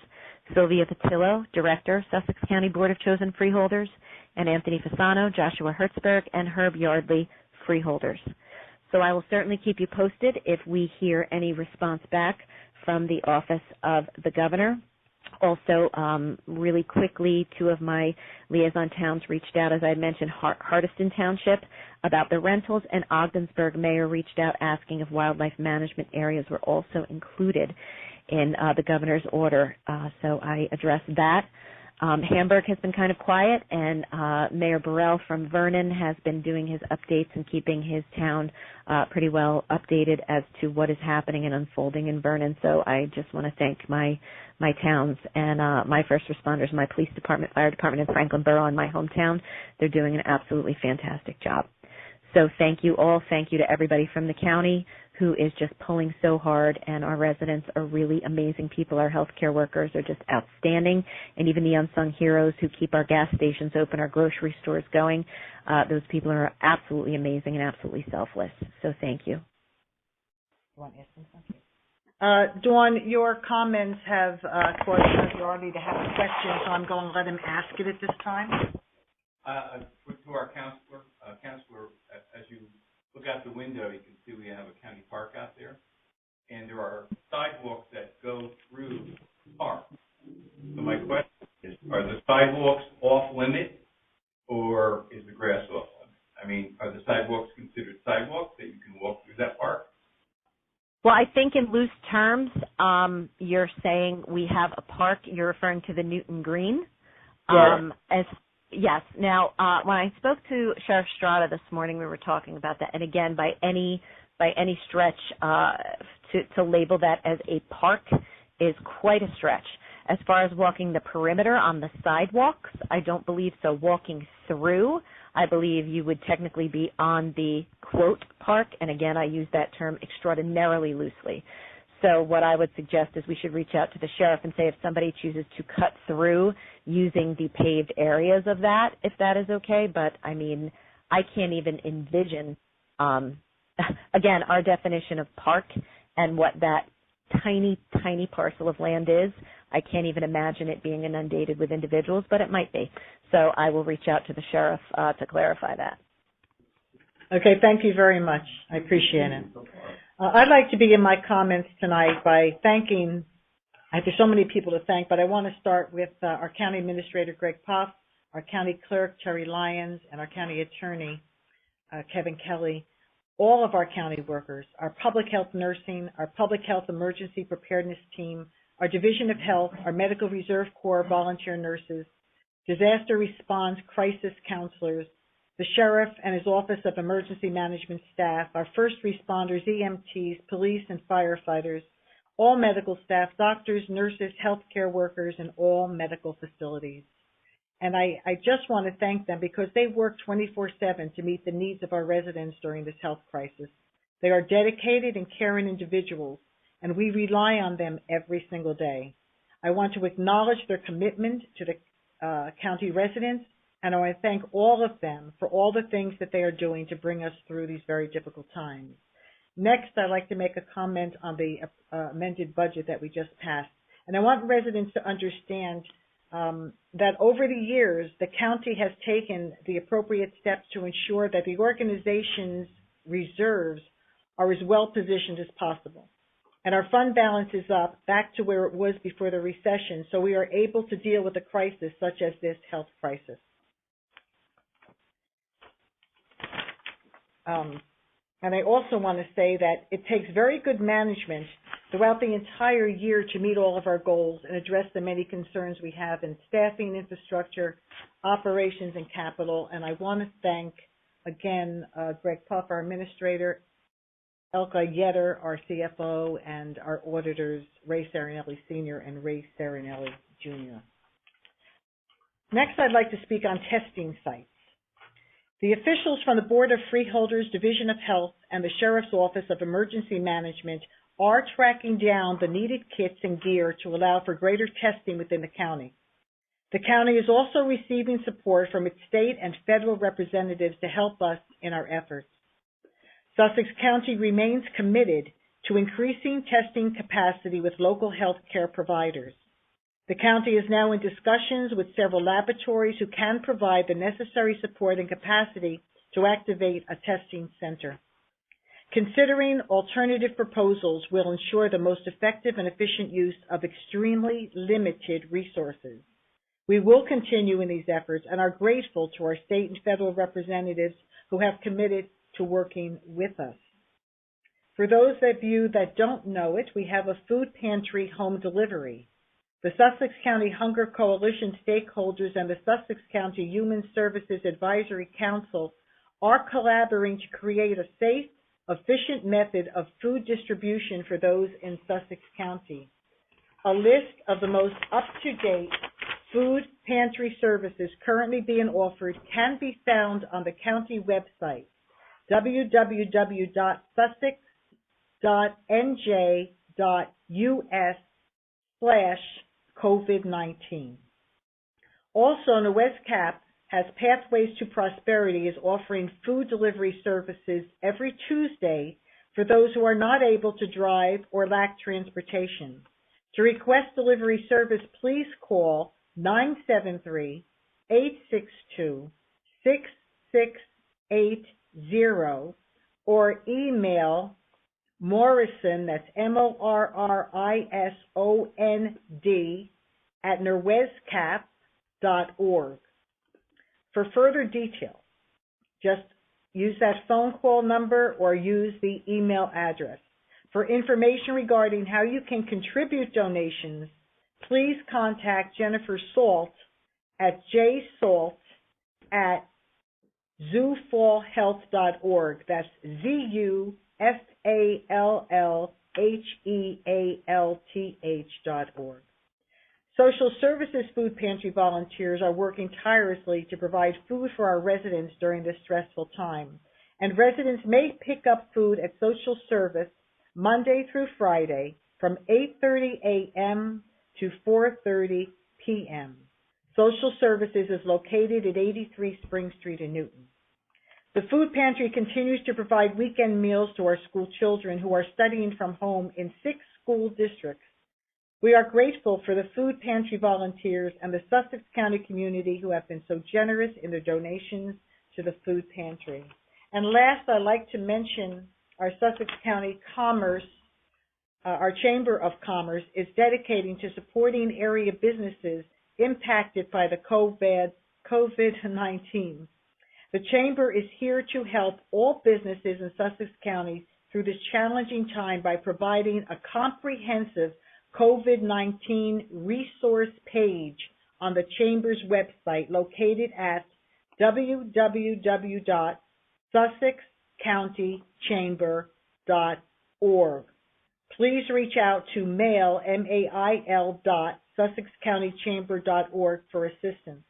Speaker 11: Sylvia Patillo, Director, Sussex County Board of Chosen Freeholders, and Anthony Fasano, Joshua Hertzberg, and Herb Yardley, Freeholders. So I will certainly keep you posted if we hear any response back from the Office of the Governor. Also, really quickly, two of my liaison towns reached out, as I mentioned, Hardiston Township about the rentals, and Ogdensburg Mayor reached out asking if wildlife management areas were also included in the governor's order. So I addressed that. Hamburg has been kind of quiet, and Mayor Burrell from Vernon has been doing his updates and keeping his town pretty well updated as to what is happening and unfolding in Vernon. So I just want to thank my towns and my first responders, my police department, fire department in Franklin Borough in my hometown. They're doing an absolutely fantastic job. So thank you all. Thank you to everybody from the county who is just pulling so hard, and our residents are really amazing people. Our healthcare workers are just outstanding, and even the unsung heroes who keep our gas stations open, our grocery stores going, those people are absolutely amazing and absolutely selfless. So thank you.
Speaker 1: Dawn, your comments have caused Herb Yardley to have a question, so I'm going to let him ask it at this time.
Speaker 5: To our counselor, as you look out the window, you can see we have a county park out there, and there are sidewalks that go through the park. So my question is, are the sidewalks off limit, or is the grass off limit? I mean, are the sidewalks considered sidewalks that you can walk through that park?
Speaker 11: Well, I think in loose terms, you're saying we have a park. You're referring to the Newton Green. Yes. Now, when I spoke to Sheriff Strada this morning, we were talking about that. And again, by any stretch, to label that as a park is quite a stretch. As far as walking the perimeter on the sidewalks, I don't believe so. Walking through, I believe you would technically be on the, quote, park. And again, I use that term extraordinarily loosely. So what I would suggest is we should reach out to the sheriff and say if somebody chooses to cut through using the paved areas of that, if that is okay. But, I mean, I can't even envision, again, our definition of park and what that tiny, tiny parcel of land is. I can't even imagine it being inundated with individuals, but it might be. So I will reach out to the sheriff to clarify that.
Speaker 1: Okay, thank you very much. I appreciate it. I'd like to begin my comments tonight by thanking, there's so many people to thank, but I want to start with our County Administrator, Greg Poff, our County Clerk, Terry Lyons, and our County Attorney, Kevin Kelly, all of our county workers, our public health nursing, our public health emergency preparedness team, our Division of Health, our Medical Reserve Corps volunteer nurses, disaster response crisis counselors, the Sheriff and his Office of Emergency Management staff, our first responders, EMTs, police and firefighters, all medical staff, doctors, nurses, healthcare workers, and all medical facilities. And I just want to thank them because they work 24/7 to meet the needs of our residents during this health crisis. They are dedicated and caring individuals, and we rely on them every single day. I want to acknowledge their commitment to the county residents, and I want to thank all of them for all the things that they are doing to bring us through these very difficult times. Next, I'd like to make a comment on the amended budget that we just passed. And I want residents to understand that over the years, the county has taken the appropriate steps to ensure that the organization's reserves are as well positioned as possible. And our fund balance is up back to where it was before the recession, so we are able to deal with a crisis such as this health crisis. And I also want to say that it takes very good management throughout the entire year to meet all of our goals and address the many concerns we have in staffing, infrastructure, operations, and capital. And I want to thank, again, Greg Puff, our administrator, Elka Yetter, our CFO, and our auditors, Ray Serinelli Sr. and Ray Serinelli Jr. Next, I'd like to speak on testing sites. The officials from the Board of Freeholders, Division of Health, and the Sheriff's Office of Emergency Management are tracking down the needed kits and gear to allow for greater testing within the county. The county is also receiving support from its state and federal representatives to help us in our efforts. Sussex County remains committed to increasing testing capacity with local health care providers. The county is now in discussions with several laboratories who can provide the necessary support and capacity to activate a testing center. Considering alternative proposals will ensure the most effective and efficient use of extremely limited resources. We will continue in these efforts and are grateful to our state and federal representatives who have committed to working with us. For those of you that don't know it, we have a food pantry home delivery. The Sussex County Hunger Coalition stakeholders and the Sussex County Human Services Advisory Council are collaborating to create a safe, efficient method of food distribution for those in Sussex County. A list of the most up-to-date food pantry services currently being offered can be found on the county website, www.sussex.nj.us/COVID-19. Also, West Cap has Pathways to Prosperity is offering food delivery services every Tuesday for those who are not able to drive or lack transportation. To request delivery service, please call 973-862-6680 or email Morrison, that's MORRISOND, @norwescap.org. For further detail, just use that phone call number or use the email address. For information regarding how you can contribute donations, please contact Jennifer Salt at jsalt@zufallhealth.org. That's ZUFALLHEALTH.org. Social Services Food Pantry volunteers are working tirelessly to provide food for our residents during this stressful time. And residents may pick up food at Social Service Monday through Friday from 8:30 a.m. to 4:30 p.m. Social Services is located at 83 Spring Street in Newton. The food pantry continues to provide weekend meals to our school children who are studying from home in 6 school districts. We are grateful for the food pantry volunteers and the Sussex County community who have been so generous in their donations to the food pantry. And last, I'd like to mention our Sussex County Commerce, our Chamber of Commerce is dedicating to supporting area businesses impacted by the COVID-19. The Chamber is here to help all businesses in Sussex County through this challenging time by providing a comprehensive COVID-19 resource page on the Chamber's website located at www.sussexcountychamber.org. Please reach out to mail.sussexcountychamber.org for assistance.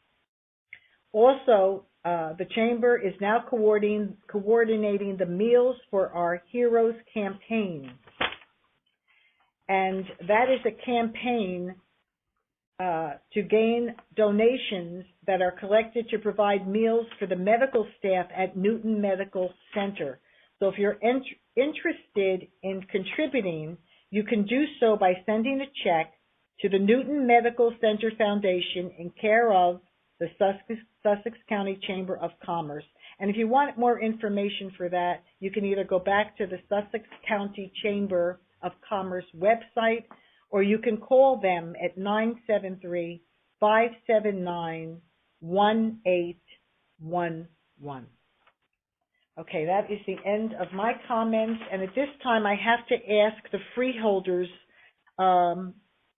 Speaker 1: Also, the Chamber is now coordinating the Meals for Our Heroes campaign. And that is a campaign to gain donations that are collected to provide meals for the medical staff at Newton Medical Center. So if you're interested in contributing, you can do so by sending a check to the Newton Medical Center Foundation in care of the Sussex County Chamber of Commerce. And if you want more information for that, you can either go back to the Sussex County Chamber of Commerce website, or you can call them at 973-579-1811. Okay, that is the end of my comments, and at this time I have to ask the freeholders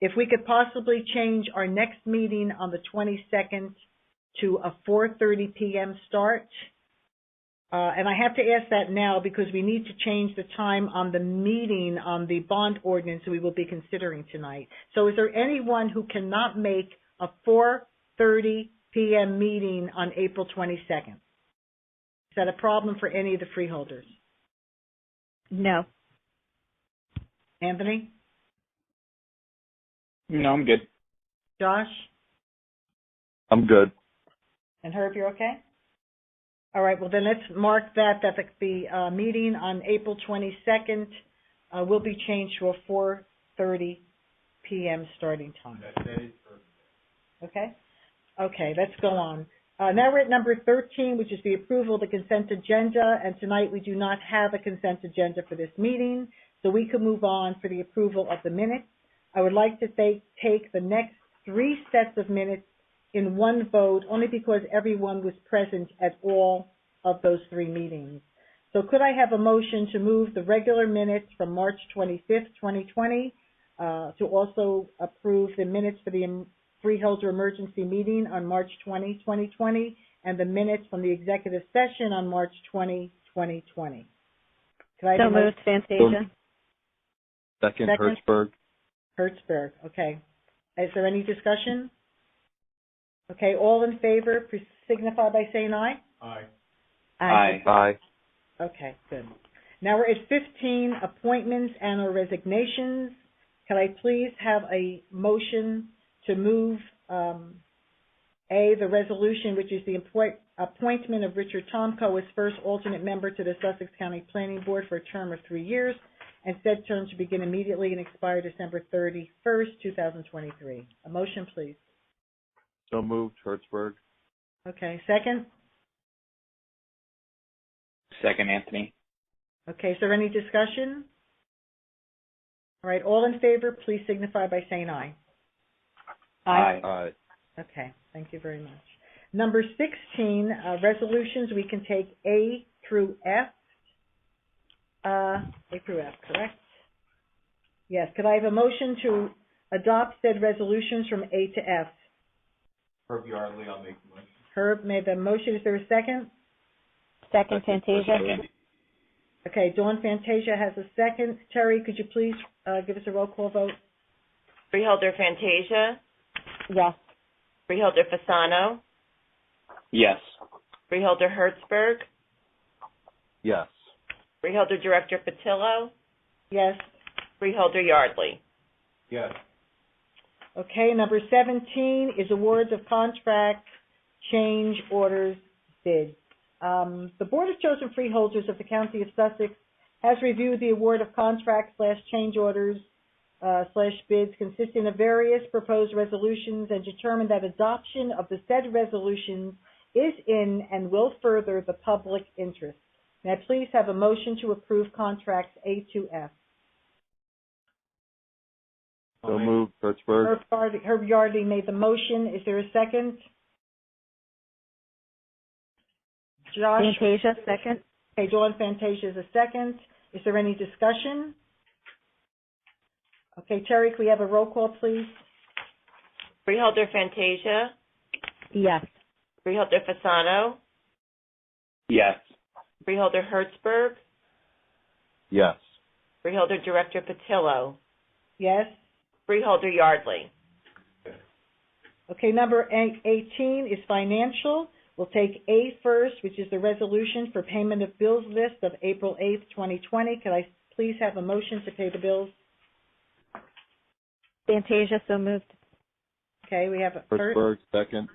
Speaker 1: if we could possibly change our next meeting on the 22nd to a 4:30 p.m. start. And I have to ask that now because we need to change the time on the meeting on the bond ordinance we will be considering tonight. So is there anyone who cannot make a 4:30 p.m. meeting on April 22nd? Is that a problem for any of the freeholders?
Speaker 11: No.
Speaker 1: Anthony?
Speaker 4: No, I'm good.
Speaker 1: Josh?
Speaker 6: I'm good.
Speaker 1: And Herb, you're okay? All right, well then let's mark that the meeting on April 22nd will be changed to a 4:30 p.m. starting time. Okay? Okay, let's go on. Now we're at number 13, which is the approval of the consent agenda, and tonight we do not have a consent agenda for this meeting, so we can move on for the approval of the minutes. I would like to take the next 3 sets of minutes in one vote, only because everyone was present at all of those 3 meetings. So could I have a motion to move the regular minutes from March 25th, 2020, to also approve the minutes for the Freeholder emergency meeting on March 20, 2020, and the minutes from the executive session on March 20, 2020.
Speaker 11: So moved, Fantasia.
Speaker 6: Second, Hertzberg.
Speaker 1: Hertzberg, okay. Is there any discussion? Okay, all in favor, please signify by saying aye.
Speaker 5: Aye.
Speaker 4: Aye.
Speaker 6: Aye.
Speaker 1: Okay, good. Now we're at 15, appointments and or resignations. Can I please have a motion to move, the resolution, which is the appointment of Richard Tomko as first alternate member to the Sussex County Planning Board for a term of 3 years, and said term to begin immediately and expire December 31st, 2023. A motion, please.
Speaker 6: So moved, Hertzberg.
Speaker 1: Okay, second?
Speaker 4: Second, Anthony.
Speaker 1: Okay, is there any discussion? All right, all in favor, please signify by saying aye.
Speaker 4: Aye.
Speaker 6: Aye.
Speaker 1: Okay, thank you very much. Number 16, resolutions, we can take A through F. A through F, correct? Yes, could I have a motion to adopt said resolutions from A to F?
Speaker 5: Herb Yardley, I'll make the motion.
Speaker 1: Herb made the motion. Is there a second?
Speaker 11: Second, Fantasia.
Speaker 1: Okay, Dawn Fantasia has a second. Terry, could you please give us a roll call vote?
Speaker 14: Freeholder Fantasia?
Speaker 11: Yes.
Speaker 14: Freeholder Fasano?
Speaker 4: Yes.
Speaker 14: Freeholder Hertzberg?
Speaker 6: Yes.
Speaker 14: Freeholder Director Patillo?
Speaker 1: Yes.
Speaker 14: Freeholder Yardley?
Speaker 5: Yes.
Speaker 1: Okay, number 17 is awards of contract change orders bids. The Board of Chosen Freeholders of the County of Sussex has reviewed the award of contract/change orders /bids consisting of various proposed resolutions and determined that adoption of the said resolutions is in and will further the public interest. May I please have a motion to approve contracts A to F?
Speaker 6: So moved, Hertzberg.
Speaker 1: Herb Yardley made the motion. Is there a second? Josh?
Speaker 11: Fantasia, second.
Speaker 1: Okay, Dawn Fantasia is a second. Is there any discussion? Okay, Terry, can we have a roll call, please?
Speaker 14: Freeholder Fantasia?
Speaker 11: Yes.
Speaker 14: Freeholder Fasano?
Speaker 4: Yes.
Speaker 14: Freeholder Hertzberg?
Speaker 6: Yes.
Speaker 14: Freeholder Director Patillo?
Speaker 1: Yes.
Speaker 14: Freeholder Yardley?
Speaker 1: Okay, number 18 is financial. We'll take A first, which is the resolution for payment of bills list of April 8th, 2020. Could I please have a motion to pay the bills?
Speaker 11: Fantasia, so moved.
Speaker 1: Okay, we have a first.
Speaker 6: Hertzberg, second.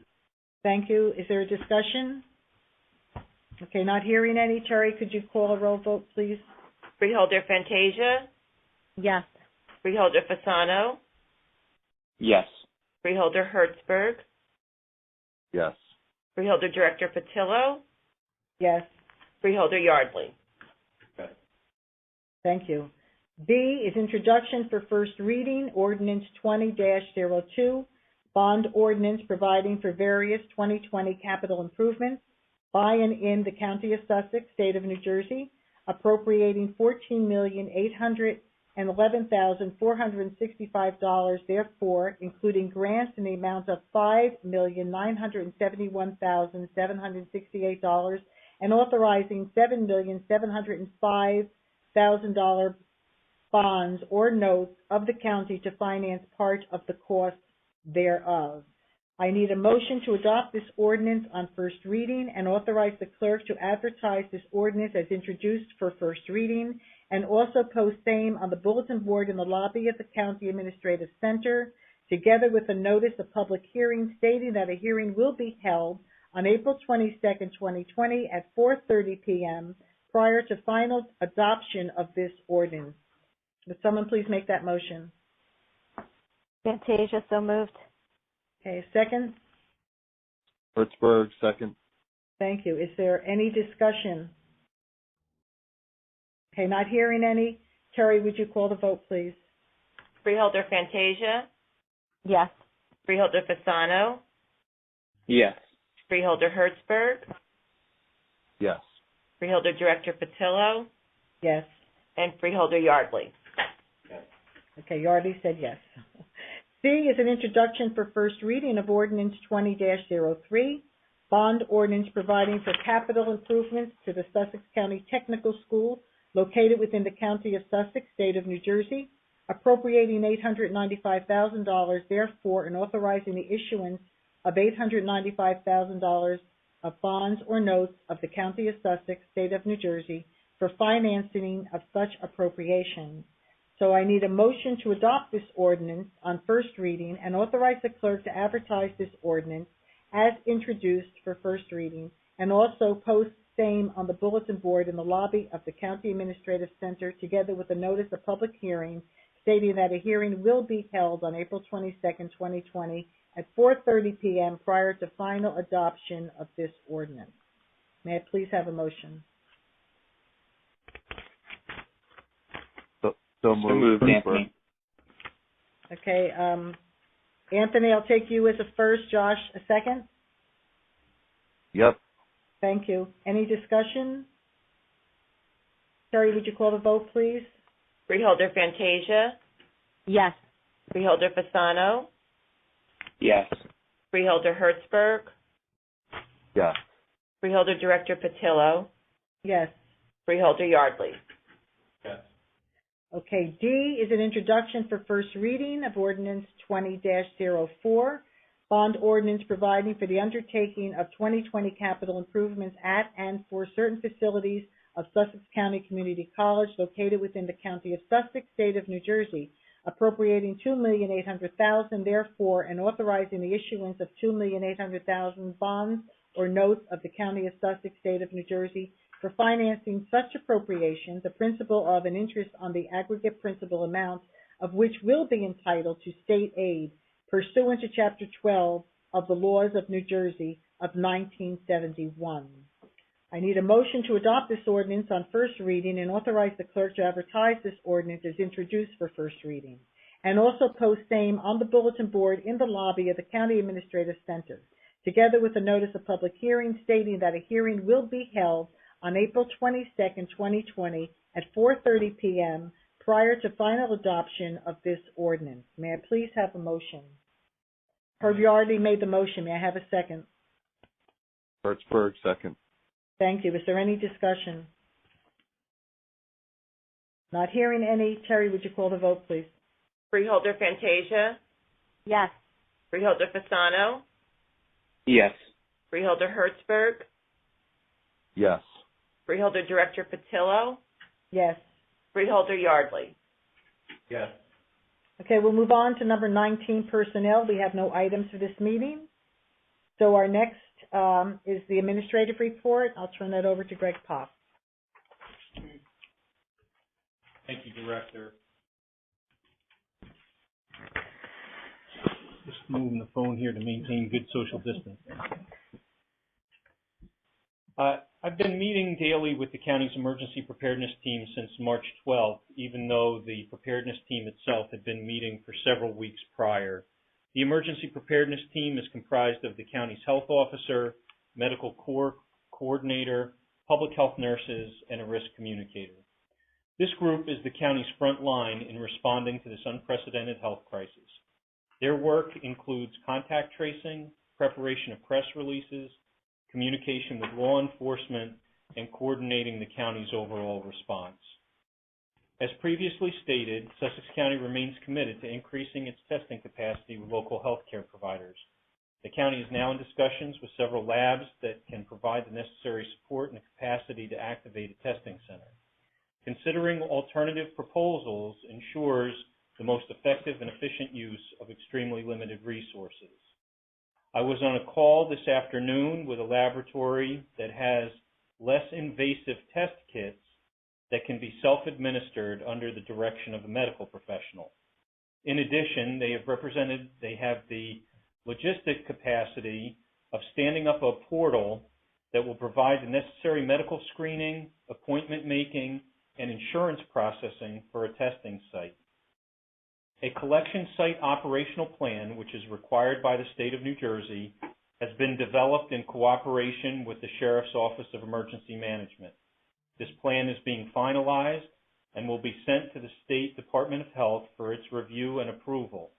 Speaker 1: Thank you. Is there a discussion? Okay, not hearing any. Terry, could you call a roll vote, please?
Speaker 14: Freeholder Fantasia,
Speaker 11: Yes.
Speaker 14: Freeholder Fasano,
Speaker 4: Yes.
Speaker 14: Freeholder Hertzberg,
Speaker 6: Yes.
Speaker 14: Freeholder Director Patillo,
Speaker 1: Yes.
Speaker 14: Freeholder Yardley.
Speaker 1: Thank you. B is introduction for first reading, ordinance 20-02, bond ordinance providing for various 2020 capital improvements by and in the County of Sussex, State of New Jersey, appropriating $14,811,465, therefore, including grants in the amount of $5,971,768, and authorizing $7,705,000 bonds or notes of the county to finance part of the cost thereof. I need a motion to adopt this ordinance on first reading and authorize the clerk to advertise this ordinance as introduced for first reading and also post same on the bulletin board in the lobby of the County Administrative Center, together with a notice of public hearing stating that a hearing will be held on April 22nd, 2020 at 4:30 p.m. prior to final adoption of this ordinance. Would someone please make that motion?
Speaker 11: Fantasia, so moved.
Speaker 1: Okay, second?
Speaker 6: Hertzberg, second.
Speaker 1: Thank you. Is there any discussion? Okay, not hearing any. Terry, would you call the vote, please?
Speaker 14: Freeholder Fantasia,
Speaker 11: Yes.
Speaker 14: Freeholder Fasano,
Speaker 4: Yes.
Speaker 14: Freeholder Hertzberg,
Speaker 6: Yes.
Speaker 14: Freeholder Director Patillo,
Speaker 1: Yes.
Speaker 14: and Freeholder Yardley.
Speaker 1: Okay, Yardley said yes. C is an introduction for first reading of ordinance 20-03, bond ordinance providing for capital improvements to the Sussex County Technical School located within the County of Sussex, State of New Jersey, appropriating $895,000, therefore, and authorizing the issuance of $895,000 of bonds or notes of the County of Sussex, State of New Jersey, for financing of such appropriations. So I need a motion to adopt this ordinance on first reading and authorize the clerk to advertise this ordinance as introduced for first reading and also post same on the bulletin board in the lobby of the County Administrative Center, together with a notice of public hearing stating that a hearing will be held on April 22nd, 2020 at 4:30 p.m. prior to final adoption of this ordinance. May I please have a motion?
Speaker 6: So moved,
Speaker 4: Anthony.
Speaker 1: Okay, Anthony, I'll take you as a first. Josh, a second?
Speaker 6: Yep.
Speaker 1: Thank you. Any discussion? Terry, would you call the vote, please?
Speaker 14: Freeholder Fantasia,
Speaker 11: Yes.
Speaker 14: Freeholder Fasano,
Speaker 4: Yes.
Speaker 14: Freeholder Hertzberg,
Speaker 6: Yes.
Speaker 14: Freeholder Director Patillo,
Speaker 1: Yes.
Speaker 14: Freeholder Yardley.
Speaker 1: Okay, D is an introduction for first reading of ordinance 20-04, bond ordinance providing for the undertaking of 2020 capital improvements at and for certain facilities of Sussex County Community College located within the County of Sussex, State of New Jersey, appropriating $2,800,000, therefore, and authorizing the issuance of $2,800,000 bonds or notes of the County of Sussex, State of New Jersey, for financing such appropriations, the principal of and interest on the aggregate principal amount of which will be entitled to state aid pursuant to Chapter 12 of the Laws of New Jersey of 1971. I need a motion to adopt this ordinance on first reading and authorize the clerk to advertise this ordinance as introduced for first reading, and also post same on the bulletin board in the lobby of the County Administrative Center, together with a notice of public hearing stating that a hearing will be held on April 22nd, 2020 at 4:30 p.m. prior to final adoption of this ordinance. May I please have a motion? Herb Yardley made the motion. May I have a second?
Speaker 6: Hertzberg, second.
Speaker 1: Thank you. Is there any discussion? Not hearing any. Terry, would you call the vote, please?
Speaker 14: Freeholder Fantasia,
Speaker 11: Yes.
Speaker 14: Freeholder Fasano,
Speaker 4: Yes.
Speaker 14: Freeholder Hertzberg,
Speaker 6: Yes.
Speaker 14: Freeholder Director Patillo,
Speaker 1: Yes.
Speaker 14: Freeholder Yardley.
Speaker 5: Yes.
Speaker 1: Okay, we'll move on to number 19, personnel. We have no items for this meeting. So our next is the administrative report. I'll turn that over to Greg Pop.
Speaker 9: Thank you, Director. Just moving the phone here to maintain good social distance. I've been meeting daily with the county's emergency preparedness team since March 12th, even though the preparedness team itself had been meeting for several weeks prior. The emergency preparedness team is comprised of the county's health officer, medical corps coordinator, public health nurses, and a risk communicator. This group is the county's front line in responding to this unprecedented health crisis. Their work includes contact tracing, preparation of press releases, communication with law enforcement, and coordinating the county's overall response. As previously stated, Sussex County remains committed to increasing its testing capacity with local health care providers. The county is now in discussions with several labs that can provide the necessary support and the capacity to activate a testing center. Considering alternative proposals ensures the most effective and efficient use of extremely limited resources. I was on a call this afternoon with a laboratory that has less invasive test kits that can be self-administered under the direction of a medical professional. In addition, they have the logistic capacity of standing up a portal that will provide the necessary medical screening, appointment making, and insurance processing for a testing site. A collection site operational plan, which is required by the state of New Jersey, has been developed in cooperation with the Sheriff's Office of Emergency Management. This plan is being finalized and will be sent to the State Department of Health for its review and approval.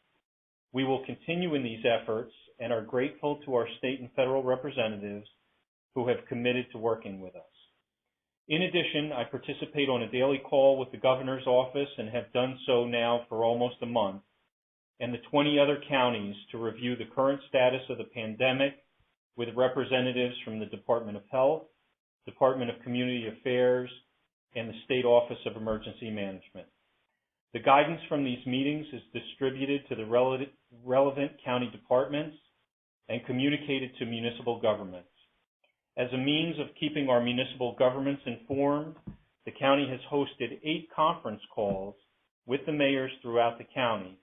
Speaker 9: We will continue in these efforts and are grateful to our state and federal representatives who have committed to working with us. In addition, I participate on a daily call with the governor's office and have done so now for almost a month, and the 20 other counties to review the current status of the pandemic with representatives from the Department of Health, Department of Community Affairs, and the State Office of Emergency Management. The guidance from these meetings is distributed to the relevant county departments and communicated to municipal governments. As a means of keeping our municipal governments informed, the county has hosted 8 conference calls with the mayors throughout the county.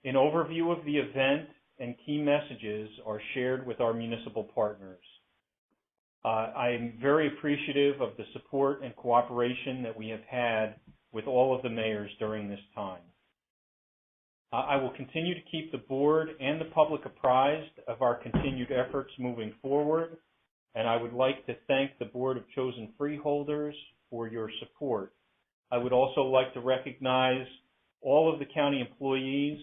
Speaker 9: An overview of the event and key messages are shared with our municipal partners. I am very appreciative of the support and cooperation that we have had with all of the mayors during this time. I will continue to keep the board and the public apprised of our continued efforts moving forward, and I would like to thank the Board of Chosen Freeholders for your support. I would also like to recognize all of the county employees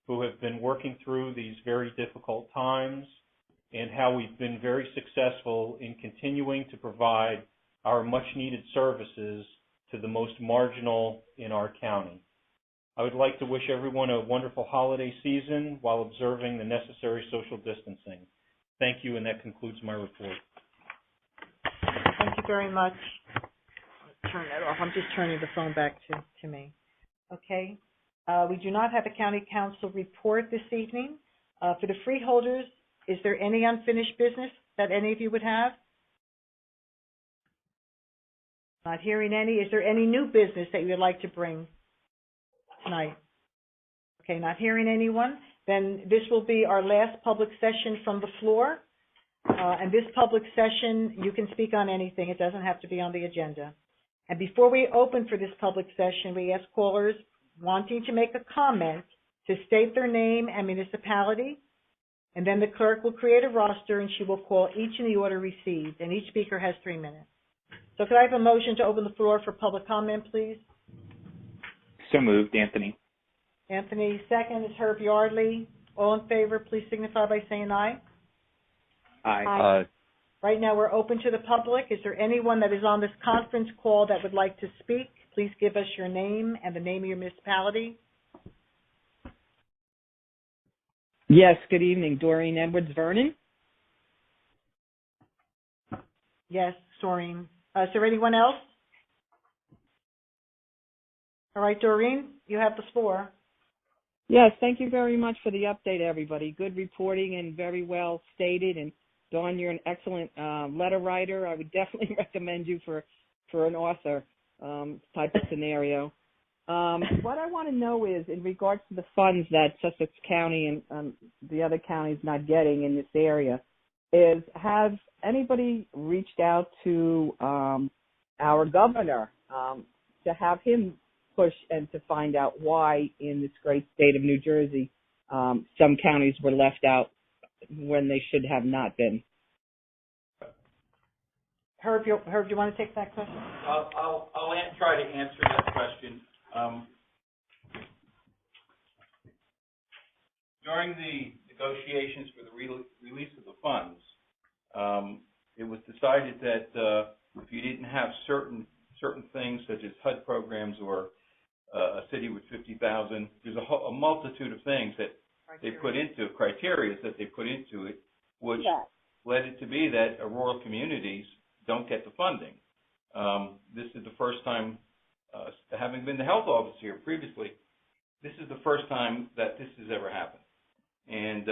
Speaker 9: who have been working through these very difficult times and how we've been very successful in continuing to provide our much-needed services to the most marginal in our county. I would like to wish everyone a wonderful holiday season while observing the necessary social distancing. Thank you, and that concludes my report.
Speaker 1: Thank you very much. Turn that off. I'm just turning the phone back to me. Okay. We do not have a county council report this evening. For the freeholders, is there any unfinished business that any of you would have? Not hearing any. Is there any new business that you would like to bring tonight? Okay, not hearing anyone. Then this will be our last public session from the floor. And this public session, you can speak on anything. It doesn't have to be on the agenda. And before we open for this public session, we ask callers wanting to make a comment to state their name and municipality, and then the clerk will create a roster and she will call each in the order received, and each speaker has 3 minutes. So could I have a motion to open the floor for public comment, please?
Speaker 4: So moved, Anthony.
Speaker 1: Anthony, second is Herb Yardley. All in favor, please signify by saying aye.
Speaker 4: Aye.
Speaker 1: Aye. Right now we're open to the public. Is there anyone that is on this conference call that would like to speak? Please give us your name and the name of your municipality.
Speaker 15: Yes, good evening. Doreen Edwards Vernon.
Speaker 1: Yes, Doreen. Is there anyone else? All right, Doreen, you have the floor.
Speaker 15: Yes, thank you very much for the update, everybody. Good reporting and very well stated. And Dawn, you're an excellent letter writer. I would definitely recommend you for an author type of scenario. What I want to know is, in regards to the funds that Sussex County and the other counties not getting in this area, has anybody reached out to our governor to have him push and to find out why in this great state of New Jersey some counties were left out when they should have not been?
Speaker 1: Herb, you want to take that question?
Speaker 5: I'll try to answer that question. During the negotiations for the release of the funds, it was decided that if you didn't have certain things such as HUD programs or a city with 50,000, there's a multitude of things that they put into criteria that they put into it, which led it to be that rural communities don't get the funding. This is the first time, having been the health officer here previously, this is the first time that this has ever happened. And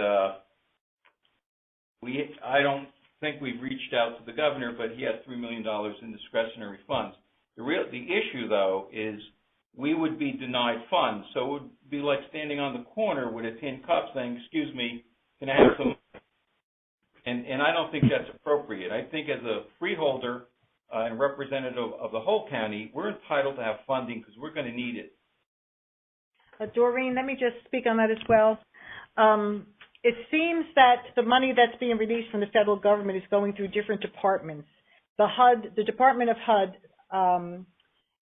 Speaker 5: I don't think we've reached out to the governor, but he has $3 million in discretionary funds. The issue, though, is we would be denied funds. So it would be like standing on the corner with a tin cup saying, "Excuse me, can I have some?" And I don't think that's appropriate. I think as a freeholder and representative of the whole county, we're entitled to have funding because we're going to need it.
Speaker 1: Doreen, let me just speak on that as well. It seems that the money that's being released from the federal government is going through different departments. The Department of HUD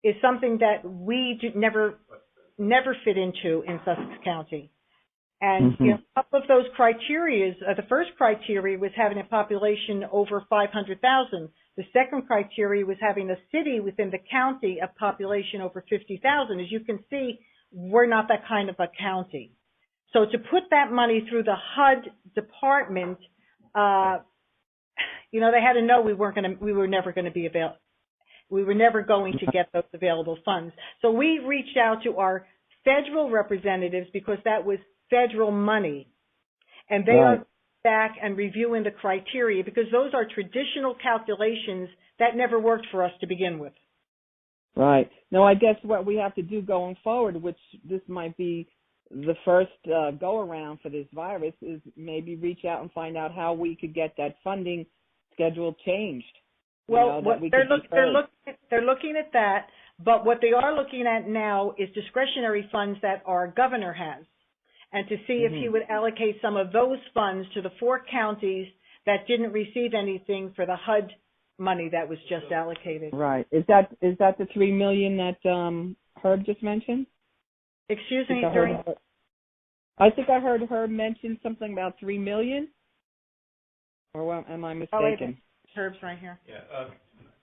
Speaker 1: is something that we never fit into in Sussex County. And you know, a couple of those criteria, the first criteria was having a population over 500,000. The second criteria was having a city within the county of population over 50,000. As you can see, we're not that kind of a county. So to put that money through the HUD department, you know, they had to know we were never going to get those available funds. So we reached out to our federal representatives because that was federal money, and they are back and reviewing the criteria because those are traditional calculations that never worked for us to begin with.
Speaker 15: Right. No, I guess what we have to do going forward, which this might be the first go-around for this virus, is maybe reach out and find out how we could get that funding schedule changed.
Speaker 1: Well, they're looking at that, but what they are looking at now is discretionary funds that our governor has, and to see if he would allocate some of those funds to the 4 counties that didn't receive anything for the HUD money that was just allocated.
Speaker 15: Right. Is that the $3 million that Herb just mentioned?
Speaker 1: Excuse me,
Speaker 15: I think I heard Herb mention something about $3 million. Or am I mistaken?
Speaker 1: Herb's right here.
Speaker 5: Yeah.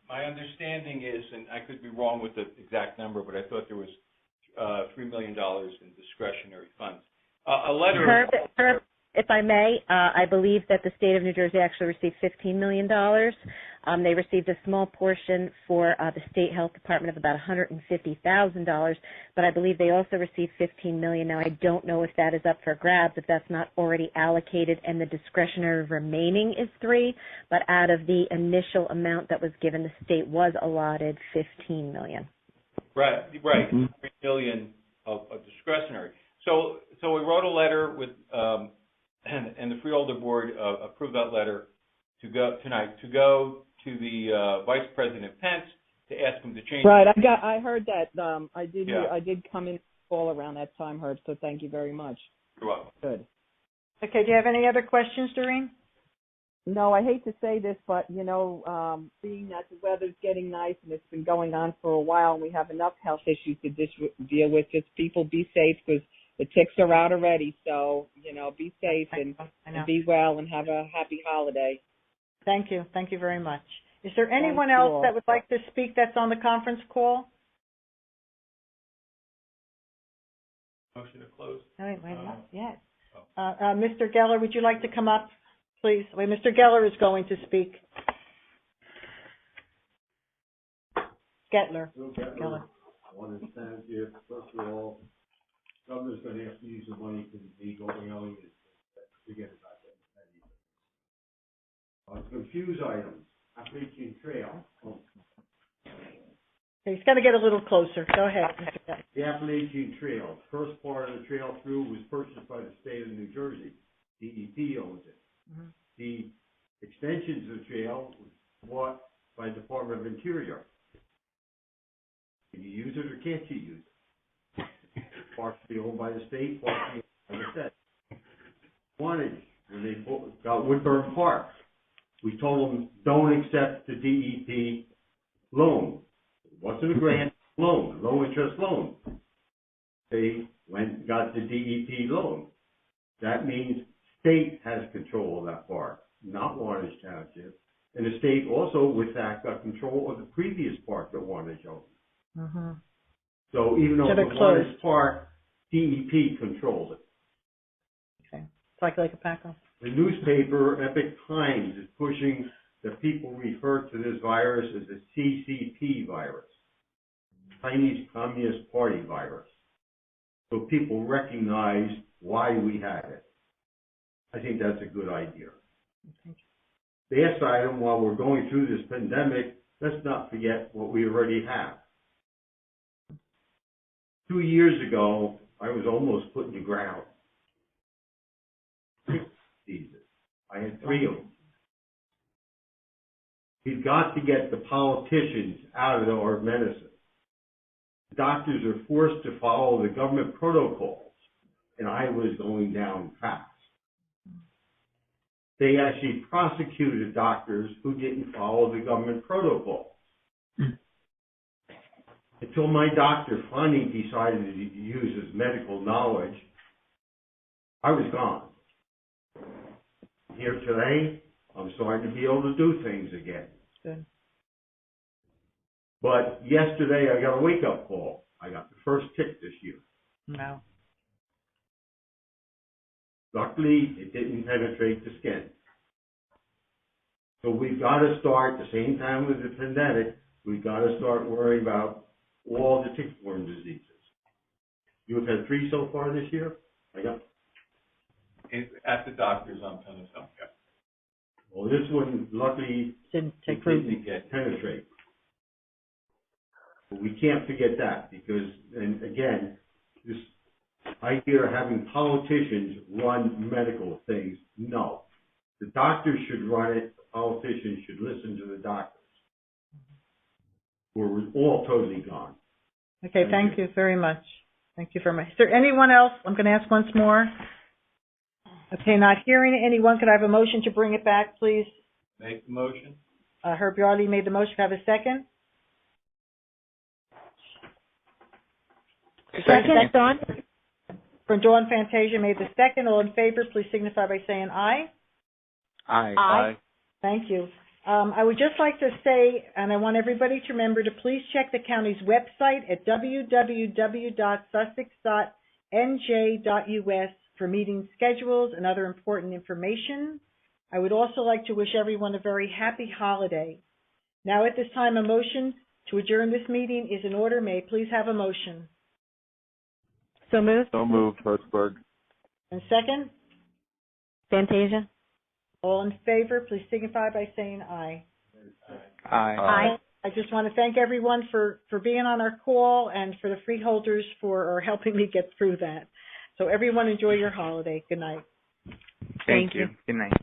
Speaker 5: My understanding is, and I could be wrong with the exact number, but I thought there was $3 million in discretionary funds. A letter.
Speaker 11: Herb, if I may, I believe that the state of New Jersey actually received $15 million. They received a small portion for the state health department of about $150,000, but I believe they also received $15 million. Now, I don't know if that is up for grabs, if that's not already allocated, and the discretionary remaining is $3, but out of the initial amount that was given, the state was allotted $15 million.
Speaker 5: Right. $3 million of discretionary. So we wrote a letter with, and the Freeholder Board approved that letter to go to the Vice President Pence to ask him to change.
Speaker 15: Right. I heard that. I did come in all around that time, Herb. So thank you very much.
Speaker 5: You're welcome.
Speaker 15: Good.
Speaker 1: Okay. Do you have any other questions, Doreen?
Speaker 15: No, I hate to say this, but you know, being that the weather's getting nice and it's been going on for a while, and we have enough health issues to deal with. Just people be safe because the ticks are out already. So you know, be safe and be well and have a happy holiday.
Speaker 1: Thank you. Thank you very much. Is there anyone else that would like to speak that's on the conference call?
Speaker 5: Motion to close.
Speaker 1: Wait, not yet. Mr. Geller, would you like to come up, please? Wait, Mr. Geller is going to speak. Gettler.
Speaker 13: Gettler. I want to thank you. First of all, the governor's going to have to use the money to be going on. Forget about Confused items, Appalachian Trail.
Speaker 1: He's got to get a little closer. Go ahead, Mr. Beck.
Speaker 13: The Appalachian Trail, first part of the trail through was purchased by the state of New Jersey. DEP owns it.
Speaker 1: Mhm.
Speaker 13: The extensions of the trail was bought by Department of Interior. Can you use it or can't you use it? Partially owned by the state, partially owned by the state. Wanted, when they got Woodburn Park, we told them, don't accept the DEP loan. It wasn't a grant loan, low interest loan. They went and got the DEP loan. That means state has control of that park, not Warners Township. And the state also, with that, got control of the previous park that Warners owned.
Speaker 1: Mm-hmm.
Speaker 13: So even though it's Warners Park, DEP controls it.
Speaker 1: Okay. Like a Paco.
Speaker 13: The newspaper, Epic Times, is pushing that people refer to this virus as a CCP virus, Chinese Communist Party virus. So people recognize why we had it. I think that's a good idea. The last item, while we're going through this pandemic, let's not forget what we already have. 2 years ago, I was almost put in the ground. I had 3 of them. We've got to get the politicians out of our medicine. The doctors are forced to follow the government protocols, and I was going down fast. They actually prosecuted doctors who didn't follow the government protocols. Until my doctor finally decided to use his medical knowledge, I was gone. Here today, I'm starting to be able to do things again.
Speaker 1: Good.
Speaker 13: But yesterday, I got a wake-up call. I got the first tick this year.
Speaker 1: No.
Speaker 13: Luckily, it didn't penetrate the skin. So we've got to start, the same time with the pandemic, we've got to start worrying about all the tick-borne diseases. You've had 3 so far this year? I got.
Speaker 5: At the doctor's on penicillin. Yeah.
Speaker 13: Well, this one, luckily,
Speaker 1: didn't
Speaker 13: penetrate. But we can't forget that because, and again, this idea of having politicians run medical things, no. The doctors should run it. The politicians should listen to the doctors. We're all totally gone.
Speaker 1: Okay, thank you very much. Thank you very much. Is there anyone else? I'm going to ask once more. Okay, not hearing anyone. Could I have a motion to bring it back, please?
Speaker 5: Make the motion.
Speaker 1: Herb Yardley made the motion. Could I have a second?
Speaker 11: Second, Dawn.
Speaker 1: From Dawn Fantasia made the second. All in favor, please signify by saying aye.
Speaker 4: Aye.
Speaker 11: Aye.
Speaker 1: Thank you. I would just like to say, and I want everybody to remember to please check the county's website at www.sussex.nj.us for meeting schedules and other important information. I would also like to wish everyone a very happy holiday. Now at this time, a motion to adjourn this meeting is in order. May I please have a motion?
Speaker 11: So moved.
Speaker 6: So moved, Hertzberg.
Speaker 1: And second?
Speaker 11: Fantasia.
Speaker 1: All in favor, please signify by saying aye.
Speaker 4: Aye.
Speaker 11: Aye.
Speaker 1: I just want to thank everyone for being on our call and for the freeholders for helping me get through that. So everyone enjoy your holiday. Good night.
Speaker 4: Thank you. Good night.